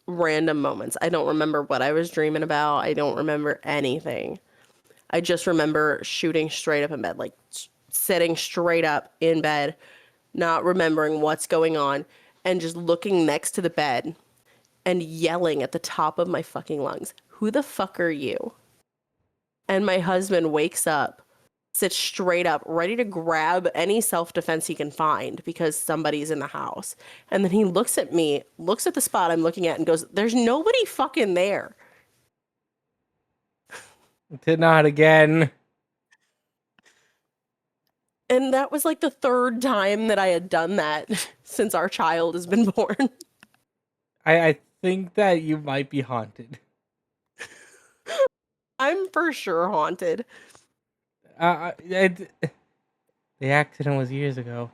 random moments. I don't remember what I was dreaming about. I don't remember anything. I just remember shooting straight up in bed, like sitting straight up in bed, not remembering what's going on, and just looking next to the bed and yelling at the top of my fucking lungs, "Who the fuck are you?" And my husband wakes up, sits straight up, ready to grab any self-defense he can find because somebody's in the house. And then he looks at me, looks at the spot I'm looking at, and goes, "There's nobody fucking there." Did not again. And that was like the third time that I had done that since our child has been born. I think that you might be haunted. I'm for sure haunted. The accident was years ago.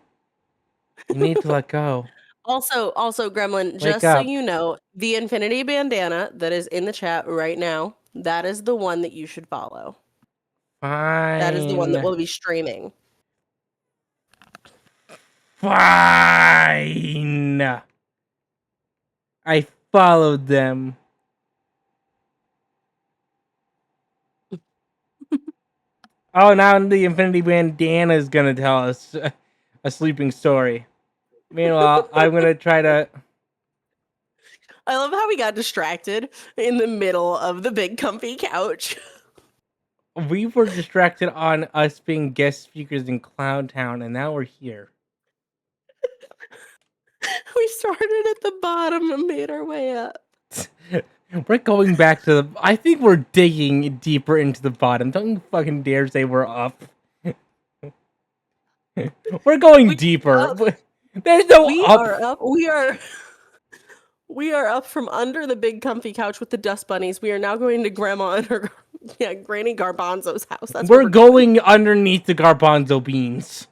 You need to let go. Also, Gremlin, Wake just so up. you know, the infinity bandana that is in the chat right now, that is the one that you should follow. That is the one that Fine. will be streaming. Fine. I followed them. Oh, now the Infinity Bandana is gonna tell us a sleeping story. Meanwhile, I'm gonna try to. I love how we got distracted in the middle of the big comfy couch. We were distracted on us being guest speakers in Clown Town, and now we're here. We started at the bottom and made our way up. We're going back to the. I think we're digging deeper into the bottom. Don't you fucking dare say we're up. We're going deeper. There's no We up. are up. We are up from under the big comfy couch with the dust bunnies. We are now going to Grandma and her, Granny Garbanzo's house. That's where We're going underneath the garbanzo beans.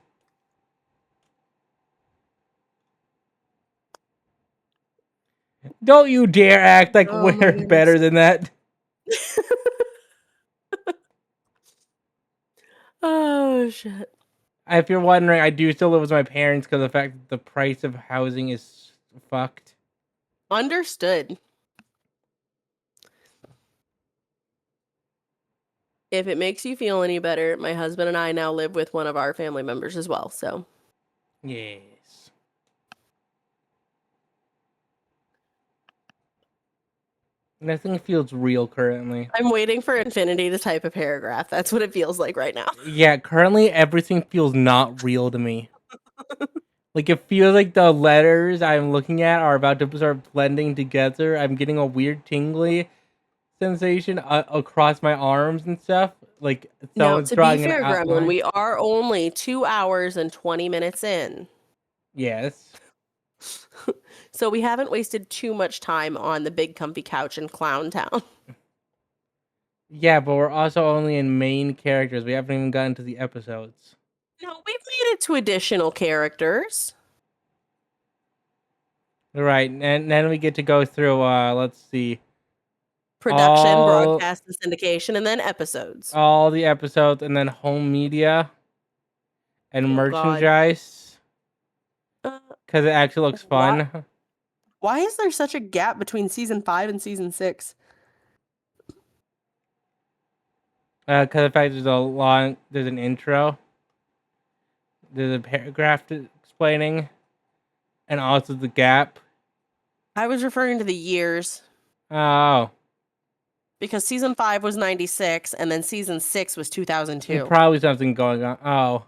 Don't you dare act like Oh my we're better than that. Oh shit. If you're wondering, I do still live with my parents because of the fact that the price of housing is fucked. Understood. If it makes you feel any better, my husband and I now live with one of our family members as well, so. Yes. Nothing feels real currently. I'm waiting for Infinity to type a paragraph. That's what it feels like right now. Yeah, currently everything feels not real to me. Like, it feels like the letters I'm looking at are about to start blending together. I'm getting a weird tingly sensation across my arms and stuff. Like, Now, someone's to be drawing an fair, Gremlin, outline. we are only 2 hours and 20 minutes in. Yes. So we haven't wasted too much time on the big comfy couch in Clown Town. Yeah, but we're also only in main characters. We haven't even gotten to the episodes. No, we've made it to additional characters. Right, and then we get to go through, let's see. Production, broadcast, and syndication, and then episodes. All the episodes, and then home media and merchandise. Because it actually looks fun. Why is there such a gap between season 5 and season 6? Because the fact there's an intro. There's a paragraph explaining. And also the gap. I was referring to the years. Oh. Because season 5 was 96, and then season 6 was 2002. Probably something going on. Oh.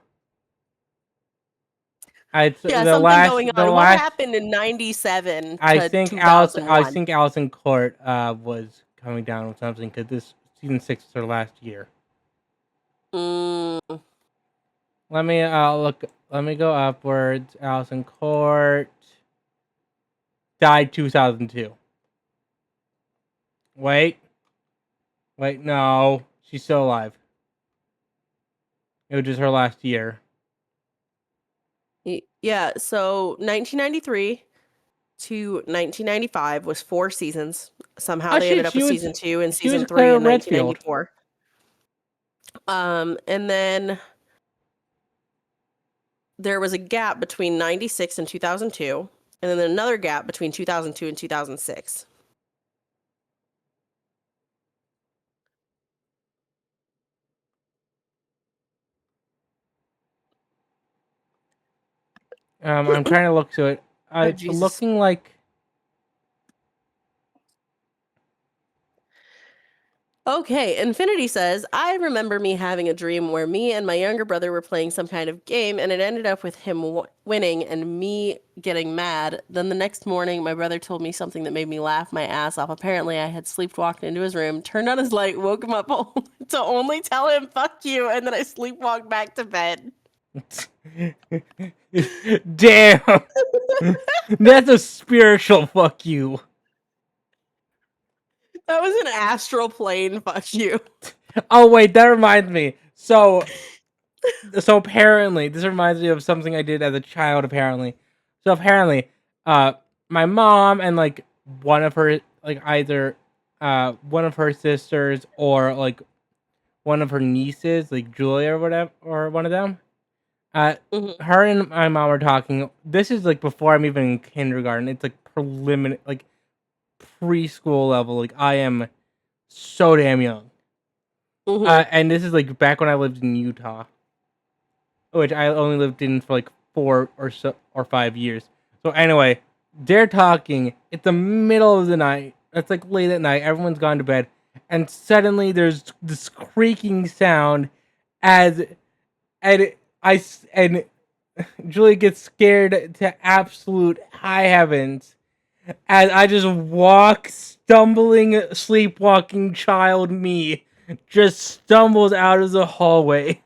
Something going on. What happened in 97 to 2001? I think Allison Court was coming down with something because this season 6 was her last year. Let me look. Let me go upwards. Allison Court died 2002. Wait, no, she's still alive. It was just her last year. Yeah, so 1993 to 1995 was 4 seasons. Somehow they ended up with season 2 and season 3 in 1994. And then there was a gap between 96 and 2002, and then another gap between 2002 and 2006. I'm trying to look to it. It's Jesus. looking like. Okay, Infinity says, I remember me having a dream where me and my younger brother were playing some kind of game, and it ended up with him winning and me getting mad. Then the next morning, my brother told me something that made me laugh my ass off. Apparently, I had sleepwalked into his room, turned on his light, woke him up to only tell him, fuck you, and then I sleepwalked back to bed. Damn! That's a spiritual fuck you. That was an astral plane, fuck you. Oh wait, that reminds me. So apparently, this reminds me of something I did as a child. Apparently, my mom and like one of her, like either one of her sisters or like one of her nieces, like Julia or whatever, or one of them. Mhm. Her and my mom were talking. This is like before I'm even in kindergarten. It's like preliminary, like preschool level. Like I am so damn young. Mhm. And this is like back when I lived in Utah, which I only lived in for like 4 or 5 years. So anyway, they're talking. It's the middle of the night. It's like late at night. Everyone's gone to bed, and suddenly there's this creaking sound, as and Julie gets scared to absolute high heavens, as I just walk, stumbling, sleepwalking child me, just stumbles out of the hallway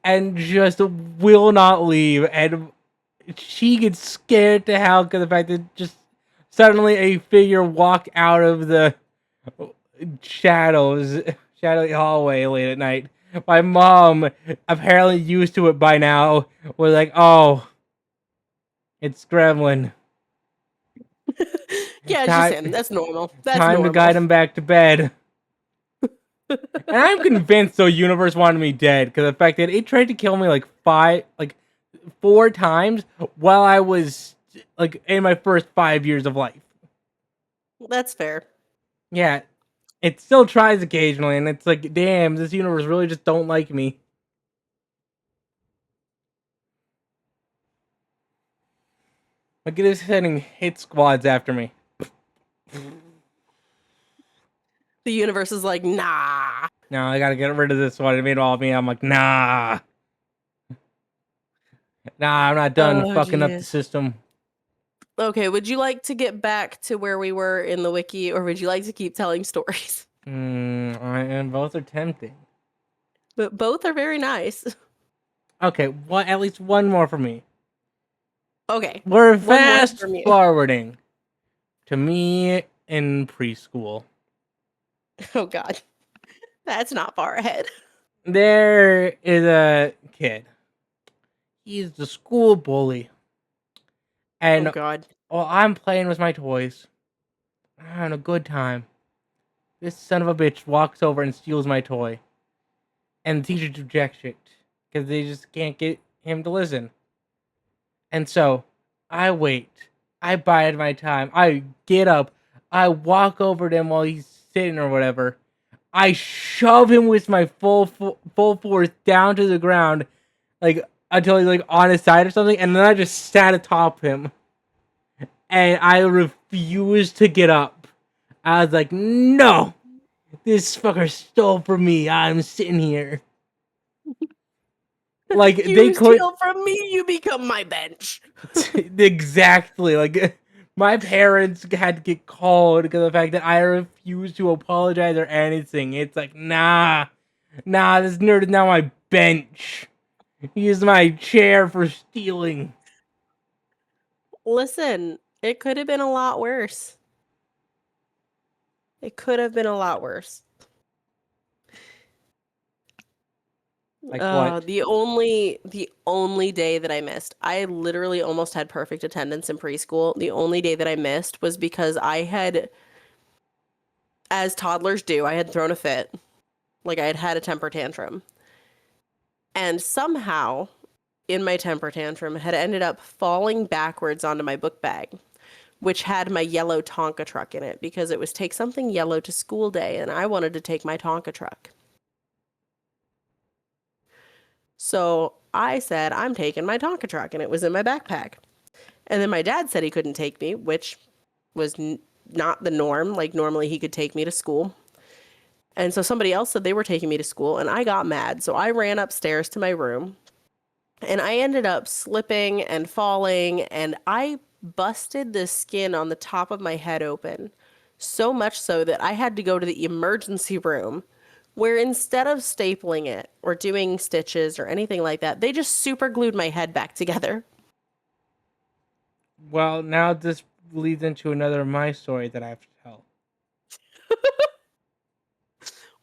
and just will not leave. And she gets scared to hell because of the fact that just suddenly a figure walk out of the shadowy hallway late at night. My mom, apparently used to it by now, was like, "Oh, it's Gremlin. Yeah, it's just him. That's normal. That's Time to guide normal. him back to bed." And I'm convinced the universe wanted me dead because the fact that it tried to kill me like 4 times while I was like in my first 5 years of life. That's fair. Yeah, it still tries occasionally, and it's like, damn, this universe really just don't like me. Like it is sending hit squads after me. The universe is like, nah. No, I gotta get rid of this one. It made all of me. I'm like, nah, I'm not done Oh, fucking up the jeez. system. Okay, would you like to get back to where we were in the wiki, or would you like to keep telling stories? And both are tempting. But both are very nice. Okay, at least one more for me. Okay. We're One more fast from you. forwarding to me in preschool. Oh, God. That's not far ahead. There is a kid. He's the school bully. And Oh, God. while I'm playing with my toys, I'm having a good time, this son of a bitch walks over and steals my toy. And the teacher rejects it because they just can't get him to listen. And so I wait. I bide my time. I get up. I walk over to him while he's sitting or whatever. I shove him with my full force down to the ground, like until he's like on his side or something, and then I just sat atop him, and I refused to get up. I was like, "No, this fucker stole from me. I'm sitting here." Like they You could steal from me, you become my bench. exactly like my parents had to get called because of the fact that I refused to apologize or anything. It's like, nah, this nerd is now my bench. He used my chair for stealing. Listen, it could have been a lot worse. It could have been a lot worse. Like what? The only day that I missed, I literally almost had perfect attendance in preschool. The only day that I missed was because I had, as toddlers do, I had thrown a fit. Like I had had a temper tantrum. and somehow, in my temper tantrum, had ended up falling backwards onto my book bag, which had my yellow Tonka truck in it because it was take something yellow to school day, and I wanted to take my Tonka truck. So I said, I'm taking my Tonka truck, and it was in my backpack. And then my dad said he couldn't take me, which was not the norm. Like, normally he could take me to school. And so somebody else said they were taking me to school, and I got mad. So I ran upstairs to my room, and I ended up slipping and falling, and I busted the skin on the top of my head open. So much so that I had to go to the emergency room, where instead of stapling it or doing stitches or anything like that, they just super glued my head back together. Well, now this leads into another of my story that I have to tell.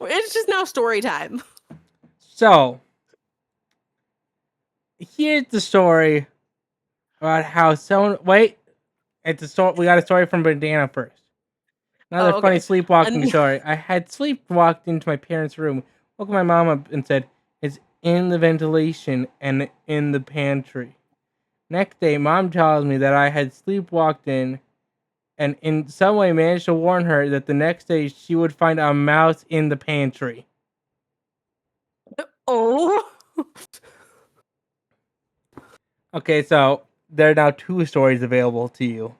It's just now story time. So, here's the story about how someone. Wait, it's a story. We got a story from Bandana first. Another Oh, funny okay. sleepwalking story. I had sleepwalked into my parents' room, woke my mom up, and said, "It's in the ventilation and in the pantry." Next day, mom tells me that I had sleepwalked in, and in some way managed to warn her that the next day she would find a mouse in the pantry. Oh. Okay, so there are now two stories available to you.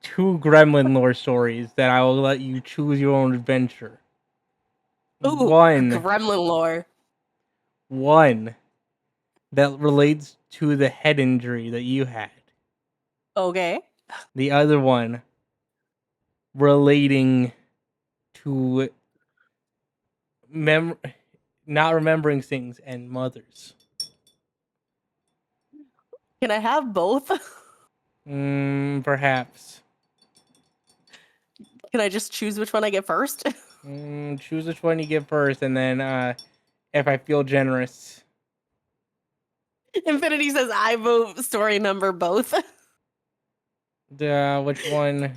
Two gremlin lore stories that I will let you choose your own adventure. Ooh, One gremlin lore. that relates to the head injury that you had. Okay. The other one relating to not remembering things and mothers. Can I have both? Perhaps. Can I just choose which one I get first? Choose which one you get first, and then if I feel generous. Infinity says I vote story number both. Which one?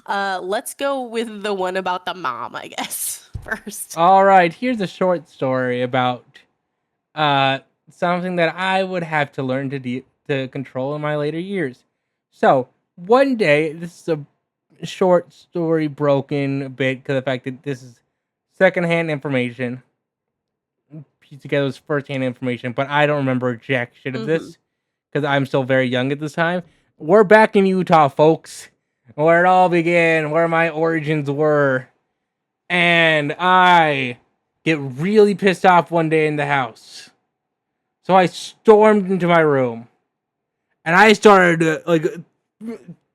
Let's go with the one about the mom, I guess, first. All right, here's a short story about something that I would have to learn to control in my later years. So one day, this is a short story broken a bit because of the fact that this is secondhand information. Piece together as firsthand information, but I don't remember jack shit of this because I'm still very young at this time. We're back in Utah, folks, where it all began, where my origins were. And I get really pissed off one day in the house. So I stormed into my room. And I started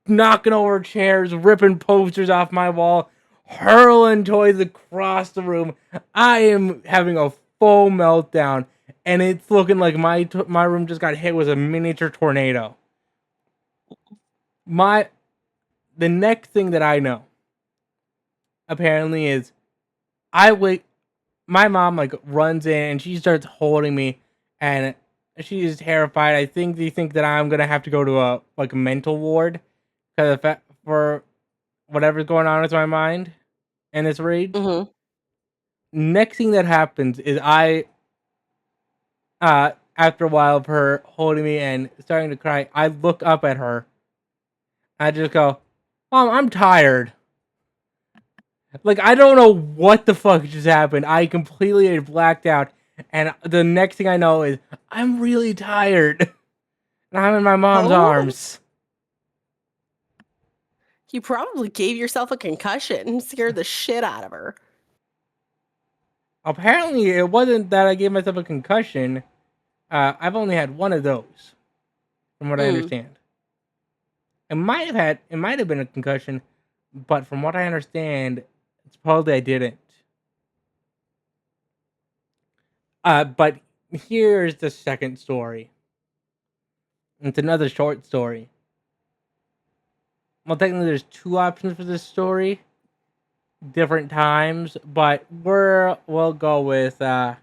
knocking over chairs, ripping posters off my wall, hurling toys across the room. I am having a full meltdown. And it's looking like my room just got hit with a miniature tornado. The next thing that I know, apparently, is my mom runs in and she starts holding me, and she is terrified. I think they think that I'm gonna have to go to a mental ward for whatever's going on with my mind and this rage. Next thing that happens is after a while of her holding me and starting to cry, I look up at her. I just go, "Mom, I'm tired." I don't know what the fuck just happened. I completely blacked out. And the next thing I know is, I'm really tired. And I'm in my mom's arms. You probably gave yourself a concussion and scared the shit out of her. Apparently, it wasn't that I gave myself a concussion. I've only had one of those, from what I understand. It might have been a concussion, but from what I understand, supposedly I didn't. But here's the second story. It's another short story. Well, technically, there's two options for this story, different times, but we'll go with. Do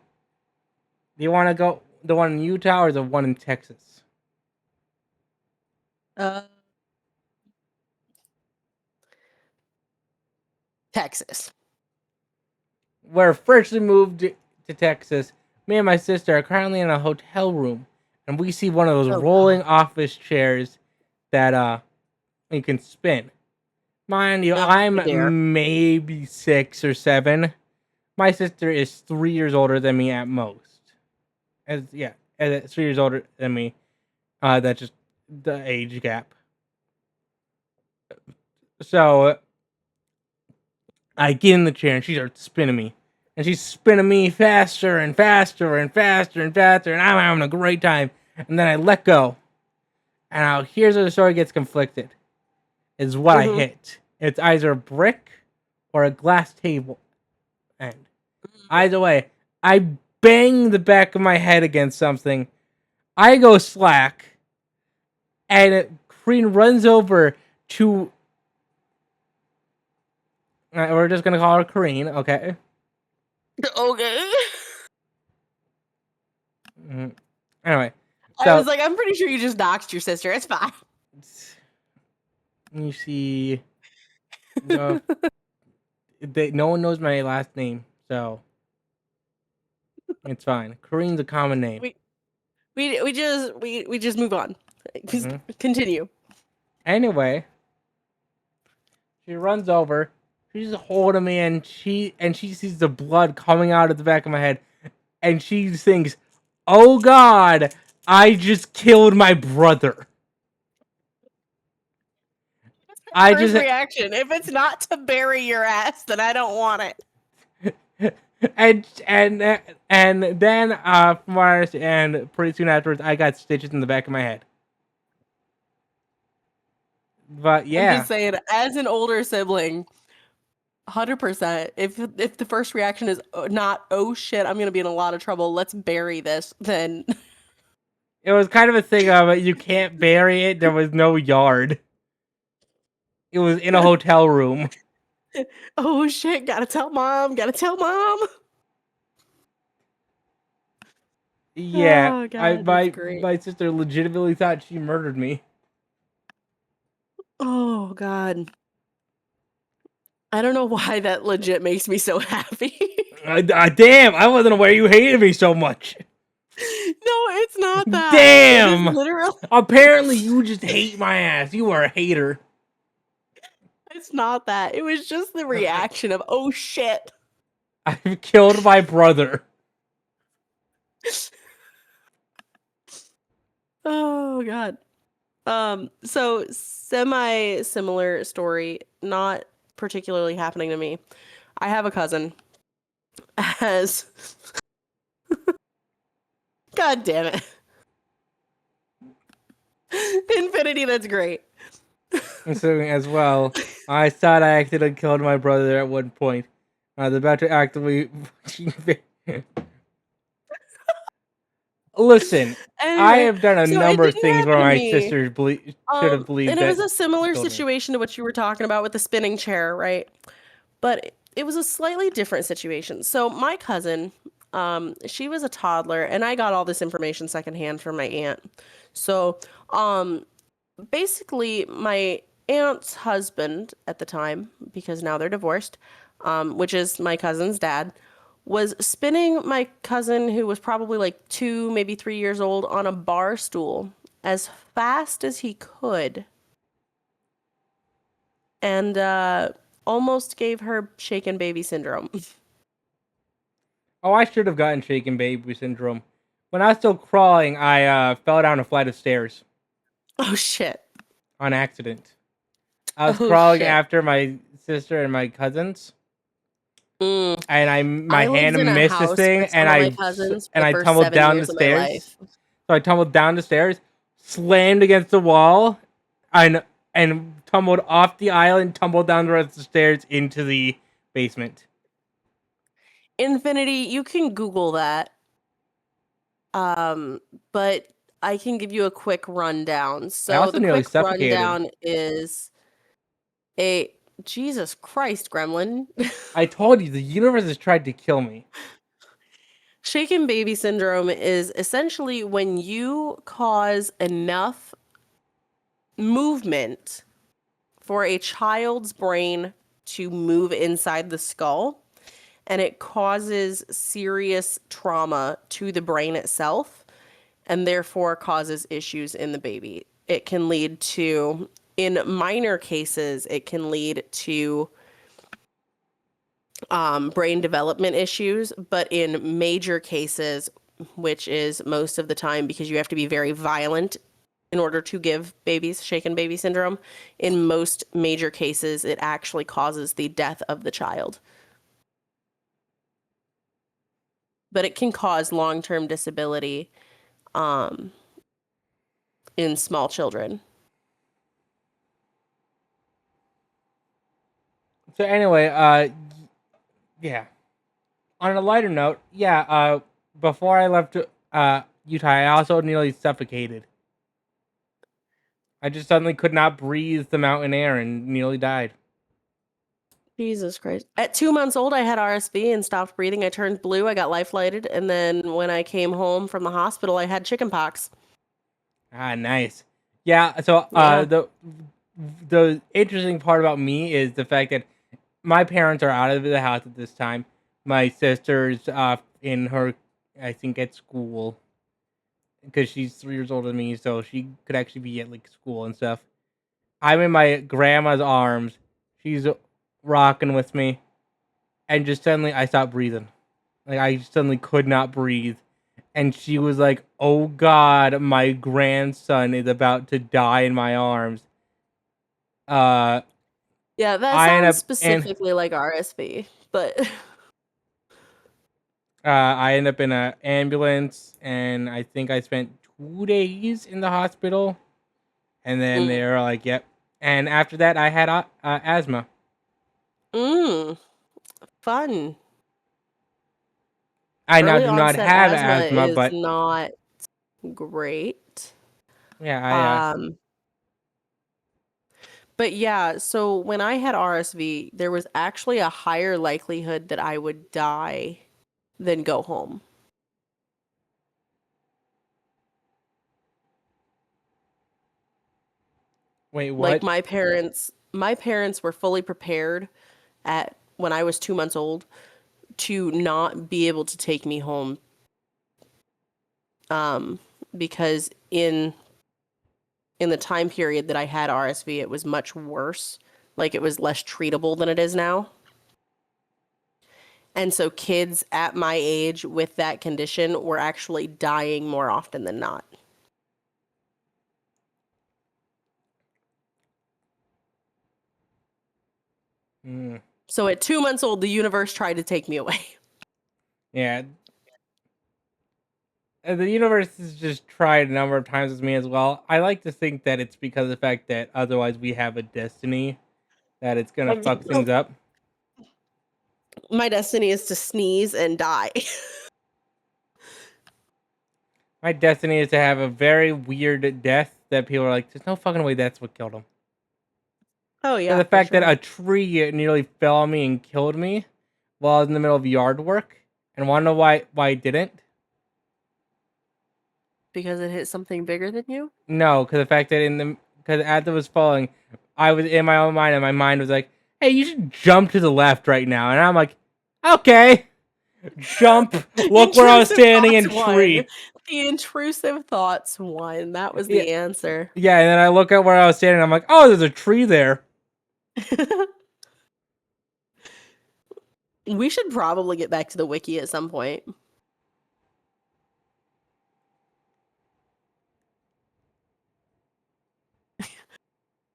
you want to go the one in Utah or the one in Texas? Texas. We're freshly moved to Texas, me and my sister are currently in a hotel room, and we see one of those Oh, rolling God. office chairs that you can spin. Mind you, Oh, dear. I'm maybe 6 or 7. My sister is 3 years older than me at most. As 3 years older than me. That's just the age gap. So I get in the chair and she starts spinning me. And she's spinning me faster and faster and faster and faster, and I'm having a great time. And then I let go. And now here's where the story gets conflicted. Is what I hit. It's either a brick or a glass table. And either way, I bang the back of my head against something. I go slack. And Green runs over to. We're just gonna call her Kareen, okay? Okay. Anyway, I was like, I'm pretty sure you just doxed your sister. It's fine. you see, no one knows my last name, so it's fine. Kareen's a common name. We just move on. Continue. Anyway, she runs over. She's holding me, and she sees the blood coming out of the back of my head, and she thinks, "Oh God, I just killed my brother." First reaction. If it's not to bury your ass, then I don't want it. and then from what I understand, pretty soon afterwards, I got stitches in the back of my head. But yeah, I'm just saying, as an older sibling, 100%. If the first reaction is not, oh shit, I'm gonna be in a lot of trouble, let's bury this, then it was kind of a thing of you can't bury it. There was no yard. It was in a hotel room. Oh shit, gotta tell mom. Yeah, Oh, God, that's great. my sister legitimately thought she murdered me. Oh God. I don't know why that legit makes me so happy. Damn, I wasn't aware you hated me so much. No, it's not that. Damn. It is literal. Apparently, you just hate my ass. You are a hater. It's not that. It was just the reaction of, oh shit. I've killed my brother. Oh God. So semi-similar story, not particularly happening to me. I have a cousin as God damn it. Infinity, that's great. So as well, I thought I accidentally killed my brother at one point. I was about to actively. Listen, Anyway, I have done a so it number of didn't things where happen to my me. sisters should have believed and that. it was a similar killed me. situation to what you were talking about with the spinning chair, right? But it was a slightly different situation. So my cousin, she was a toddler, and I got all this information secondhand from my aunt. So, basically, my aunt's husband at the time, because now they're divorced, which is my cousin's dad, was spinning my cousin, who was probably like 2, maybe 3 years old, on a bar stool as fast as he could. And almost gave her shaken baby syndrome. Oh, I should have gotten shaken baby syndrome. When I was still crawling, I fell down a flight of stairs Oh shit. on accident. I was Oh, crawling shit. after my sister and my cousins, Mm. and my I lived hand in a missed this house thing, with some of my cousins for the I first tumbled 7 down the years of my stairs. life. So I tumbled down the stairs, slammed against the wall, and tumbled off the aisle and tumbled down the rest of the stairs into the basement. Infinity, you can Google that. But I can give you a quick rundown. So also the nearly quick suffocated. rundown is a Jesus Christ, Gremlin. I told you the universe has tried to kill me. Shaken baby syndrome is essentially when you cause enough movement for a child's brain to move inside the skull. and it causes serious trauma to the brain itself and therefore causes issues in the baby. It can lead to, in minor cases, it can lead to brain development issues, but in major cases, which is most of the time because you have to be very violent in order to give babies shaken baby syndrome, in most major cases, it actually causes the death of the child. But it can cause long-term disability in small children. So anyway, yeah. On a lighter note, before I left Utah, I also nearly suffocated. I just suddenly could not breathe the mountain air and nearly died. Jesus Christ. At 2 months old, I had RSV and stopped breathing. I turned blue. I got life lighted. And then when I came home from the hospital, I had chickenpox. Ah, nice. Yeah, so Yeah. the interesting part about me is the fact that my parents are out of the house at this time. My sister's in her, I think, at school. Because she's 3 years older than me, so she could actually be at like school and stuff. I'm in my grandma's arms. She's rocking with me, and just suddenly I stopped breathing. Like I suddenly could not breathe, and she was like, "Oh God, my grandson is about to die in my arms." Uh, Yeah, that I end sounds up in specifically like RSV, but I end up in an ambulance, and I think I spent 2 days in the hospital. And then mm, they're like, "Yep." And after that, I had asthma. mm, fun. I now Early do not onset have asthma asthma, is but not great. yeah, Um, but yeah, so when I had RSV, there was actually a higher likelihood that I would die than go home. wait, Like what? my parents were fully prepared at when I was 2 months old to not be able to take me home. Because in the time period that I had RSV, it was much worse. Like it was less treatable than it is now. And so kids at my age with that condition were actually dying more often than not. Mm, So at 2 months old, the universe tried to take me away. yeah, the universe has just tried a number of times with me as well. I like to think that it's because of the fact that otherwise we have a destiny that it's gonna fuck things up. My destiny is to sneeze and die. My destiny is to have a very weird death that people are like, "There's no fucking way that's what killed him." Oh So yeah, the for fact that sure. a tree nearly fell on me and killed me while I was in the middle of yard work, and wanna know why it didn't? Because it hit something bigger than you? No, because the fact that because as it was falling, I was in my own mind, and my mind was like, "Hey, you should jump to the left right now," and I'm like, "Okay, jump." Look where I was Intrusive standing in thoughts a won. tree. The intrusive thoughts won. That was Yeah, the answer. yeah, and then I look at where I was standing. And I'm like, "Oh, there's a tree there." We should probably get back to the wiki at some point.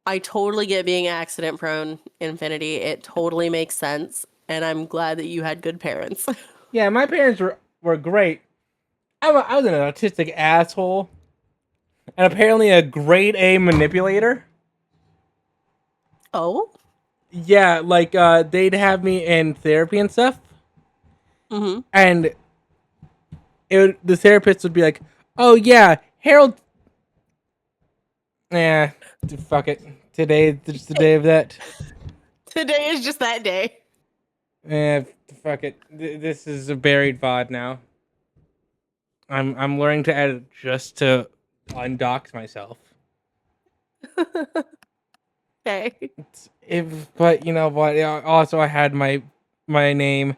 I totally get being accident prone, Infinity. It totally makes sense. And I'm glad that you had good parents. Yeah, my parents were great. I was an autistic asshole, and apparently a grade A manipulator. Oh? Yeah, like they'd have me in therapy and stuff, Mm-hmm. and the therapist would be like, "Oh yeah, Harold." Yeah, fuck it. Today is just the day of that. Today is just that day. Yeah, fuck it. This is a buried VOD now. I'm learning to edit just to undox myself. Okay. But you know what? Also, I had my name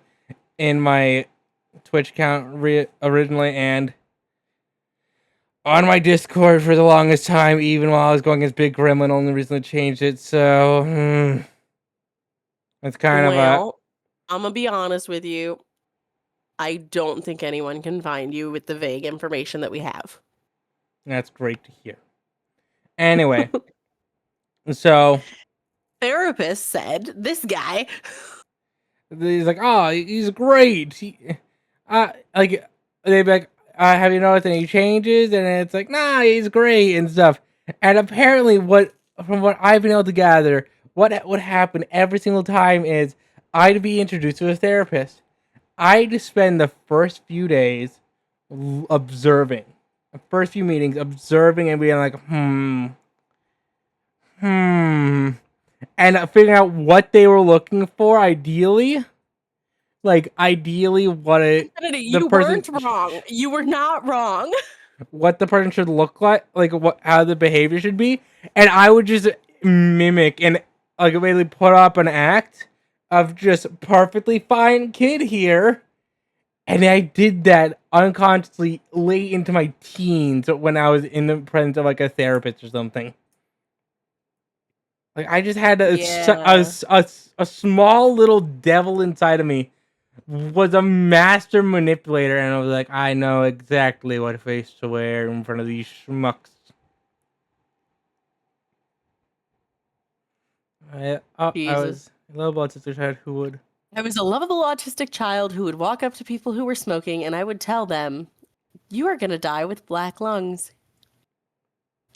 in my Twitch account originally and on my Discord for the longest time, even while I was going as Big Gremlin. Only recently changed it, so it's kind of a. Well, I'm gonna be honest with you. I don't think anyone can find you with the vague information that we have. That's great to hear. Anyway, so Therapist said this guy. he's like, "Oh, he's great." Like they'd be like, "Have you noticed any changes?" And it's like, "Nah, he's great and stuff." And apparently, from what I've been able to gather, what would happen every single time is I'd be introduced to a therapist. I'd spend the first few days observing, the first few meetings observing and being like, and figuring out what they were looking for, ideally. Like, ideally, You weren't wrong. You were not wrong. What the person should look like how the behavior should be, and I would just mimic and like basically put up an act of just perfectly fine kid here, and I did that unconsciously late into my teens when I was in the presence of like a therapist or something. Like I just had a small little devil inside of me was a master manipulator, and I was like, I know exactly what face to wear in front of these schmucks. I was a lovable autistic child who would. I was a lovable autistic child who would walk up to people who were smoking, and I would tell them, "You are gonna die with black lungs."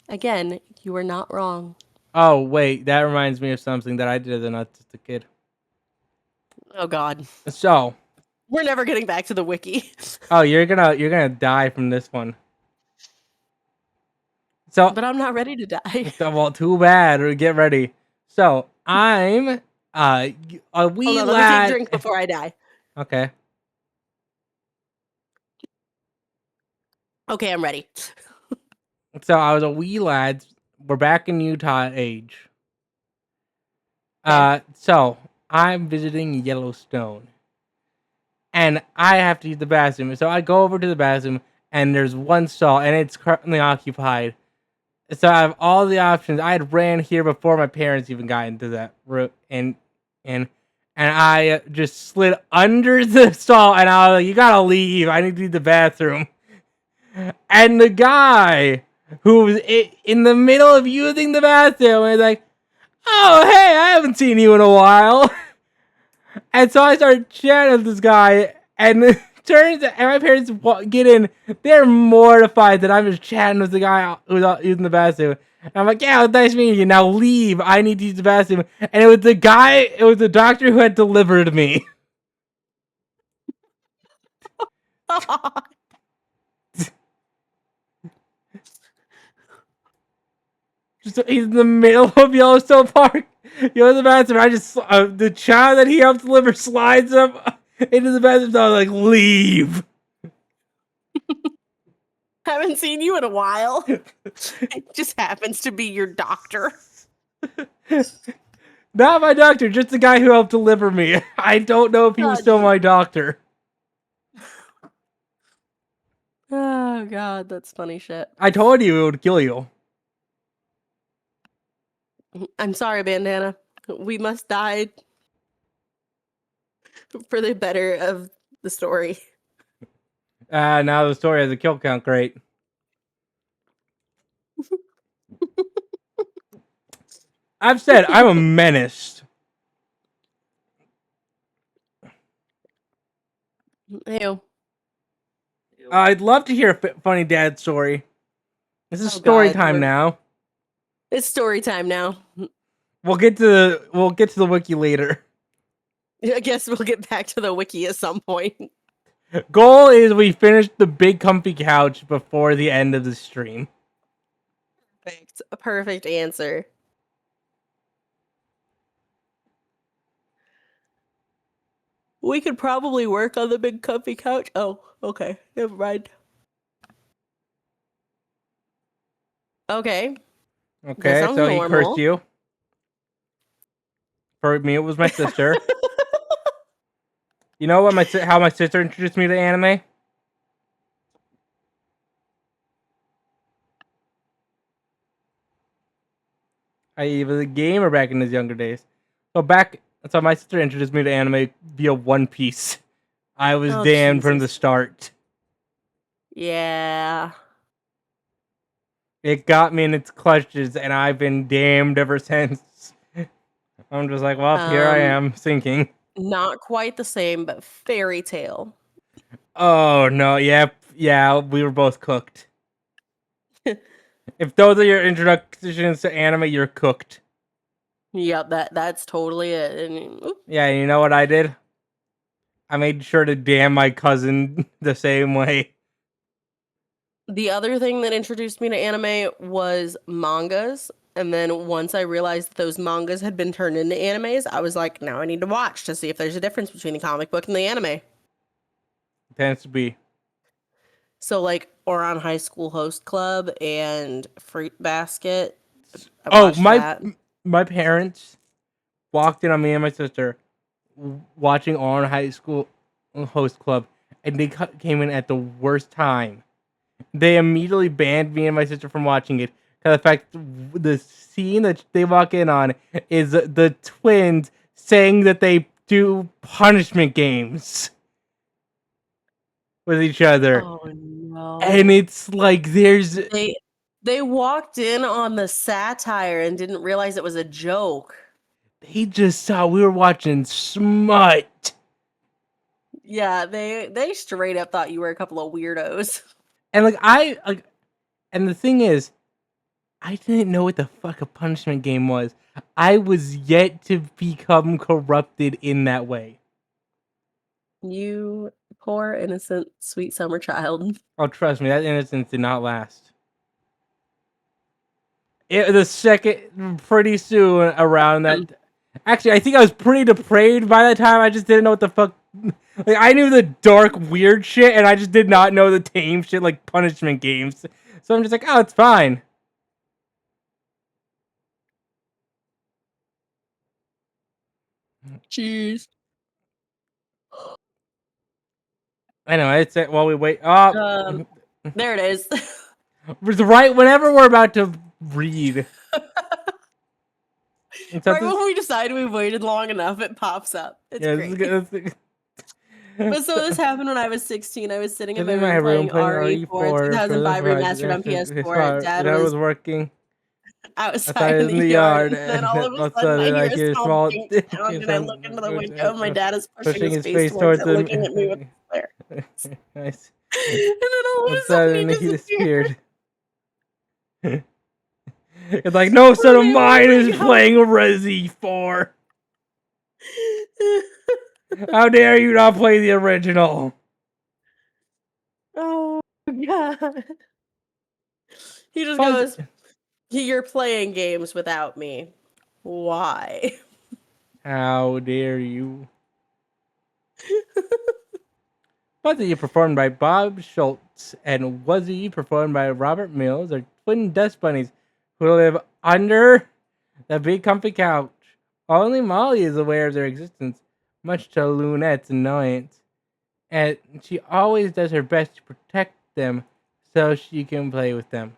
Again, you are not wrong. Oh wait, that reminds me of something that I did as an autistic kid. Oh God. So we're never getting back to the wiki. Oh, you're gonna die from this one. So, but I'm not ready to die. Well, too bad. Or get ready. So I'm a wee Hold on, lad. let me take a drink before I die. Okay. Okay, I'm ready. So I was a wee lad. We're back in Utah age. So I'm visiting Yellowstone. And I have to use the bathroom. So I go over to the bathroom, and there's one stall, and it's currently occupied. So I have all the options. I had ran here before my parents even got into that room, and I just slid under the stall, and I was like, "You gotta leave. I need to use the bathroom." And the guy who was in the middle of using the bathroom was like, "Oh, hey, I haven't seen you in a while." And so I started chatting with this guy, and it turns out, and my parents get in, they're mortified that I'm just chatting with the guy who's using the bathroom. And I'm like, "Yeah, it was nice meeting you. Now leave. I need to use the bathroom." And it was the doctor who had delivered me. He's in the middle of Yellowstone Park. You go to the bathroom. I just the child that he helped deliver slides up into the bathroom. So I was like, "Leave." Haven't seen you in a while. It just happens to be your doctor. Not my doctor, just the guy who helped deliver me. I don't know if he was still my doctor. Oh God, that's funny shit. I told you it would kill you. I'm sorry, Bandana. We must die for the better of the story. Now the story has a kill count. Great. I've said I'm a menace. Ew. I'd love to hear a funny dad story. This is story time now. It's story time now. We'll get to the wiki later. I guess we'll get back to the wiki at some point. Goal is we finish the big comfy couch before the end of the stream. Perfect. A perfect answer. We could probably work on the big comfy couch. Oh, okay. Never mind. Okay. Okay, so he cursed you. For me, it was my sister. You know what how my sister introduced me to anime? I was a gamer back in his younger days. So my sister introduced me to anime via One Piece. I was Oh, damned from the Jesus. start. Yeah. It got me in its clutches, and I've been damned ever since. I'm just like, well, here I Um, am sinking. Not quite the same, but Fairy Tale. Oh no, yeah, we were both cooked. If those are your introductions to anime, you're cooked. Yep, that's totally it. And oop, Yeah, you know what I did? I made sure to damn my cousin the same way. the other thing that introduced me to anime was mangas. And then once I realized that those mangas had been turned into animes, I was like, now I need to watch to see if there's a difference between the comic book and the anime. Tends to be. So like Oran High School Host Club and Fruit Basket. I Oh, watched that. my parents walked in on me and my sister watching on High School Host Club, and they came in at the worst time. They immediately banned me and my sister from watching it. Cause the fact the scene that they walk in on is the twins saying that they do punishment games with each other, Oh and no. it's like there's They walked in on the satire and didn't realize it was a joke. he just saw we were watching smut, Yeah, they straight up thought you were a couple of weirdos. and and the thing is, I didn't know what the fuck a punishment game was. I was yet to become corrupted in that way. You poor innocent sweet summer child. Oh, trust me, that innocence did not last. Pretty soon around that. Actually, I think I was pretty depraved by that time. I just didn't know what the fuck. Like, I knew the dark, weird shit, and I just did not know the tame shit like punishment games. So I'm just like, oh, it's fine. Jeez. Anyway, it's while we wait. Oh, There it is. it's right whenever we're about to read. Right when we decide we've waited long enough, it pops up. It's Yeah, great. this is But so this happened when I was 16. I was sitting in my in my room room playing playing RE4 RE4 2005 remastered on PS4. Dad was working outside outside in in the the yard, yard, and then and all of all a of a sudden I sudden hear I a hear a small small ding sound, and I look into the window, and my dad is pushing his face face towards towards it, him. looking at me with a glare. Nice. And then all All of of a a sudden he sudden he disappeared. disappeared. It's like, no son of Rene, mine where'd is he go? playing Resi 4. How dare you not play the original? Oh god. He just Fuzz, goes, "You're playing games without me. Why?" how dare you? Fuzzy performed by Bob Schultz and Wuzzy performed by Robert Mills are twin dust bunnies who live under the big comfy couch. Only Molly is aware of their existence, much to Lunette's annoyance, and she always does her best to protect them so she can play with them.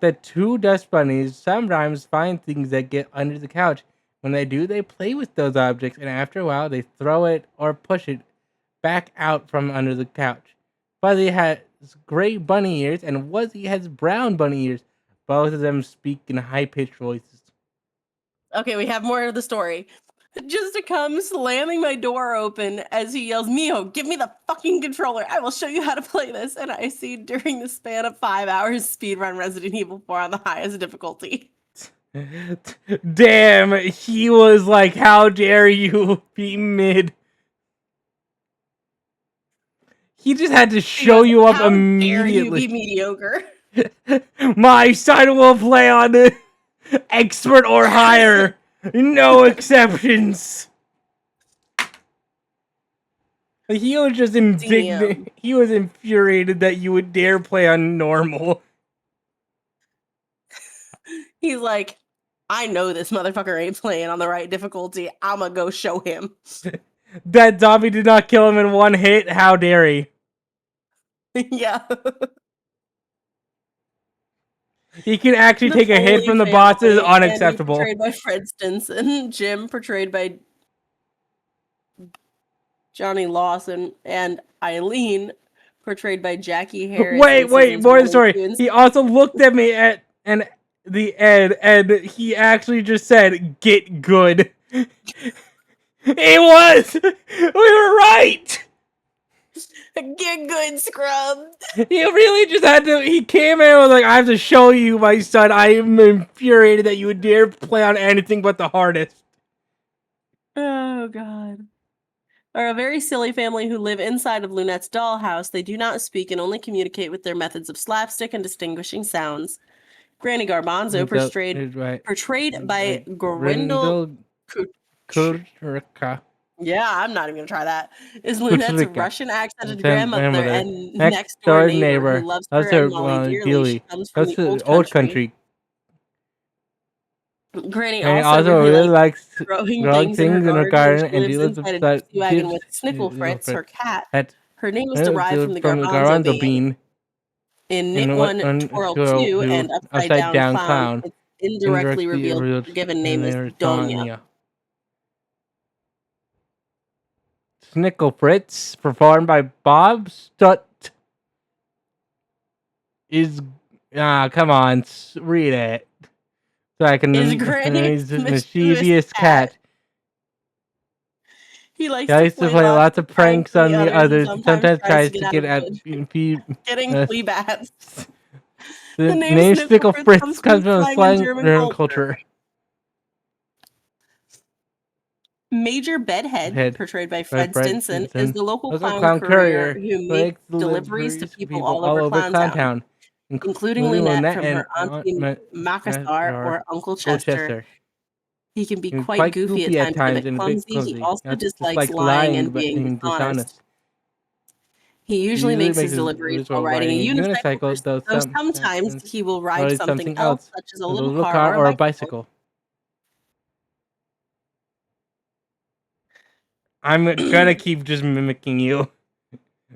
The two dust bunnies sometimes find things that get under the couch. When they do, they play with those objects, and after a while, they throw it or push it back out from under the couch. Fuzzy has gray bunny ears, and Wuzzy has brown bunny ears. Both of them speak in high-pitched voices. Okay, we have more of the story. Just to come slamming my door open as he yells, "Miho, give me the fucking controller. I will show you how to play this." And I see during the span of 5 hours speedrun Resident Evil 4 on the highest difficulty. Damn, he was like, how dare you be mid? He just had to He show goes, you up "How dare you be immediately. mediocre?" My son will play on the expert or higher. No exceptions. He was just indignant. Damn. He was infuriated that you would dare play on normal. He's like, "I know this motherfucker ain't playing on the right difficulty. I'ma go show him." That zombie did not kill him in one hit. How dare he? Yeah. He can actually The take a hit Foley from the bosses. family, Andy Unacceptable. portrayed by Fred Stinson, Jim portrayed by Johnny Lawson, and Eileen portrayed by Jackie Harris. Wait, in wait, seasons more 1 and story. 2 and He also looked at me at the end, and he actually just said, "Get good." It was. We were right. Get good, scrub. He really just had to. He came in and was like, "I have to show you, my son. I am infuriated that you would dare play on anything but the hardest." Oh, God. Are a very silly family who live inside of Lunette's dollhouse. They do not speak and only communicate with their methods of slapstick and distinguishing sounds. Granny Garbanzo, portrayed by Grindel Kurka. Yeah, I'm not even gonna try that. Is Lunette's Kutlika. Russian accented Grandmother. grandmother and Next next door door neighbor neighbor. who loves That's her and her, Molly dearly. dearly. She comes from That's the the old country. Granny And also really likes likes growing things in her garden, and and she lives inside a gypsy wagon with Snickle Fritz, her cat. Her name is derived from the garbanzo bean. In Knit 1, Twirl 2, and Upside Down Clown, it's indirectly revealed her given name is Donya. Snickle Fritz, performed by Bob Stutt, is come on, read it. So I can. Is Granny's He's a mischievous mischievous cat. He likes He to play lots of pranks on the others. and Sometimes tries to out get of at it. Getting flea bats. The name Snickle Fritz comes from slang German culture. Major Bedhead, portrayed by Fred Stinson, is the local clown courier who makes deliveries to people all over Clowntown, including Lunette from her Auntie Macassar or Uncle Chester. He can be quite goofy at times and a bit clumsy. He also dislikes lying and being dishonest. He usually makes his deliveries while riding a unicycle, though sometimes he will ride something else, such as a little car or a bicycle. I'm gonna keep just mimicking you.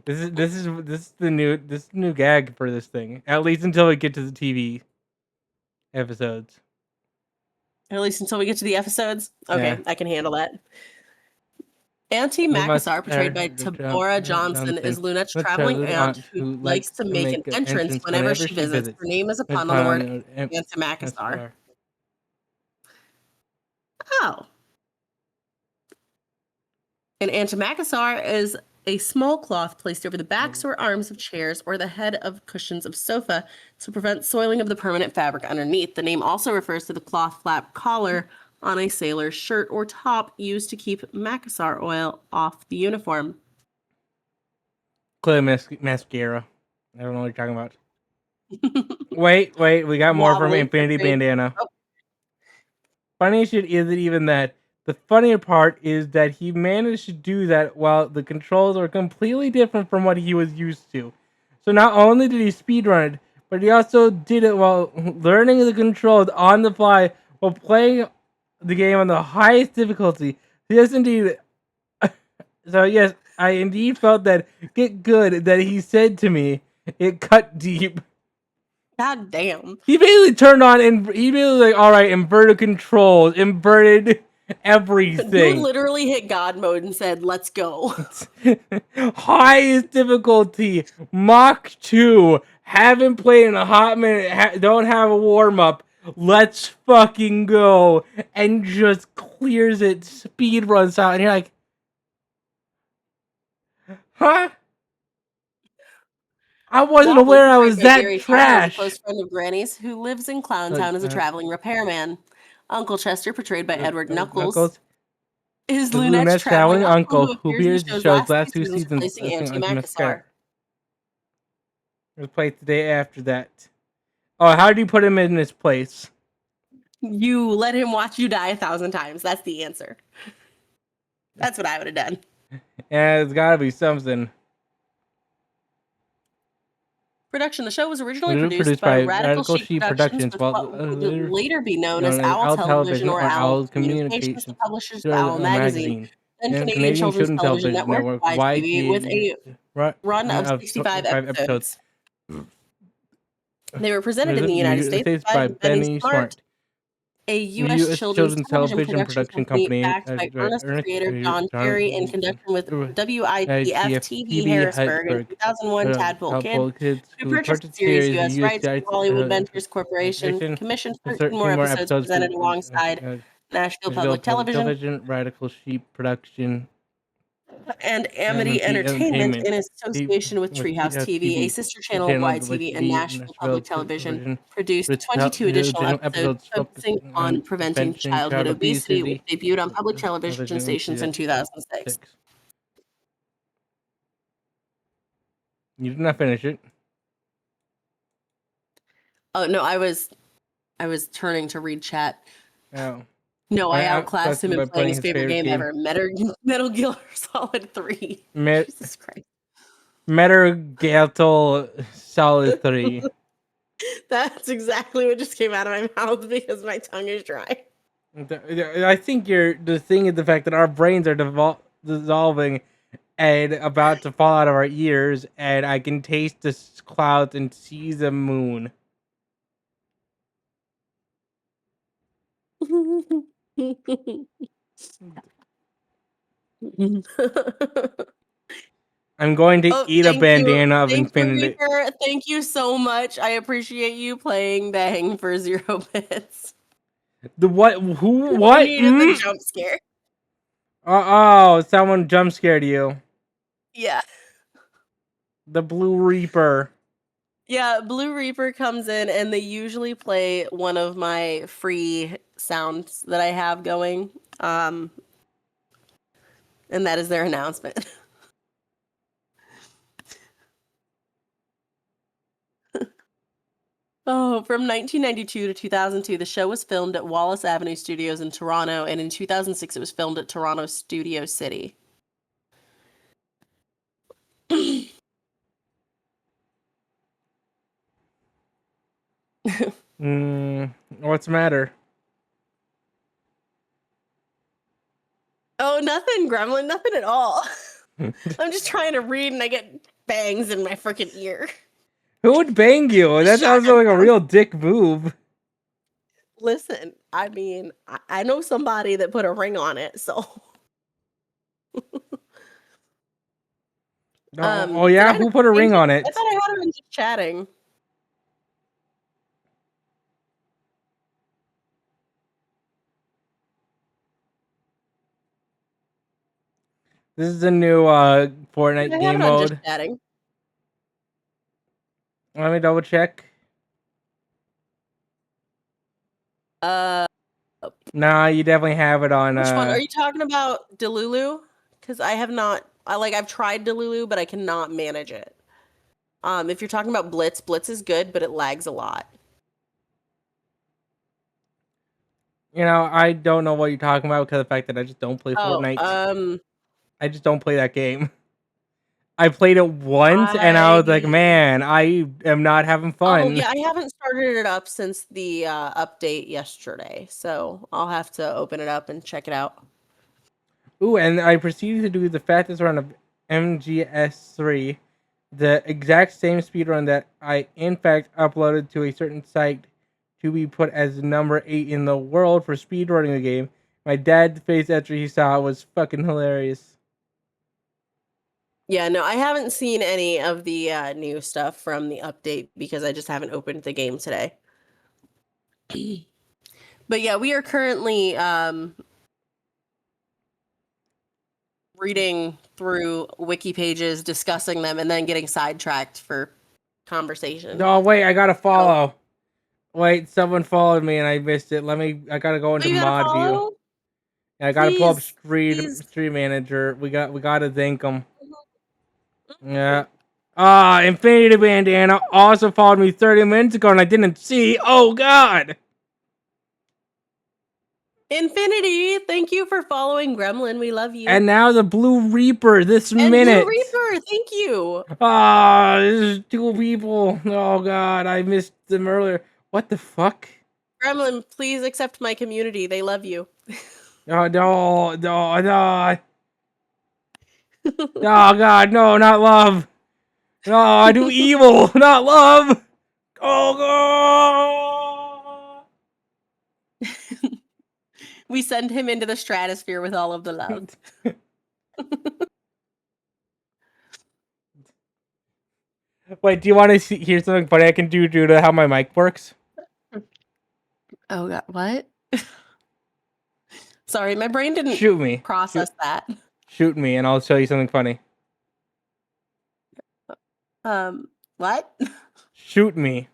This is the new gag for this thing. At least until we get to the TV episodes. At least until we get to the episodes? Okay, yeah. I can handle that. Auntie Macassar, portrayed by Tabora Johnson, is Lunette's traveling aunt who likes to make an entrance whenever she visits. Her name is upon the word Auntie Macassar. Oh. An antimacassar is a small cloth placed over the backs or arms of chairs or the head of cushions of sofa to prevent soiling of the permanent fabric underneath. The name also refers to the cloth flap collar on a sailor's shirt or top used to keep macassar oil off the uniform. Clear mascara. I don't know what you're talking about. wait, we got more from Infinity Bandana. Oh. Funny shit isn't even that. The funnier part is that he managed to do that while the controls are completely different from what he was used to. So not only did he speedrun it, but he also did it while learning the controls on the fly while playing the game on the highest difficulty. Yes, indeed. So yes, I indeed felt that get good that he said to me. It cut deep. God damn. He basically turned on and he basically like, all right, inverted controls, inverted everything. Dude literally hit God mode and said, let's go. Highest difficulty, Mach 2. Haven't played in a hot minute, don't have a warm-up. Let's fucking go. And just clears it, speed runs out, and you're like, huh? I wasn't aware I was that trash. A close friend of Granny's who lives in Clowntown as a traveling repairman. Uncle Chester, portrayed by Edward Knuckles, is Lunette's traveling uncle who appears in the show's last two seasons, replacing Auntie Macassar. It was played the day after that. Oh, how did you put him in his place? You let him watch you die 1,000 times. That's the answer. That's what I would have done. Yeah, it's gotta be something. Production. The show was originally produced by Radical Sheep Productions, with what would later be known as Owl Television or Owl Communications, the publishers of Owl Magazine. and and Canadian Children's Television Network, YTV, with a run of 65 episodes. They were presented in the United States by Benny Smart, a U.S. children's television production company backed by Ernest creator John Terry in conjunction with WITF-TV Harrisburg and 2001 Tadpole Kids, who purchased the series' U.S. rights from Hollywood Ventures Corporation, commissioned 13 more episodes presented alongside Nashville Public Television, Radical Sheep Production, and Amity Entertainment in association with Treehouse TV, a sister channel of YTV and Nashville Public Television, produced 22 additional episodes focusing on preventing childhood obesity, which debuted on public television stations in 2006. You did not finish it. Oh no, I was turning to read chat. Oh. No, I outclassed him in playing his favorite game ever, Metal Gear Solid 3. Jesus Christ. Metal Gear Solid 3. That's exactly what just came out of my mouth because my tongue is dry. I think the thing is the fact that our brains are dissolving and about to fall out of our ears, and I can taste the clouds and see the moon. I'm going to eat a bandana of infinity. Thank you so much. I appreciate you playing Bang for 0 bits. The what? Who? What? The jump scare. Oh, someone jump scared you. Yeah. The Blue Reaper. Yeah, Blue Reaper comes in and they usually play one of my free sounds that I have going. And that is their announcement. Oh, from 1992 to 2002, the show was filmed at Wallace Avenue Studios in Toronto, and in 2006, it was filmed at Toronto Studio City. What's the matter? Oh, nothing, Gremlin. Nothing at all. I'm just trying to read, and I get bangs in my freaking ear. Who would bang you? That sounds like a real dick move. Listen, I mean, I know somebody that put a ring on it, so. Oh yeah, who put a ring on it? I thought I had her just chatting. This is a new Fortnite game mode. Just chatting. Let me double check. Nah, you definitely have it on. Which one are you talking about? Delulu? Because I have not. I've tried Delulu, but I cannot manage it. If you're talking about Blitz, Blitz is good, but it lags a lot. You know, I don't know what you're talking about because of the fact that I just don't play Fortnite. I just don't play that game. I played it once and I was like, man, I am not having fun. Oh, yeah, I haven't started it up since the update yesterday, so I'll have to open it up and check it out. Ooh, and I proceeded to do the fastest run of MGS3, the exact same speedrun that I, in fact, uploaded to a certain site to be put as number 8 in the world for speedrunning the game. My dad's face after he saw it was fucking hilarious. Yeah, no, I haven't seen any of the new stuff from the update because I just haven't opened the game today. But yeah, we are currently reading through wiki pages, discussing them, and then getting sidetracked for conversation. Oh, wait, I gotta follow. Wait, someone followed me and I missed it. I gotta go into mod view. Yeah, I gotta pull up Stream Manager. We gotta thank them. Yeah. Infinity Bandana also followed me 30 minutes ago and I didn't see. Oh, God. Infinity, thank you for following Gremlin. We love you. And now the Blue Reaper this minute. Blue Reaper, thank you. There's 2 people. Oh, God. I missed them earlier. What the fuck? Gremlin, please accept my community. They love you. No. Oh God, no, not love. No, I do evil, not love. Oh God. We send him into the stratosphere with all of the love. Wait, do you want to hear something funny I can do due to how my mic works? Oh God, what? Sorry, my brain didn't Shoot me. process that. Shoot me, and I'll show you something funny. What? Shoot me.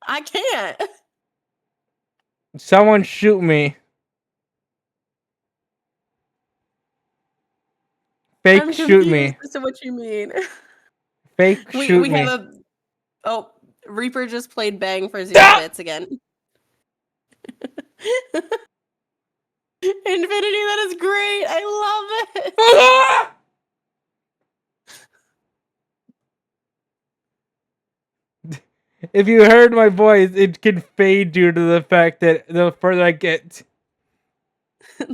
I can't. Someone shoot me. Fake I'm shoot confused me. as to what you mean. Fake shoot we me. have a. Oh, Reaper just played Bang for 0 Ah! bits again. Infinity, that is great. I love it. Ah! If you heard my voice, it can fade due to the fact that the further I get.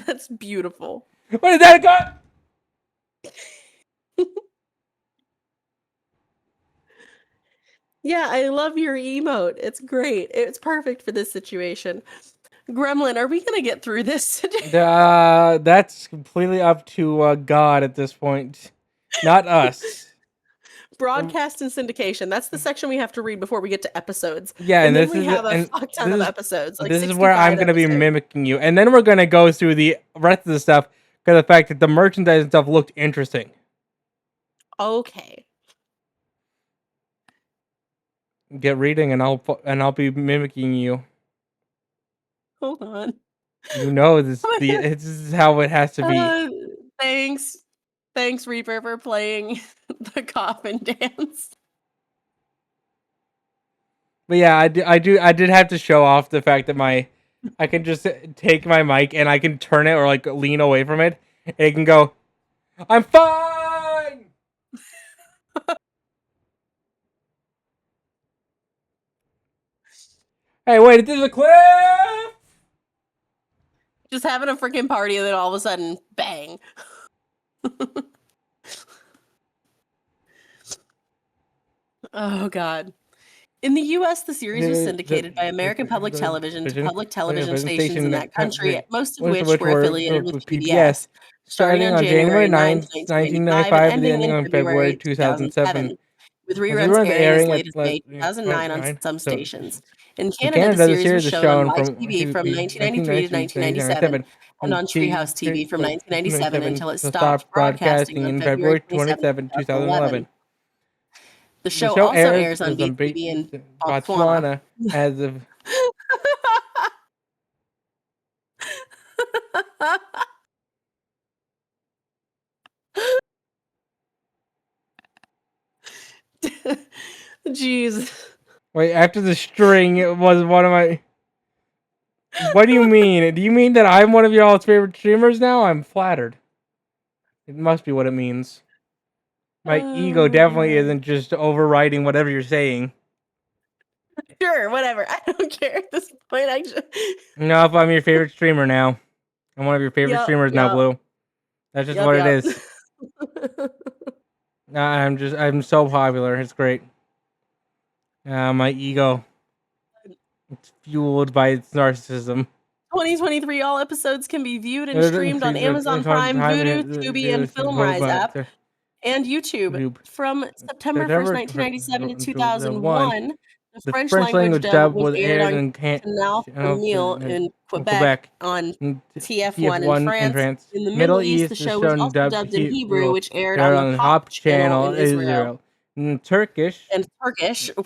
That's beautiful. What is that gun? Yeah, I love your emote. It's great. It's perfect for this situation. Gremlin, are we gonna get through this today? That's completely up to God at this point, not us. Broadcast and syndication. That's the section we have to read before we get to episodes. Yeah, and then this we is have a and fuck ton of episodes. Like this is where 65 I'm gonna be episodes. mimicking you, and then we're gonna go through the rest of the stuff because of the fact that the merchandise and stuff looked interesting. Okay. Get reading, and I'll be mimicking you. Hold on. You know this is how it has to be. Thanks, Reaper, for playing the coffin dance. But yeah, I did have to show off the fact that I can just take my mic and I can turn it or like lean away from it, and it can go, "I'm fine." Hey, wait, this is a clip. Just having a freaking party, and then all of a sudden, bang. Oh God. In the U.S., the series was syndicated by American Public Television to public television stations in that country, most of which were affiliated with PBS, starting on January 9th, 1995, and ending in February 2007, with reruns airing as late as May 2009 on some stations. In Canada, the series was shown on YTV from 1993 to 1997, and on Treehouse TV from 1997 until it stopped broadcasting on February 27, 2011. The show also airs on BTV in Botswana as of. Jeez. Wait, after the string, it was one of my. What do you mean? Do you mean that I'm one of y'all's favorite streamers now? I'm flattered. It must be what it means. My ego definitely isn't just overriding whatever you're saying. Sure, whatever. I don't care at this point. No, if I'm your favorite streamer now. I'm one of your favorite streamers now, Blue. That's just what it is. I'm so popular. It's great. My ego. It's fueled by its narcissism. 2023, all episodes can be viewed and streamed on Amazon Prime, Vudu, Tubi, and FilmRise app, and YouTube. From September 1st, 1997 to 2001, the French language dub was aired on Canal Famille in Quebec, on TF1 in France. In the Middle East, the show was also dubbed in Hebrew, which aired on the Hop channel in Israel. Turkish,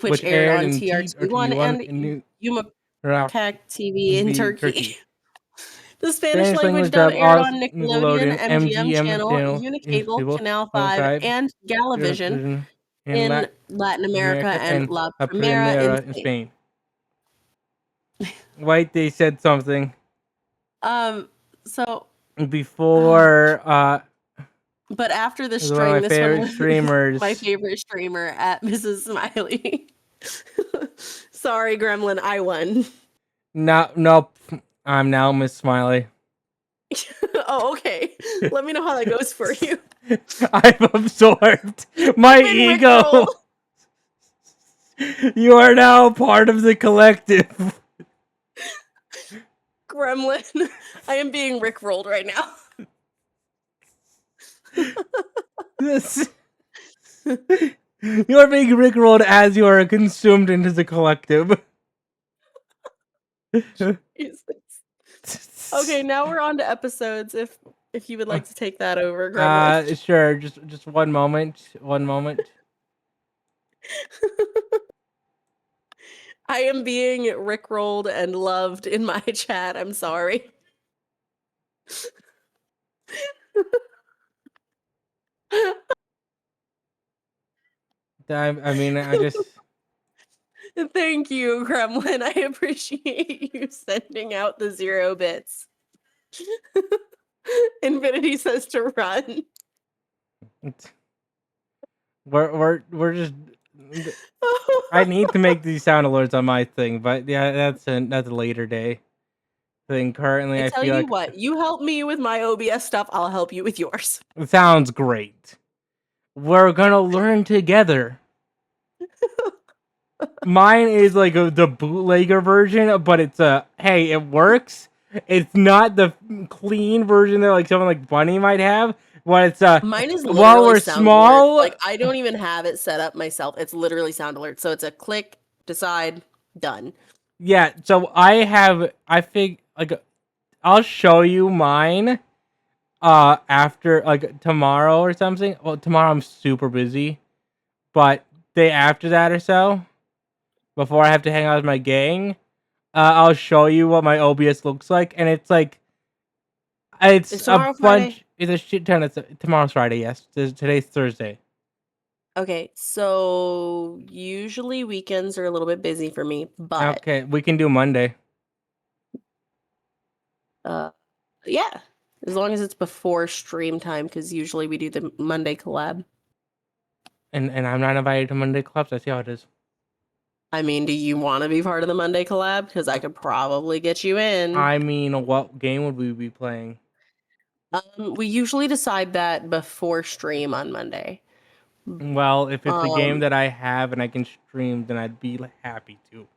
which aired on TRT1 and Yumakak TV in Turkey. The Spanish language dub aired on Nickelodeon, MGM channel, Unicable, Canal 5, and Galavision in Latin America and La Primera in Spain. Wait, they said something. So before but after the string, this one was my favorite streamer at Mrs. Smiley. Sorry, Gremlin, I won. Nope. I'm now Miss Smiley. Oh, okay. Let me know how that goes for you. I've absorbed my been ego. rickrolled. You are now part of the collective. Gremlin. I am being rickrolled right now. This. You are being rickrolled as you are consumed into the collective. Jesus. Okay, now we're on to episodes. If you would like to take that over, Gremlin. Sure. Just one moment. One moment. I am being rickrolled and loved in my chat. I'm sorry. I mean, I just. Thank you, Gremlin. I appreciate you sending out the 0 bits. Infinity says to run. We're just. I need to make these sound alerts on my thing, but yeah, that's a later day thing. Currently, I I tell feel you like what, you help me with my OBS stuff, I'll help you with yours. it sounds great. We're gonna learn together. Mine is like the bootlegger version, but it's hey, it works. It's not the clean version that like someone like Bunny might have. But it's Mine is while literally we're sound alert. small, Like I don't even have it set up myself. It's literally sound alert. So it's a click, decide, done. yeah. So I think like I'll show you mine after like tomorrow or something. Well, tomorrow I'm super busy, but day after that or so, before I have to hang out with my gang, I'll show you what my OBS looks like, and it's like Is it's a tomorrow Friday? bunch. It's a shit ton. Tomorrow's Friday. Yes, today's Thursday. Okay, so usually weekends are a little bit busy for me, but Okay, we can do Monday. yeah, as long as it's before stream time, because usually we do the Monday collab. And I'm not invited to Monday clubs. I see how it is. I mean, do you want to be part of the Monday collab? Because I could probably get you in. I mean, what game would we be playing? We usually decide that before stream on Monday. Well, if it's a game Um, that I have and I can stream, then I'd be happy to.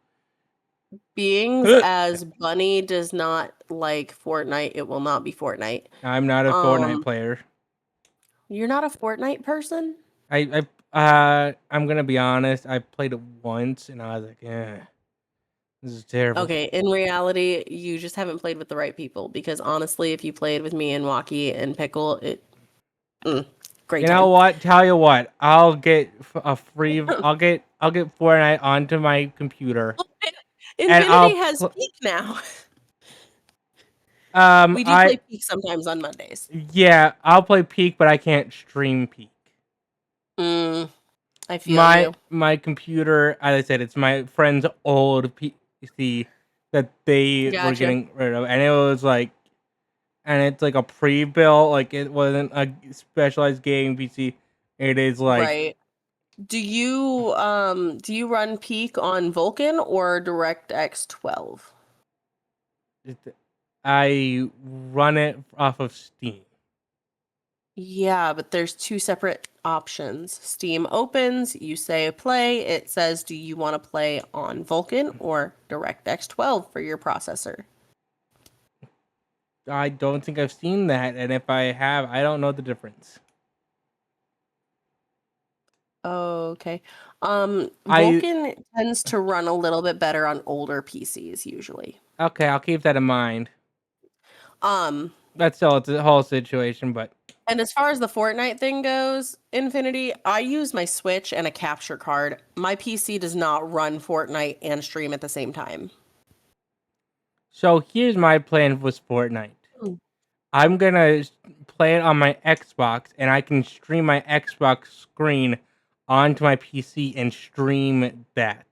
Beings as Bunny does not like Fortnite, it will not be Fortnite. I'm not a Fortnite player. You're not a Fortnite person? I'm gonna be honest. I played it once and I was like, this is terrible. Okay, in reality, you just haven't played with the right people because honestly, if you played with me and Waki and Pickle, great You time. know what? Tell you what. I'll get a free. I'll get Fortnite onto my computer. Infinity has Peak now. We do play Peak sometimes on Mondays. Yeah, I'll play Peak, but I can't stream Peak. I feel you. My computer, as I said, it's my friend's old PC that they were Gotcha. getting rid of, and it was like, and it's like a pre-built, like it wasn't a specialized gaming PC. It is like right. Do you run Peak on Vulkan or DirectX 12? I run it off of Steam. Yeah, but there's 2 separate options. Steam opens, you say play, it says do you want to play on Vulkan or DirectX 12 for your processor? I don't think I've seen that, and if I have, I don't know the difference. Okay. Vulkan tends to run a little bit better on older PCs usually. Okay, I'll keep that in mind. That's all. It's a whole situation, but. And as far as the Fortnite thing goes, Infinity, I use my Switch and a capture card. My PC does not run Fortnite and stream at the same time. So here's my plan with Fortnite. I'm gonna play it on my Xbox, and I can stream my Xbox screen onto my PC and stream that.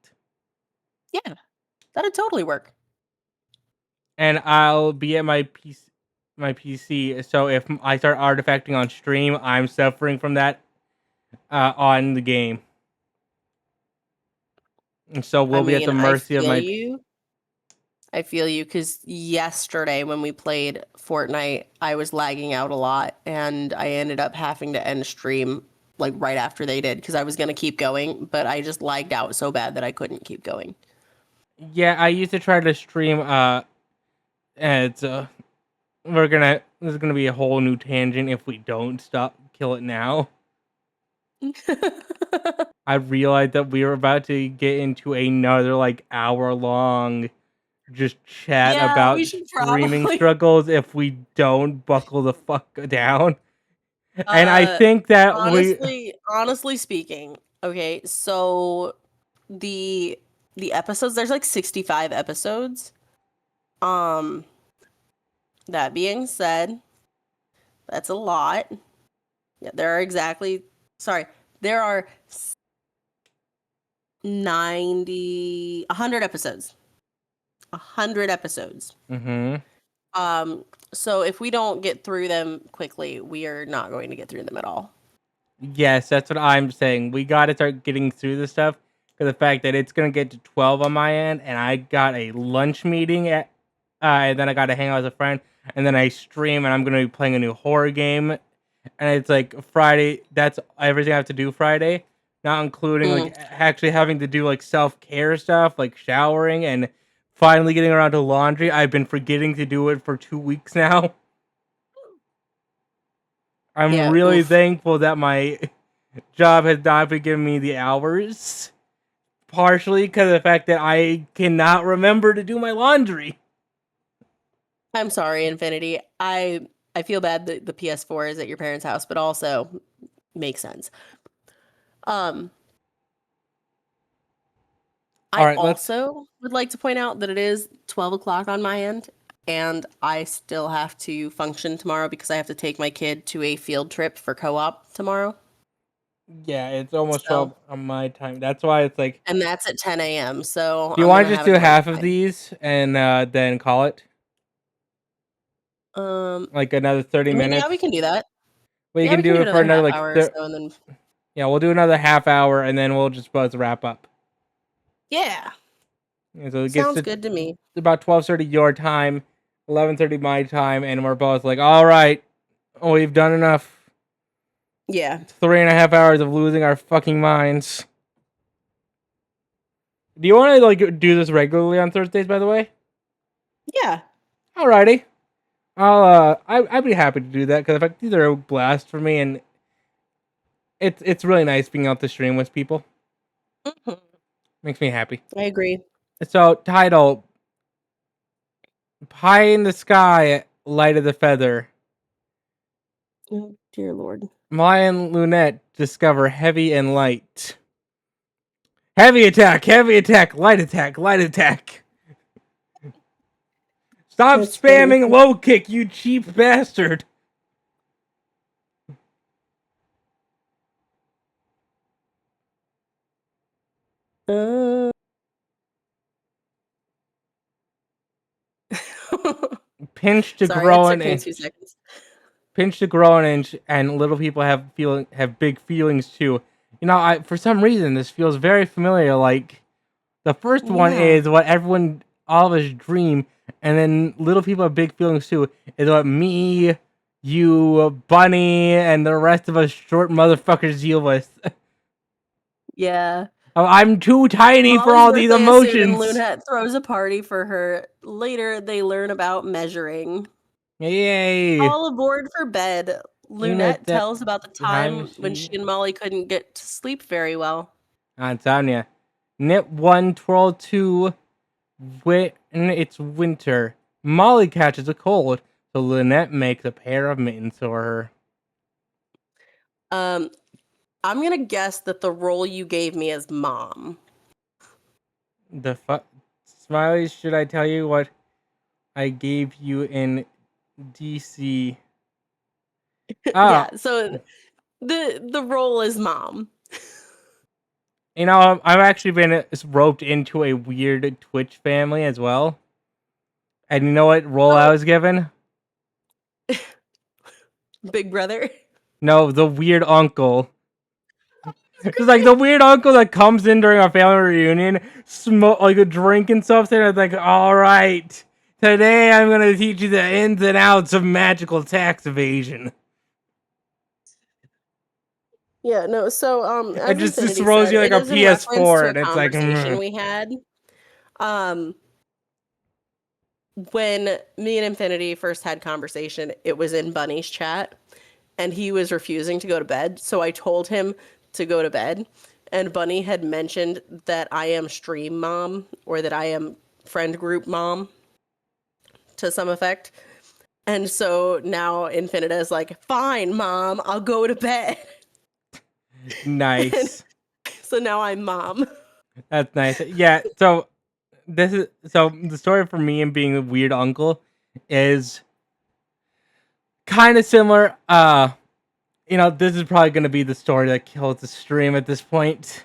Yeah, that'd totally work. And I'll be at my PC. So if I start artifacting on stream, I'm suffering from that on the game. And so we'll be at the mercy of my. I feel you, because yesterday when we played Fortnite, I was lagging out a lot, and I ended up having to end stream like right after they did because I was gonna keep going, but I just lagged out so bad that I couldn't keep going. Yeah, I used to try to stream. And it's This is gonna be a whole new tangent if we don't kill it now. I realized that we were about to get into another like hour long just chat Yeah, about we should streaming probably. struggles if we don't buckle the fuck down. And I think that Honestly speaking, okay, so the episodes, there's like 65 episodes. Um, that being said, that's a lot. Yeah, there are 100 episodes. 100 episodes. Mm-hmm. So if we don't get through them quickly, we are not going to get through them at all. Yes, that's what I'm saying. We got to start getting through this stuff because the fact that it's gonna get to 12 on my end, and I got a lunch meeting and then I got to hang out with a friend, and then I stream, and I'm gonna be playing a new horror game, and it's like Friday. That's everything I have to do Friday, not including like actually having to do like self-care stuff, like showering and finally getting around to laundry. I've been forgetting to do it for 2 weeks now. I'm really thankful that my job has not been giving me the hours. Partially because of the fact that I cannot remember to do my laundry. I'm sorry, Infinity. I feel bad that the PS4 is at your parents' house, but also makes sense. I also would like to point out that it is 12 o'clock on my end, and I still have to function tomorrow because I have to take my kid to a field trip for co-op tomorrow. Yeah, it's almost 12 on my time. That's why it's like... And that's at 10 a.m., so do you want to just do half of these and then call it? Like another 30 minutes? Yeah, we can do that. Well, you can do it for another like... hour or so, and then... Yeah, we'll do another half hour, and then we'll just both wrap up. Yeah. So it Sounds good to me. It's about 12:30 your time, 11:30 my time, and we're both like, all right, we've done enough. Yeah. 3.5 hours of losing our fucking minds. Do you want to like do this regularly on Thursdays, by the way? Yeah. Alrighty. I'd be happy to do that because these are a blast for me, and it's really nice being out to stream with people. Mm-hmm. Makes me happy. I agree. So, title: Pie in the Sky, Light of the Feather. Oh, dear Lord. Maya and Lunette discover heavy and light. Heavy attack, light attack, light attack. Stop spamming low kick, you cheap bastard. Pinch to grow an inch. 2 seconds. Pinch to grow an inch, and little people have big feelings too. You know, for some reason this feels very familiar. Like the first one is what all of us dream, and then little people have big feelings too. Is what me, you, Bunny, and the rest of us short motherfuckers deal with. Yeah. I'm too tiny for all these emotions. Lunette throws a party for her. Later, they learn about measuring. Yay! All aboard for bed. Lunette tells about the time when she and Molly couldn't get to sleep very well. Insomnia. Knit 1, twirl 2. When it's winter, Molly catches a cold, so Lynette makes a pair of mittens for her. I'm gonna guess that the role you gave me is mom. Smiley, should I tell you what I gave you in DC? Yeah, so the role is mom. You know, I've actually been roped into a weird Twitch family as well. And you know what role I was given? Big brother? No, the weird uncle. Just like the weird uncle that comes in during a family reunion, smoke like a drink and something. It's like, all right, today I'm gonna teach you the ins and outs of magical tax evasion. Yeah, no. So, It as just Infinity throws said, you like it a is in reference PS4, to a and it's like, conversation we had. When me and Infinity first had conversation, it was in Bunny's chat, and he was refusing to go to bed. So I told him to go to bed, and Bunny had mentioned that I am stream mom or that I am friend group mom to some effect. And so now Infinita is like, fine, mom, I'll go to bed. nice. So now I'm mom. That's nice. Yeah. So the story for me and being a weird uncle is kind of similar. This is probably gonna be the story that kills the stream at this point.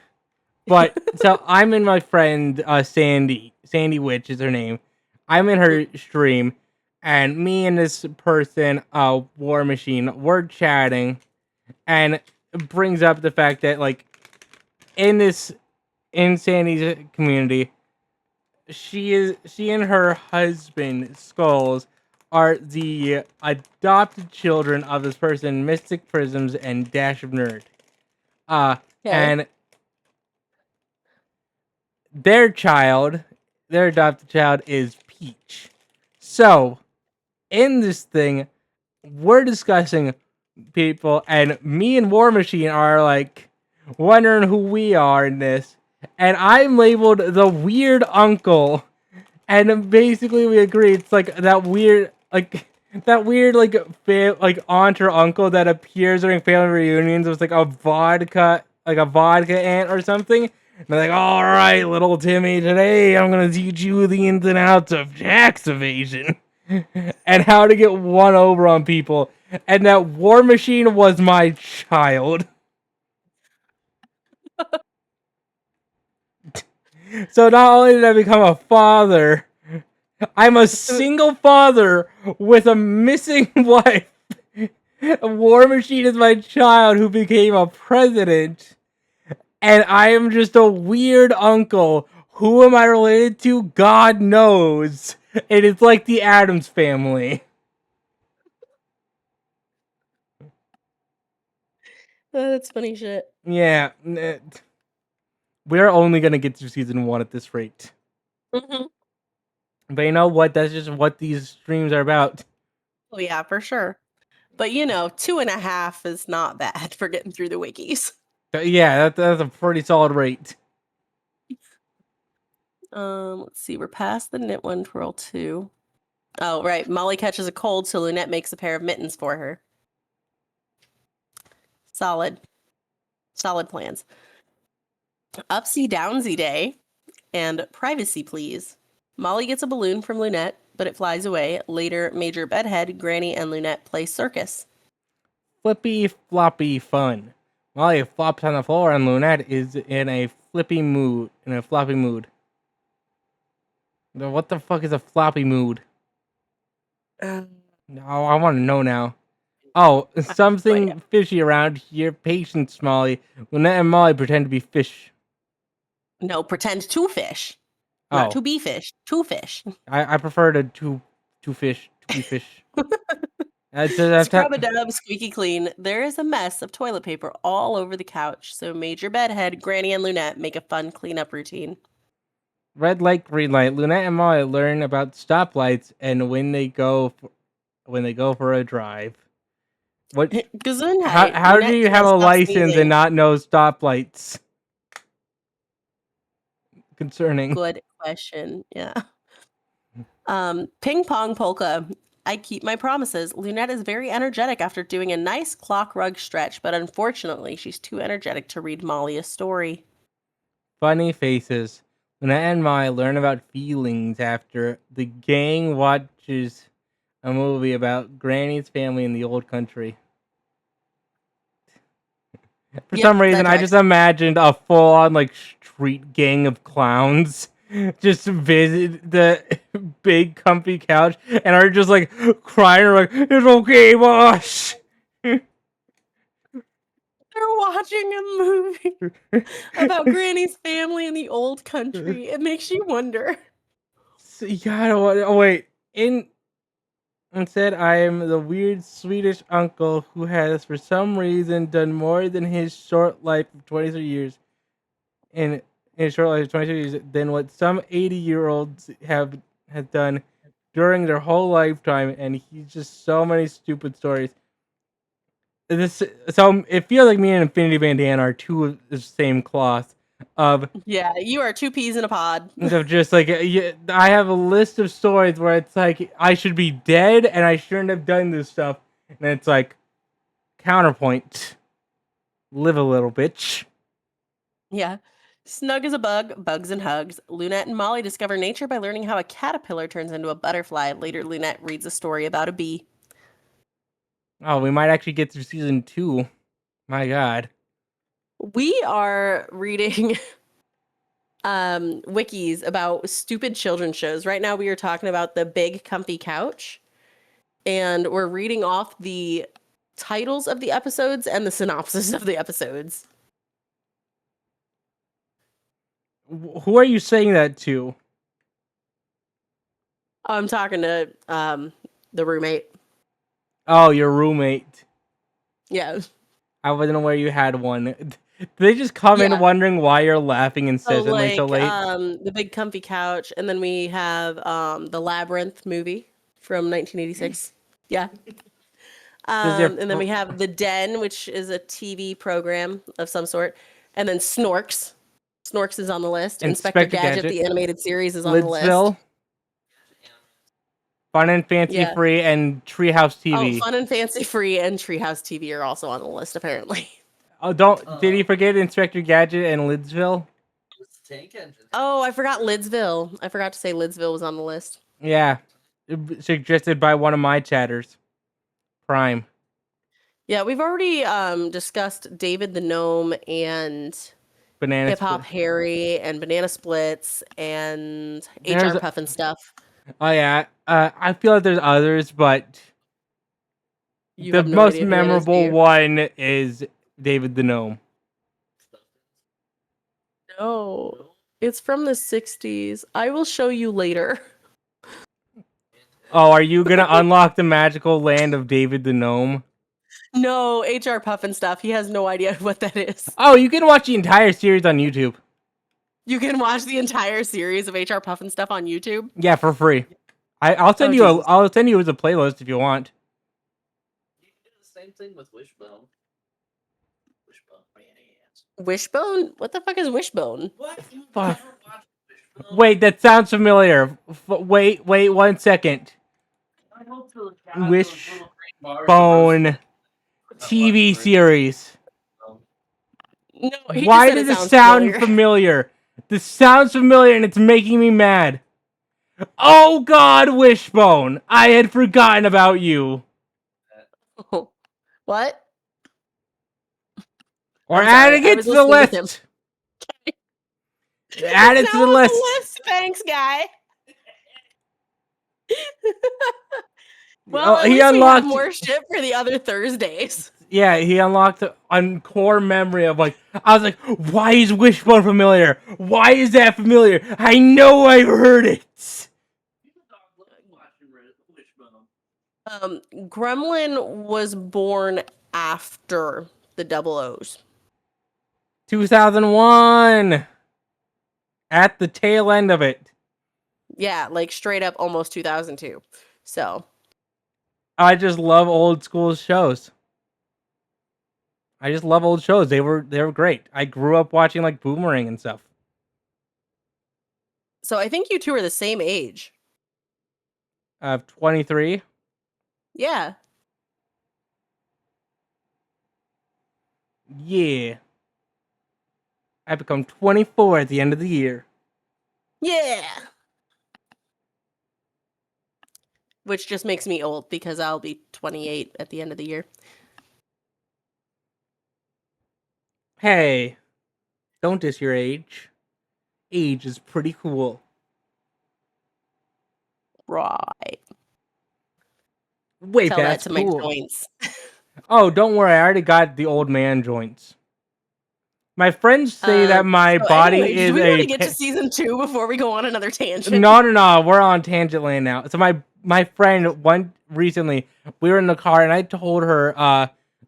But so I'm in my friend Sandy Witch is her name. I'm in her stream, and me and this person, War Machine, we're chatting, and it brings up the fact that like in Sandy's community, she and her husband Skulls are the adopted children of this person, Mystic Prisms and Dash of Nerd. Okay. And their adopted child is Peach. So, in this thing, we're discussing people, and me and War Machine are like wondering who we are in this. And I'm labeled the weird uncle. And basically we agree it's like that weird aunt or uncle that appears during family reunions with like a vodka aunt or something. And they're like, all right, little Timmy, today I'm gonna teach you the ins and outs of tax evasion and how to get one over on people. And that War Machine was my child. So not only did I become a father, I'm a single father with a missing wife. War Machine is my child who became a president. And I am just a weird uncle. Who am I related to? God knows. It is like the Addams family. Oh, that's funny shit. Yeah. We're only going to get to season 1 at this rate. Mm-hmm. But you know what? That's just what these streams are about. Oh, yeah, for sure. But 2.5 is not bad for getting through the wikis. Yeah, that's a pretty solid rate. Let's see. We're past the knit one twirl 2. Oh, right. Molly catches a cold, so Lunette makes a pair of mittens for her. Solid plans. Upsy downsy day and privacy please. Molly gets a balloon from Lunette, but it flies away. Later, Major Bedhead, Granny, and Lunette play circus. Flippy floppy fun. Molly flops on the floor and Lunette is in a floppy mood. What the fuck is a floppy mood? No, I want to know now. Oh, something fishy around here. Patience, Molly. Lunette and Molly pretend to be fish. No, pretend to fish. Not to be fish. To fish. I prefer to fish. To be fish. Scrub a dub, squeaky clean. There is a mess of toilet paper all over the couch, so Major Bedhead, Granny, and Lunette make a fun cleanup routine. Red light, green light. Lunette and Molly learn about stoplights and when they go for a drive. What? Gesundheit. How do you have a license and not know stoplights? Concerning. Good question. Yeah. Ping pong polka. I keep my promises. Lunette is very energetic after doing a nice clock rug stretch, but unfortunately, she's too energetic to read Molly a story. Funny faces. Lunette and Molly learn about feelings after the gang watches a movie about Granny's family in the old country. For some reason, I just imagined a full-on like street gang of clowns just visit the big comfy couch and are just like crying like, it's okay, boss. They're watching a movie about Granny's family in the old country. It makes you wonder. Yeah, I don't want. Oh wait. Instead, I am the weird Swedish uncle who has, for some reason, done more than his short life of 23 years. In his short life of 23 years, than what some 80-year-olds have done during their whole lifetime, and he's just so many stupid stories. So it feels like me and Infinity Bandana are two of the same cloth. Of Yeah, you are two peas in a pod. just like I have a list of stories where it's like I should be dead and I shouldn't have done this stuff, and it's like counterpoint, live a little, bitch. Yeah. Snug as a bug, bugs and hugs. Lunette and Molly discover nature by learning how a caterpillar turns into a butterfly. Later, Lunette reads a story about a bee. Oh, we might actually get through season 2. My God. We are reading wikis about stupid children's shows. Right now, we are talking about The Big Comfy Couch, and we're reading off the titles of the episodes and the synopsis of the episodes. Who are you saying that to? I'm talking to the roommate. Oh, your roommate. Yeah. I wasn't aware you had one. They just come in Yeah. wondering why you're laughing So incessantly so late. The Big Comfy Couch, and then we have the Labyrinth movie from 1986. Yeah. And then we have The Den, which is a TV program of some sort, and then Snorks. Snorks is on the list. Inspector Gadget, the animated series, is on the list. Lidsville, Fun and Fancy Yeah. Free, and Treehouse TV. Oh, Fun and Fancy Free and Treehouse TV are also on the list, apparently. Oh, did he forget Inspector Gadget and Lidsville? Oh, I forgot Lidsville. I forgot to say Lidsville was on the list. Yeah, suggested by one of my chatters, Prime. Yeah, we've already discussed David the Gnome and Banana Hip Hop Split. Harry and Banana Splits and There's HR a- Puffin stuff. Oh yeah, I feel like there's others, but You the have no most idea who that is, do memorable you? one is David the Gnome. No, it's from the 60s. I will show you later. Oh, are you gonna unlock the magical land of David the Gnome? No, HR Puffin stuff. He has no idea what that is. Oh, you can watch the entire series on YouTube. You can watch the entire series of HR Puffin stuff on YouTube. Yeah, for free. I'll send you Jesus. I'll send you as a playlist if you want. You can do the same thing with Wishbone. Wishbone? What the fuck is Wishbone? What? You Fuck. never watched Wishbone? Wait, that sounds familiar. Wait 1 second. I hope to have those little green bars that Wishbone TV series. No, he Why just said does it it sound familiar. familiar? This sounds familiar and it's making me mad. Oh God, Wishbone! I had forgotten about you. What? Or I'm sorry, adding I it was to the listening with him. list. Add it It's to now the on list. Thanks, guy. Well, at he least we have unlocked. more shit for the other Thursdays. Yeah, he unlocked a core memory of like. I was like, why is Wishbone familiar? Why is that familiar? I know I've heard it. Gremlin was born after the double O's. 2001. At the tail end of it. Yeah, like straight up almost 2002. So I just love old school shows. I just love old shows. They were great. I grew up watching like Boomerang and stuff. I think you two are the same age. 23. Yeah. Yeah. I become 24 at the end of the year. Yeah. Which just makes me old because I'll be 28 at the end of the year. Hey, don't diss your age. Age is pretty cool. Right. Way Tell that past to my cool. joints. Oh, don't worry. I already got the old man joints. My friends say that my So body anyway, is do we want a... to get to season 2 before we go on another tangent? No. We're on tangent land now. So my friend recently, we were in the car and I told her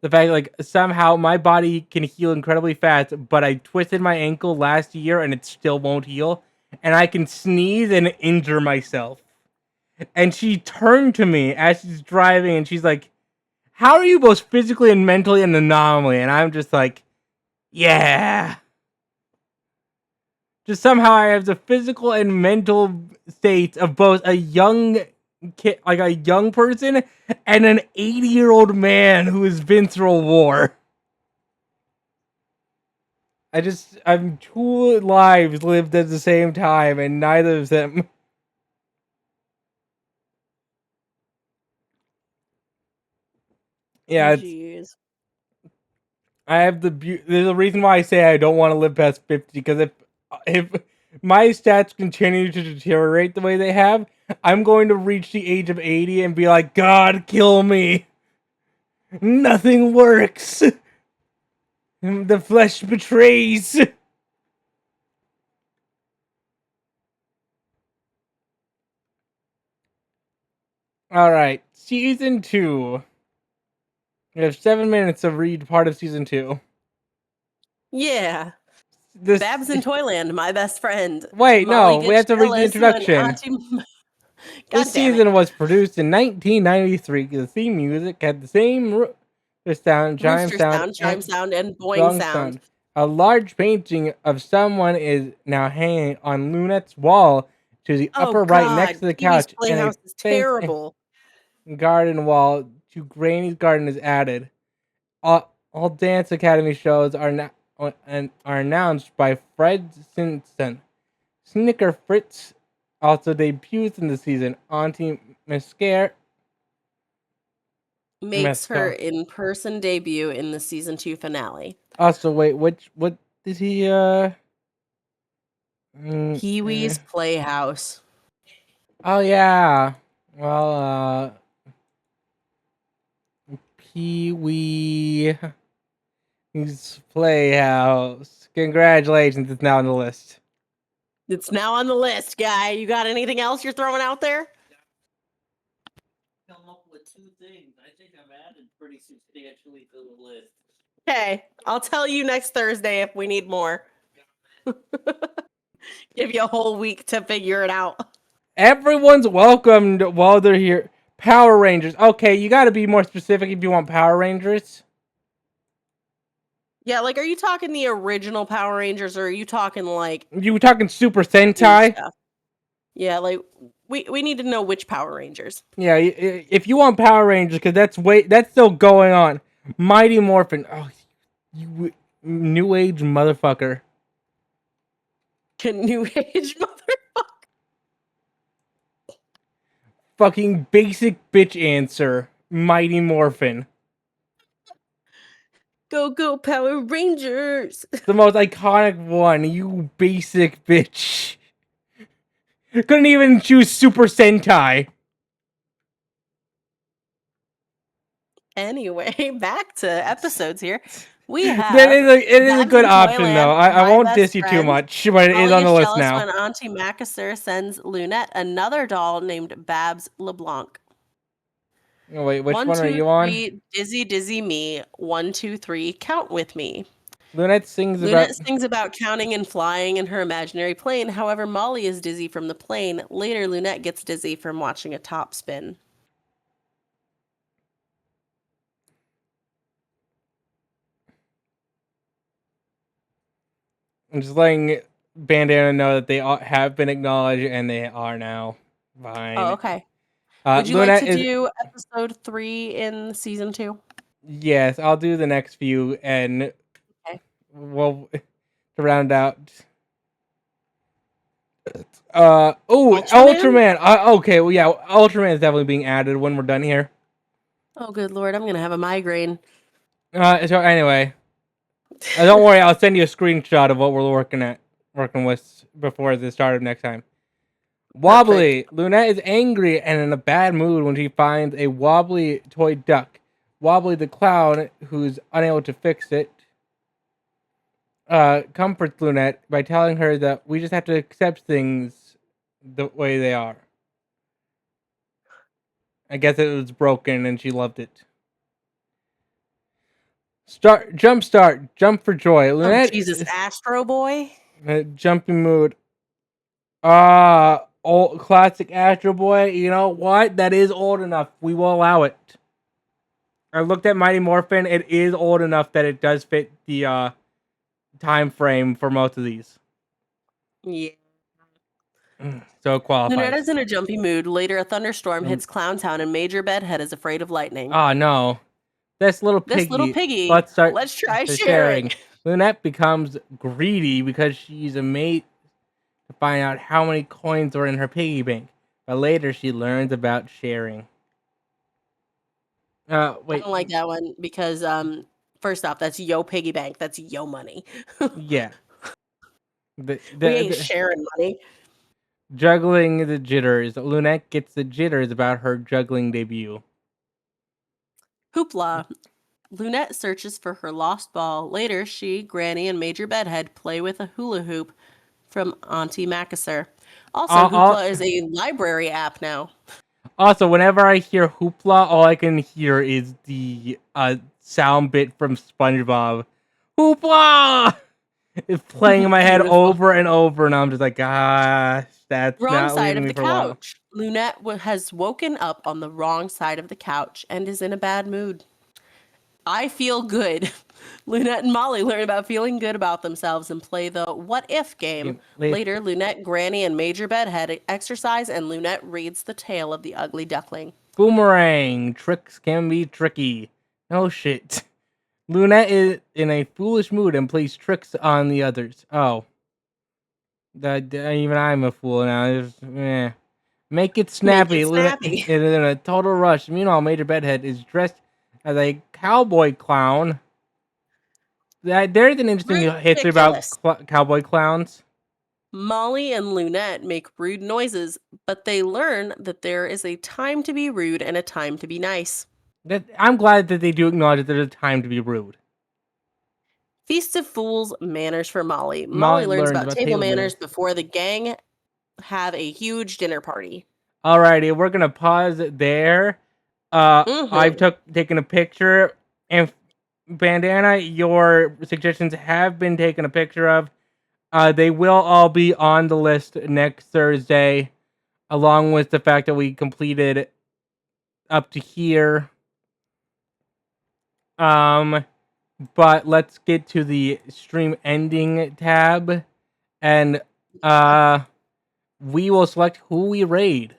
the fact like somehow my body can heal incredibly fast, but I twisted my ankle last year and it still won't heal, and I can sneeze and injure myself. And she turned to me as she's driving and she's like, "How are you both physically and mentally an anomaly?" And I'm just like, "Yeah." Just somehow I have the physical and mental states of both a young kid, like a young person, and an 80-year-old man who has been through a war. I'm two lives lived at the same time, and neither of them. Yeah, Jeez. I have there's a reason why I say I don't want to live past 50, because if my stats continue to deteriorate the way they have, I'm going to reach the age of 80 and be like, "God, kill me. Nothing works. The flesh betrays." Alright, season 2. We have 7 minutes to read part of season 2. Yeah. This... Babs in Toyland, my best friend. Wait, Molly no, we gets have to read the jealous when introduction. Auntie... God This damn it. season was produced in 1993. The theme music had the same rooster sound, chime sound, chime sound, and boing gong sound. A large painting of someone is now hanging on Lunette's wall to the upper right next to the Pee-wee's couch, and Playhouse is terrible. garden wall to Granny's garden is added. All dance academy shows are now and are announced by Fred Simpson. Snicker Fritz also debuts in the season. Auntie Mescare Makes her in-person debut in the season 2 finale. Also, wait, what is he? Pee-wee's Playhouse. Oh yeah. Well, Pee-wee's Playhouse. Congratulations, it's now on the list. It's now on the list, guy. You got anything else you're throwing out there? Come up with 2 things. I think I've added pretty substantially to the list. Okay, I'll tell you next Thursday if we need more. Give you a whole week to figure it out. Everyone's welcomed while they're here. Power Rangers. Okay, you got to be more specific if you want Power Rangers. Yeah, like, are you talking the original Power Rangers, or are you talking like... You were talking Super Sentai? Yeah, like, we need to know which Power Rangers. Yeah, if you want Power Rangers, because that's still going on. Mighty Morphin. Oh, you new age motherfucker. New age motherfucker. Fucking basic bitch answer. Mighty Morphin. Go Power Rangers. The most iconic one, you basic bitch. Couldn't even choose Super Sentai. Anyway, back to episodes here. We have... It is a good in option, Toyland, though. I My won't Best diss you too Friend. much, but it is Molly on the list jealous now. when Auntie Macassar sends Lunette another doll named Babs LeBlanc. Oh, wait, which 1, one 2, are you on? 3, Dizzy Me. 1, 2, 3, count with me. Lunette sings about counting and flying in her imaginary plane. However, Molly is dizzy from the plane. Later, Lunette gets dizzy from watching a top spin. I'm just letting Bandana know that they have been acknowledged and they are now fine. Oh, okay. Would you like to do episode 3 in season 2? Yes, I'll do the next few, and well, to round out. Ultraman. Okay, well, yeah, Ultraman is definitely being added when we're done here. Oh, good lord, I'm gonna have a migraine. So anyway, don't worry, I'll send you a screenshot of what we're working with before the start of next time. Wobbly. Lunette is angry and in a bad mood when she finds a wobbly toy duck. Wobbly the clown, who's unable to fix it, comforts Lunette by telling her that we just have to accept things the way they are. I guess it was broken and she loved it. Jump for joy. Oh, Lunette Jesus, is Astro Boy. jumping mood. Old classic Astro Boy. You know what? That is old enough. We will allow it. I looked at Mighty Morphin. It is old enough that it does fit the time frame for most of these. Yeah. So it qualifies. Lunetta's in a jumpy mood. Later, a thunderstorm hits Clowntown, and Major Bedhead is afraid of lightning. Oh no. This little piggy. Let's try the sharing. Lunette becomes greedy because she's amazed to find out how many coins are in her piggy bank. But later she learns about sharing. Wait. I don't like that one because first off, that's yo piggy bank. That's yo money. Yeah. We ain't sharing money. Juggling the jitters. Lunette gets the jitters about her juggling debut. Hoopla. Lunette searches for her lost ball. Later, she, Granny, and Major Bedhead play with a hula hoop from Auntie Macassar. Also, Hoopla is a library app now. Also, whenever I hear Hoopla, all I can hear is the sound bit from SpongeBob. Hoopla! It's playing in my head over and over, and I'm just like, gosh, that's wrong not side leaving of me the for a while. couch. Lunette has woken up on the wrong side of the couch and is in a bad mood. I feel good. Lunette and Molly learn about feeling good about themselves and play the what if game. Later, Lunette, Granny, and Major Bedhead exercise, and Lunette reads the tale of the ugly duckling. Boomerang. Tricks can be tricky. Oh shit. Lunette is in a foolish mood and plays tricks on the others. Oh. Even I'm a fool now. Make it snappy. Lunette is in a total rush. Meanwhile, Major Bedhead is dressed as a cowboy clown. There's an interesting history about cowboy clowns. Molly and Lunette make rude noises, but they learn that there is a time to be rude and a time to be nice. I'm glad that they do acknowledge that there's a time to be rude. Feast of Fools, manners for Molly. Molly learns about table manners before the gang have a huge dinner party. Alrighty, we're gonna pause it there. I've taken a picture, and Bandana, your suggestions have been taken a picture of. They will all be on the list next Thursday, along with the fact that we completed up to here. But let's get to the stream ending tab, and we will select who we raid.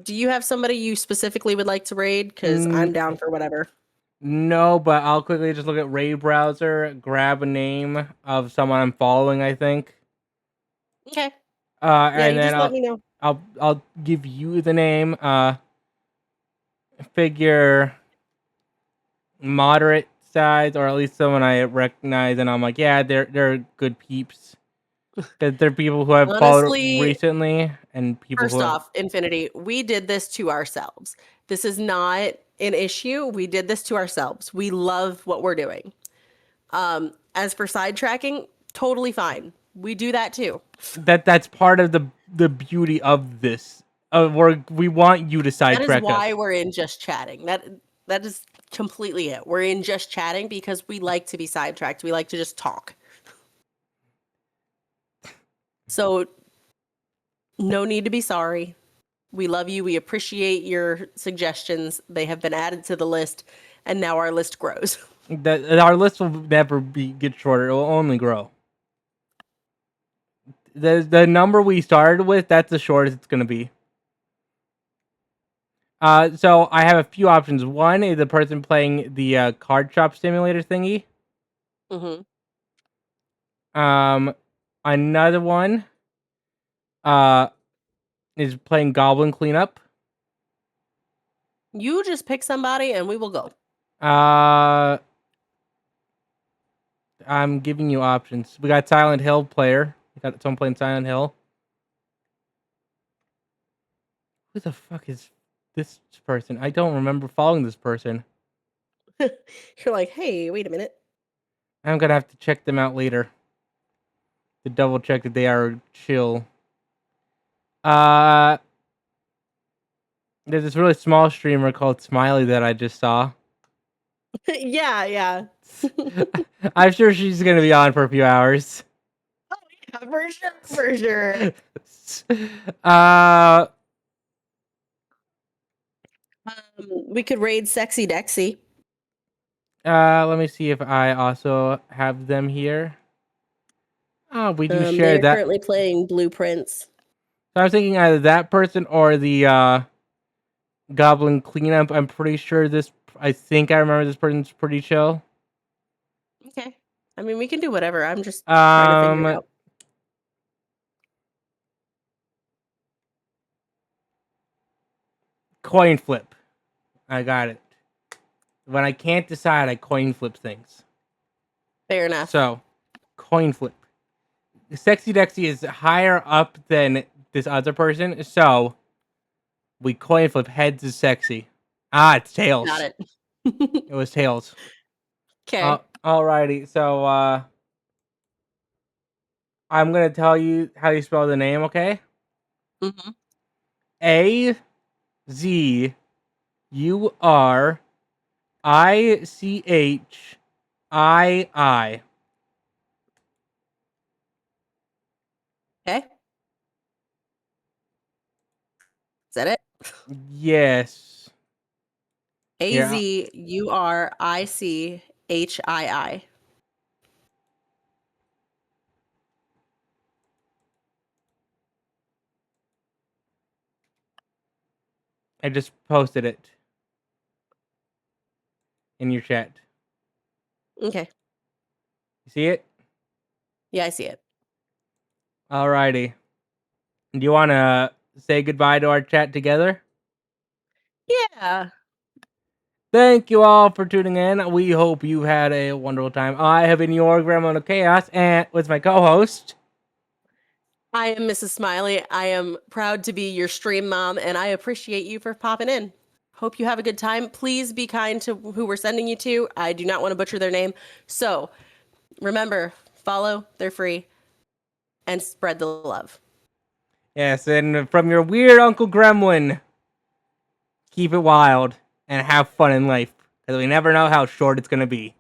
Do you have somebody you specifically would like to raid? Because I'm down for whatever. No, but I'll quickly just look at raid browser, grab a name of someone I'm following, I think. Okay. And then just let me know. I'll give you the name. Figure moderate size, or at least someone I recognize, and I'm like, yeah, they're good peeps. Because they're people who I've followed recently, and people. First off, Infinity, we did this to ourselves. This is not an issue. We did this to ourselves. We love what we're doing. As for sidetracking, totally fine. We do that too. That's part of the beauty of this. We want you to sidetrack us. That is why we're in just chatting. That is completely it. We're in just chatting because we like to be sidetracked. We like to just talk. So no need to be sorry. We love you. We appreciate your suggestions. They have been added to the list, and now our list grows. Our list will never get shorter. It will only grow. The number we started with, that's the shortest it's going to be. So I have a few options. One is the person playing the card shop simulator thingy. Another one is playing Goblin Cleanup. You just pick somebody and we will go. I'm giving you options. We got Silent Hill player. We got someone playing Silent Hill. Who the fuck is this person. I don't remember following this person. You're like, hey, wait a minute. I'm gonna have to check them out later to double check that they are chill. There's this really small streamer called Smiley that I just saw. Yeah. I'm sure she's gonna be on for a few hours. Oh yeah, for sure. uh, We could raid Sexy Dexy. let me see if I also have them here. Oh, we do They share are that. currently playing Blueprints. So I was thinking either that person or the Goblin Cleanup. I'm pretty sure this. I think I remember this person's pretty chill. Okay. I mean, we can do whatever. I'm just trying to figure it out. Coin flip. I got it. When I can't decide, I coin flip things. Fair enough. So, coin flip. Sexy Dexy is higher up than this other person, so we coin flip. Heads is sexy. Ah, it's tails. Got it. It was tails. Okay. Alrighty, so I'm gonna tell you how you spell the name, okay? Mm-hmm. AZURICHII. Okay. Is that it? Yes. AZURICHII. I just posted it in your chat. Okay. You see it? Yeah, I see it. Alrighty. Do you want to say goodbye to our chat together? Yeah. Thank you all for tuning in. We hope you had a wonderful time. I have been your Grandma of Chaos, and with my co-host. I am Mrs. Smiley. I am proud to be your stream mom, and I appreciate you for popping in. Hope you have a good time. Please be kind to who we're sending you to. I do not want to butcher their name. So remember, follow, they're free, and spread the love. Yes, and from your weird Uncle Gremlin, keep it wild and have fun in life, because we never know how short it's going to be.